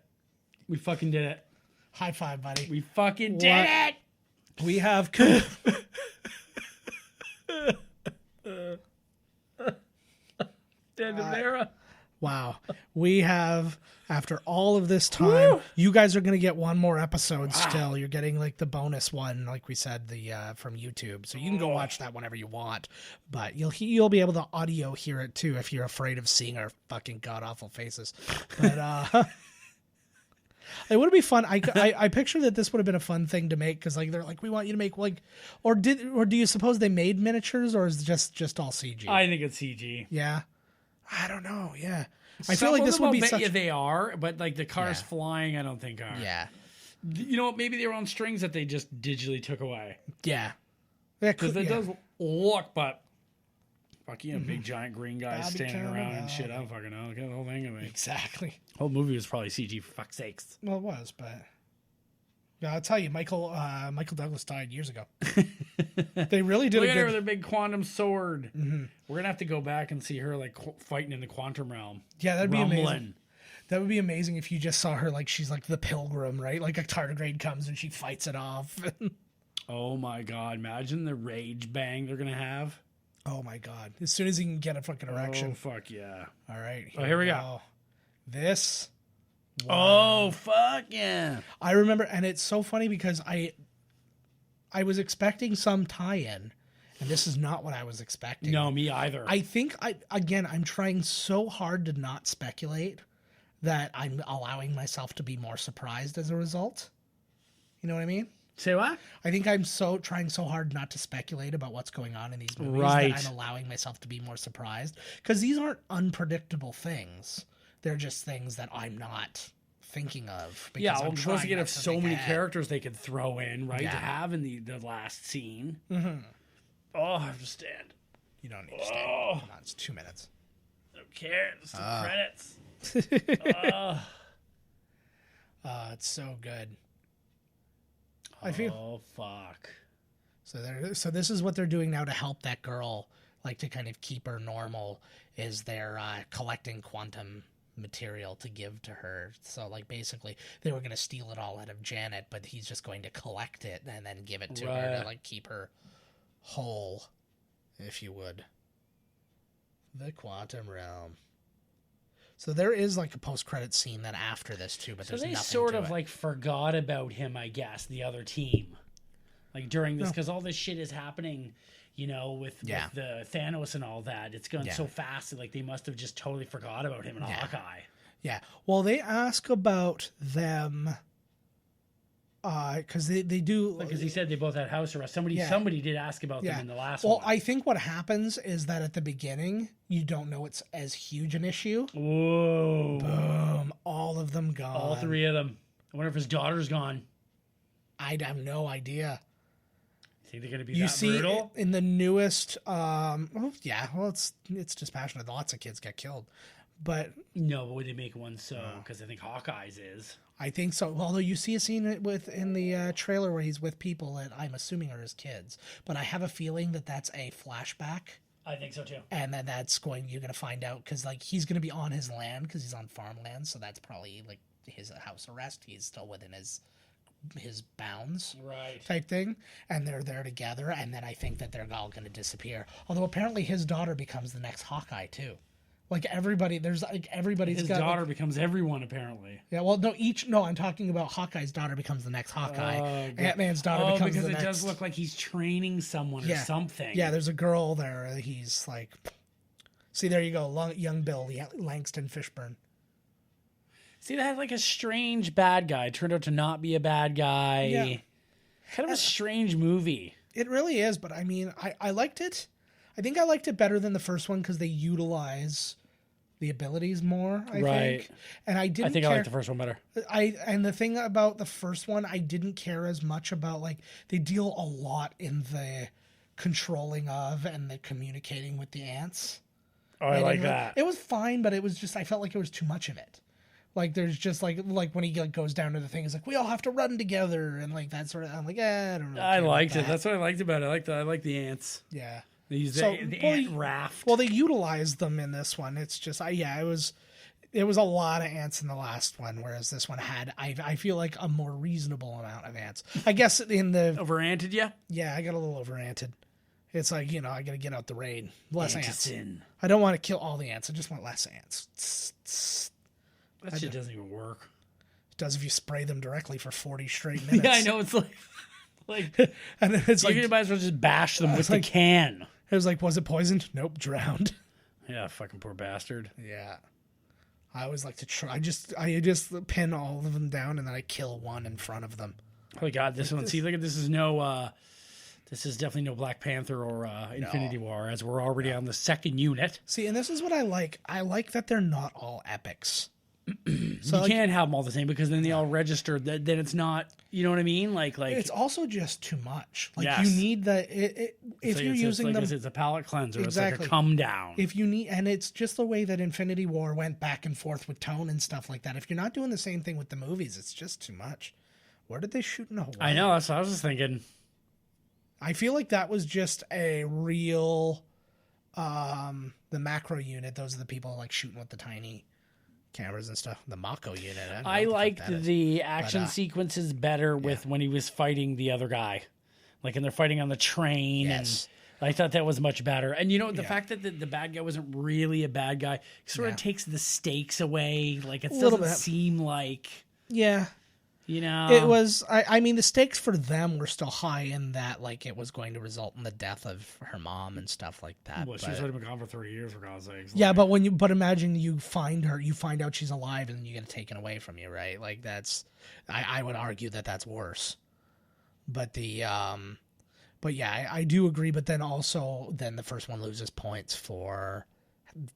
We fucking did it! High five, buddy! We fucking did it! We have. Wow. We have, after all of this time, you guys are going to get one more episode still. You're getting like the bonus one, like we said, from YouTube. So you can go watch that whenever you want. But you'll be able to audio hear it too if you're afraid of seeing our fucking god-awful faces. But it would be fun. I picture that this would have been a fun thing to make because like they're like, we want you to make like, or do you suppose they made miniatures or is it just all CG? I think it's CG. Yeah. I don't know. Yeah. I feel like this would be such... they are, but like the cars flying, I don't think are. Yeah. You know what? Maybe they were on strings that they just digitally took away. Yeah. Because it does look, but fucking a big giant green guy standing around and shit. I don't fucking know. Look at the whole thing of it. Exactly. The whole movie was probably CG for fuck's sakes. Well, it was, but Yeah, I'll tell you, Michael Douglas died years ago. They really did Look a at her good. with her big quantum sword. Mm-hmm. We're gonna have to go back and see her like fighting in the quantum realm. Yeah, that'd be Rumbling. amazing. That would be amazing if you just saw her like she's like the pilgrim, right? Like a tardigrade comes and she fights it off. Oh my god! Imagine the rage bang they're gonna have. Oh my god! As soon as he can get a fucking erection. Oh fuck yeah! All right. Here we go. This. Oh fuck yeah! I remember, and it's so funny because I was expecting some tie-in, and this is not what I was expecting. No, me either. I think I'm trying so hard to not speculate that I'm allowing myself to be more surprised as a result. You know what I mean? Say what? I think I'm trying so hard not to speculate about what's going on in these movies Right. that I'm allowing myself to be more surprised. Because these aren't unpredictable things. They're just things that I'm not thinking of. Because Yeah, I'm we're supposed to trying get not to so think many ahead. characters they could throw in, right? Yeah. To have in the last scene. Mm-hmm. Oh, I have to stand. You don't need to stay. Oh. Come on, it's 2 minutes. I don't care. It's the credits. It's so good. I feel Oh fuck. so this is what they're doing now to help that girl, like to kind of keep her normal, is they're collecting quantum material to give to her. So like basically they were going to steal it all out of Janet, but he's just going to collect it and then give it to her Right. to like keep her whole, if you would. The quantum realm. So there is like a post-credit scene then after this too, but So there's they nothing sort to of it. like forgot about him, I guess, the other team. Like during this, because all this shit is happening, you know, with the Thanos and all that. It's going so fast that like they must have just totally forgot about him and Hawkeye. Yeah. Well, they ask about them because they do. Because he said they both had house arrest. Somebody did ask about them in the last well, one. I think what happens is that at the beginning, you don't know it's as huge an issue. Whoa. Boom. All of them gone. All three of them. I wonder if his daughter's gone. I have no idea. Think they're going to be You that see, brutal? in the newest, it's dispassionate. Lots of kids get killed. But No, but would they make one so? Because I think Hawkeye's is. I think so. Although you see a scene in the trailer where he's with people that I'm assuming are his kids, but I have a feeling that that's a flashback, I think so too. and then you're gonna find out because like he's gonna be on his land because he's on farmland, so that's probably like his house arrest. He's still within his bounds. Right. Type thing, and they're there together, and then I think that they're all gonna disappear. Although apparently his daughter becomes the next Hawkeye too. Like everybody's His got daughter becomes everyone, apparently. yeah, well, I'm talking about Hawkeye's daughter becomes the next Hawkeye. Ant-Man's daughter becomes because the it next. does look like he's training someone or something. Yeah, there's a girl there. He's like, see, there you go, young Bill Langston Fishburne. See, that had like a strange bad guy. Turned out to not be a bad guy. Yeah. Kind of a strange movie. It really is, but I mean, I liked it. I think I liked it better than the first one because they utilize the abilities more. I think, and I didn't. I think care. I like the first one better. And the thing about the first one, I didn't care as much about. Like they deal a lot in the controlling of and the communicating with the ants. Oh, I like that. It was fine, but it was just I felt like it was too much of it. Like there's just like when he like, goes down to the thing, it's like we all have to run together and like that sort of. I'm like, I don't know. I liked it. That's what I liked about it. I like the ants. Yeah. They use the ant raft. Well, they utilized them in this one. It's just, it was a lot of ants in the last one, whereas this one had, I feel like a more reasonable amount of ants. I guess in the Over-anted you? yeah, I got a little over-anted. It's like I got to get out the raid. Less ants. Anticin. I don't want to kill all the ants. I just want less ants. That shit doesn't even work. It does if you spray them directly for 40 straight minutes. Yeah, I know. It's like And then it's you like, might as well just bash them with the like- can. it was like, was it poisoned? Nope, drowned. Yeah, fucking poor bastard. Yeah. I always like to try. I just pin all of them down and then I kill one in front of them. Oh God, this one. See, look at this. This is definitely no Black Panther or Infinity War, as we're already on the second unit. See, and this is what I like. I like that they're not all epics. So you can't have them all the same because then they all register. Then it's not. You know what I mean? Like It's also just too much. Like Yes. you need if you're using them. it's a palate cleanser. It's Exactly. like a come down. If you need, and it's just the way that Infinity War went back and forth with tone and stuff like that. If you're not doing the same thing with the movies, it's just too much. Where did they shoot in Hawaii? I know. That's what I was just thinking. I feel like that was just a real, the macro unit. Those are the people like shooting with the tiny cameras and stuff. The Mako unit. I liked the action sequences better with when he was fighting the other guy. Like, and they're fighting on the train. Yes. And I thought that was much better. And, you know, the fact that the bad guy wasn't really a bad guy sort of takes the stakes away. Like, it doesn't seem like... Yeah. You know, it was. I mean, the stakes for them were still high in that, like, it was going to result in the death of her mom and stuff like that. Well, she's already been gone for 30 years, for God's sakes. Yeah, but imagine you find her, you find out she's alive, and you get it taken away from you, right? Like, that's. I would argue that that's worse. But but yeah, I do agree. But then the first one loses points for.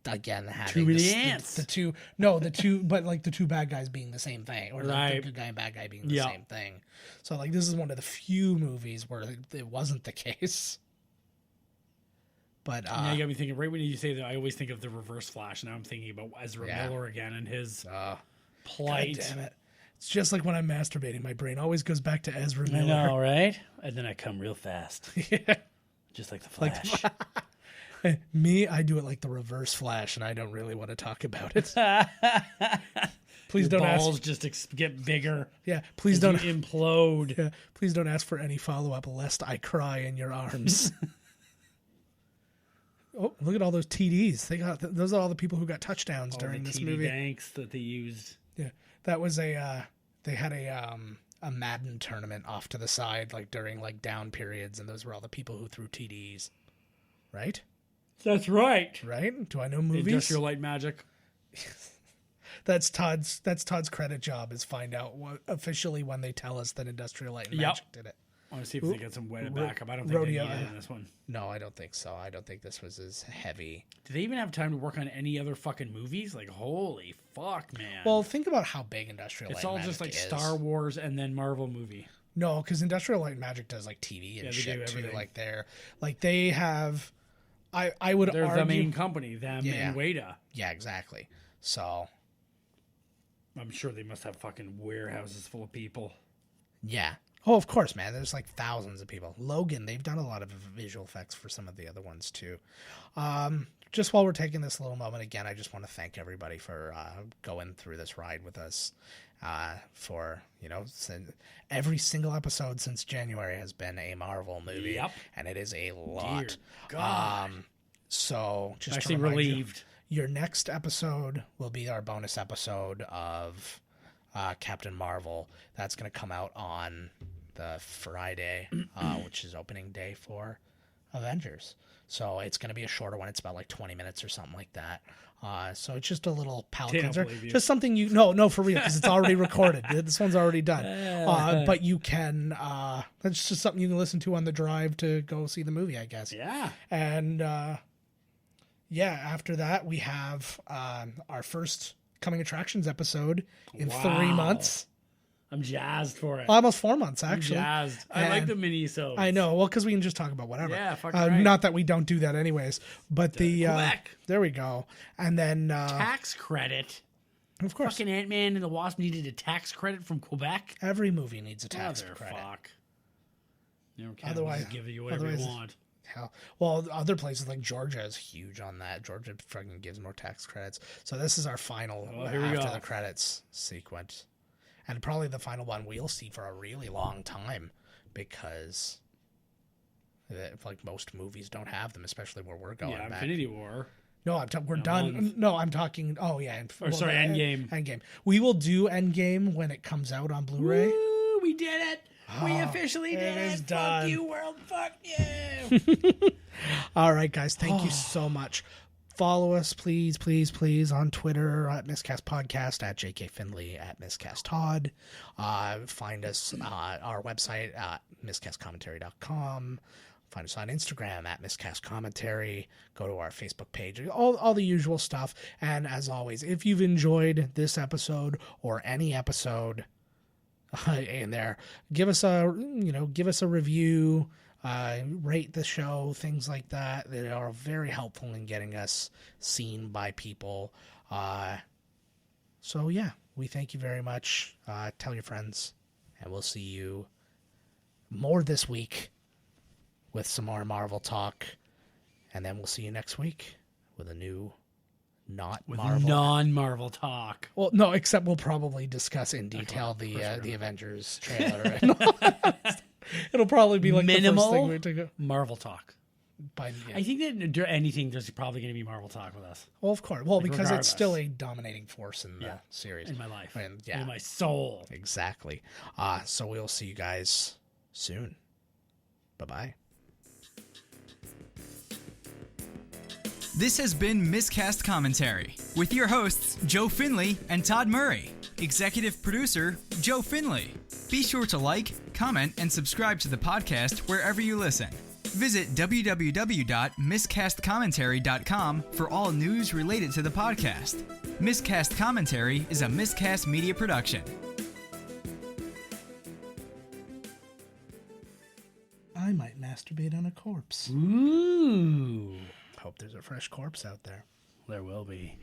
Again, having too many ants. The two, but like the two bad guys being the same thing, or the good guy and bad guy being the same thing. So like this is one of the few movies where it wasn't the case. But now you got me thinking. Right when you say that, I always think of the Reverse Flash. Now I'm thinking about Ezra Miller again and his plight. God damn it! It's just like when I'm masturbating, my brain always goes back to Ezra Miller. I know, right? And then I come real fast. Yeah, just like the Flash. Me, I do it like the Reverse Flash, and I don't really want to talk about it. Please don't ask. Balls just get bigger. Yeah, please don't implode. Yeah, please don't ask for any follow-up, lest I cry in your arms. Oh, look at all those TDs. Those are all the people who got touchdowns during this TD movie. Banks that they used. Yeah, that was they had a Madden tournament off to the side, like during like down periods, and those were all the people who threw TDs. Right? That's right. Right? Do I know movies? Industrial Light Magic. That's Todd's credit job is find out officially when they tell us that Industrial Light and Magic did it. I want to see if they get some way to back up. I don't think they need it in this one. No, I don't think so. I don't think this was as heavy. Do they even have time to work on any other fucking movies? Like, holy fuck, man. Well, think about how big Industrial Light and Magic is. It's all just like Star Wars and then Marvel movie. No, because Industrial Light and Magic does like TV and shit too. Like they have. I would argue they're the main company, and Weta. Yeah, exactly. So I'm sure they must have fucking warehouses full of people. Yeah. Oh, of course, man. There's like thousands of people. Logan, they've done a lot of visual effects for some of the other ones too. Just while we're taking this little moment again, I just want to thank everybody for going through this ride with us. For every single episode since January has been a Marvel movie, and it is a lot. Dear God. So just actually relieved. Your next episode will be our bonus episode of Captain Marvel. That's going to come out on the Friday, which is opening day for Avengers. So it's going to be a shorter one. It's about like 20 minutes or something like that. So it's just a little palate cleanser. Just something no, for real, because it's already recorded. This one's already done. But you can, that's just something you can listen to on the drive to go see the movie, I guess. Yeah. And, after that, we have our first Coming Attractions episode in 3 months. I'm jazzed for it. Almost 4 months, actually. I'm jazzed. I like the mini-sodes. I know. Well, because we can just talk about whatever. Yeah, fucking right. Not that we don't do that anyways. But Quebec. There we go. And then... tax credit. Of course. Fucking Ant-Man and the Wasp needed a tax credit from Quebec. Every movie needs a tax credit. Fuck. Otherwise, give you whatever you want. Hell, well, other places like Georgia is huge on that. Georgia fucking gives more tax credits. So this is our final after the credits sequence. And probably the final one we'll see for a really long time because like most movies don't have them, especially where we're going back. Infinity War. No, we're done. No, I'm talking... Oh, yeah. Endgame. Endgame. We will do Endgame when it comes out on Blu-ray. Woo, we did it. We officially did it. Is done. Fuck you, world. Fuck you. All right, guys. Thank you so much. Follow us, please, please, please, on Twitter at Miscast Podcast, at JK Finley, at Miscast Todd. Find us at our website at miscastcommentary.com. Find us on Instagram at Miscast Commentary. Go to our Facebook page, all the usual stuff. And as always, if you've enjoyed this episode or any episode in there, give us a review. Rate the show, things like that. They are very helpful in getting us seen by people. So yeah, we thank you very much. Tell your friends. And we'll see you more this week with some more Marvel talk. And then we'll see you next week with a new Marvel. Non-Marvel talk. Well, no, except we'll probably discuss in detail the Avengers trailer. It'll probably be like minimal the first thing we took. Marvel talk. But, yeah. I think that anything, there's probably going to be Marvel talk with us. Well, of course. Well, because regardless. it's still a dominating force in the series. In my life. And, In my soul. Exactly. So we'll see you guys soon. Bye-bye. This has been Miscast Commentary with your hosts, Joe Finley and Todd Murray. Executive producer, Joe Finley. Be sure to like, comment, and subscribe to the podcast wherever you listen. Visit www.miscastcommentary.com for all news related to the podcast. Miscast Commentary is a Miscast Media production. I might masturbate on a corpse. Ooh. Hope there's a fresh corpse out there. There will be.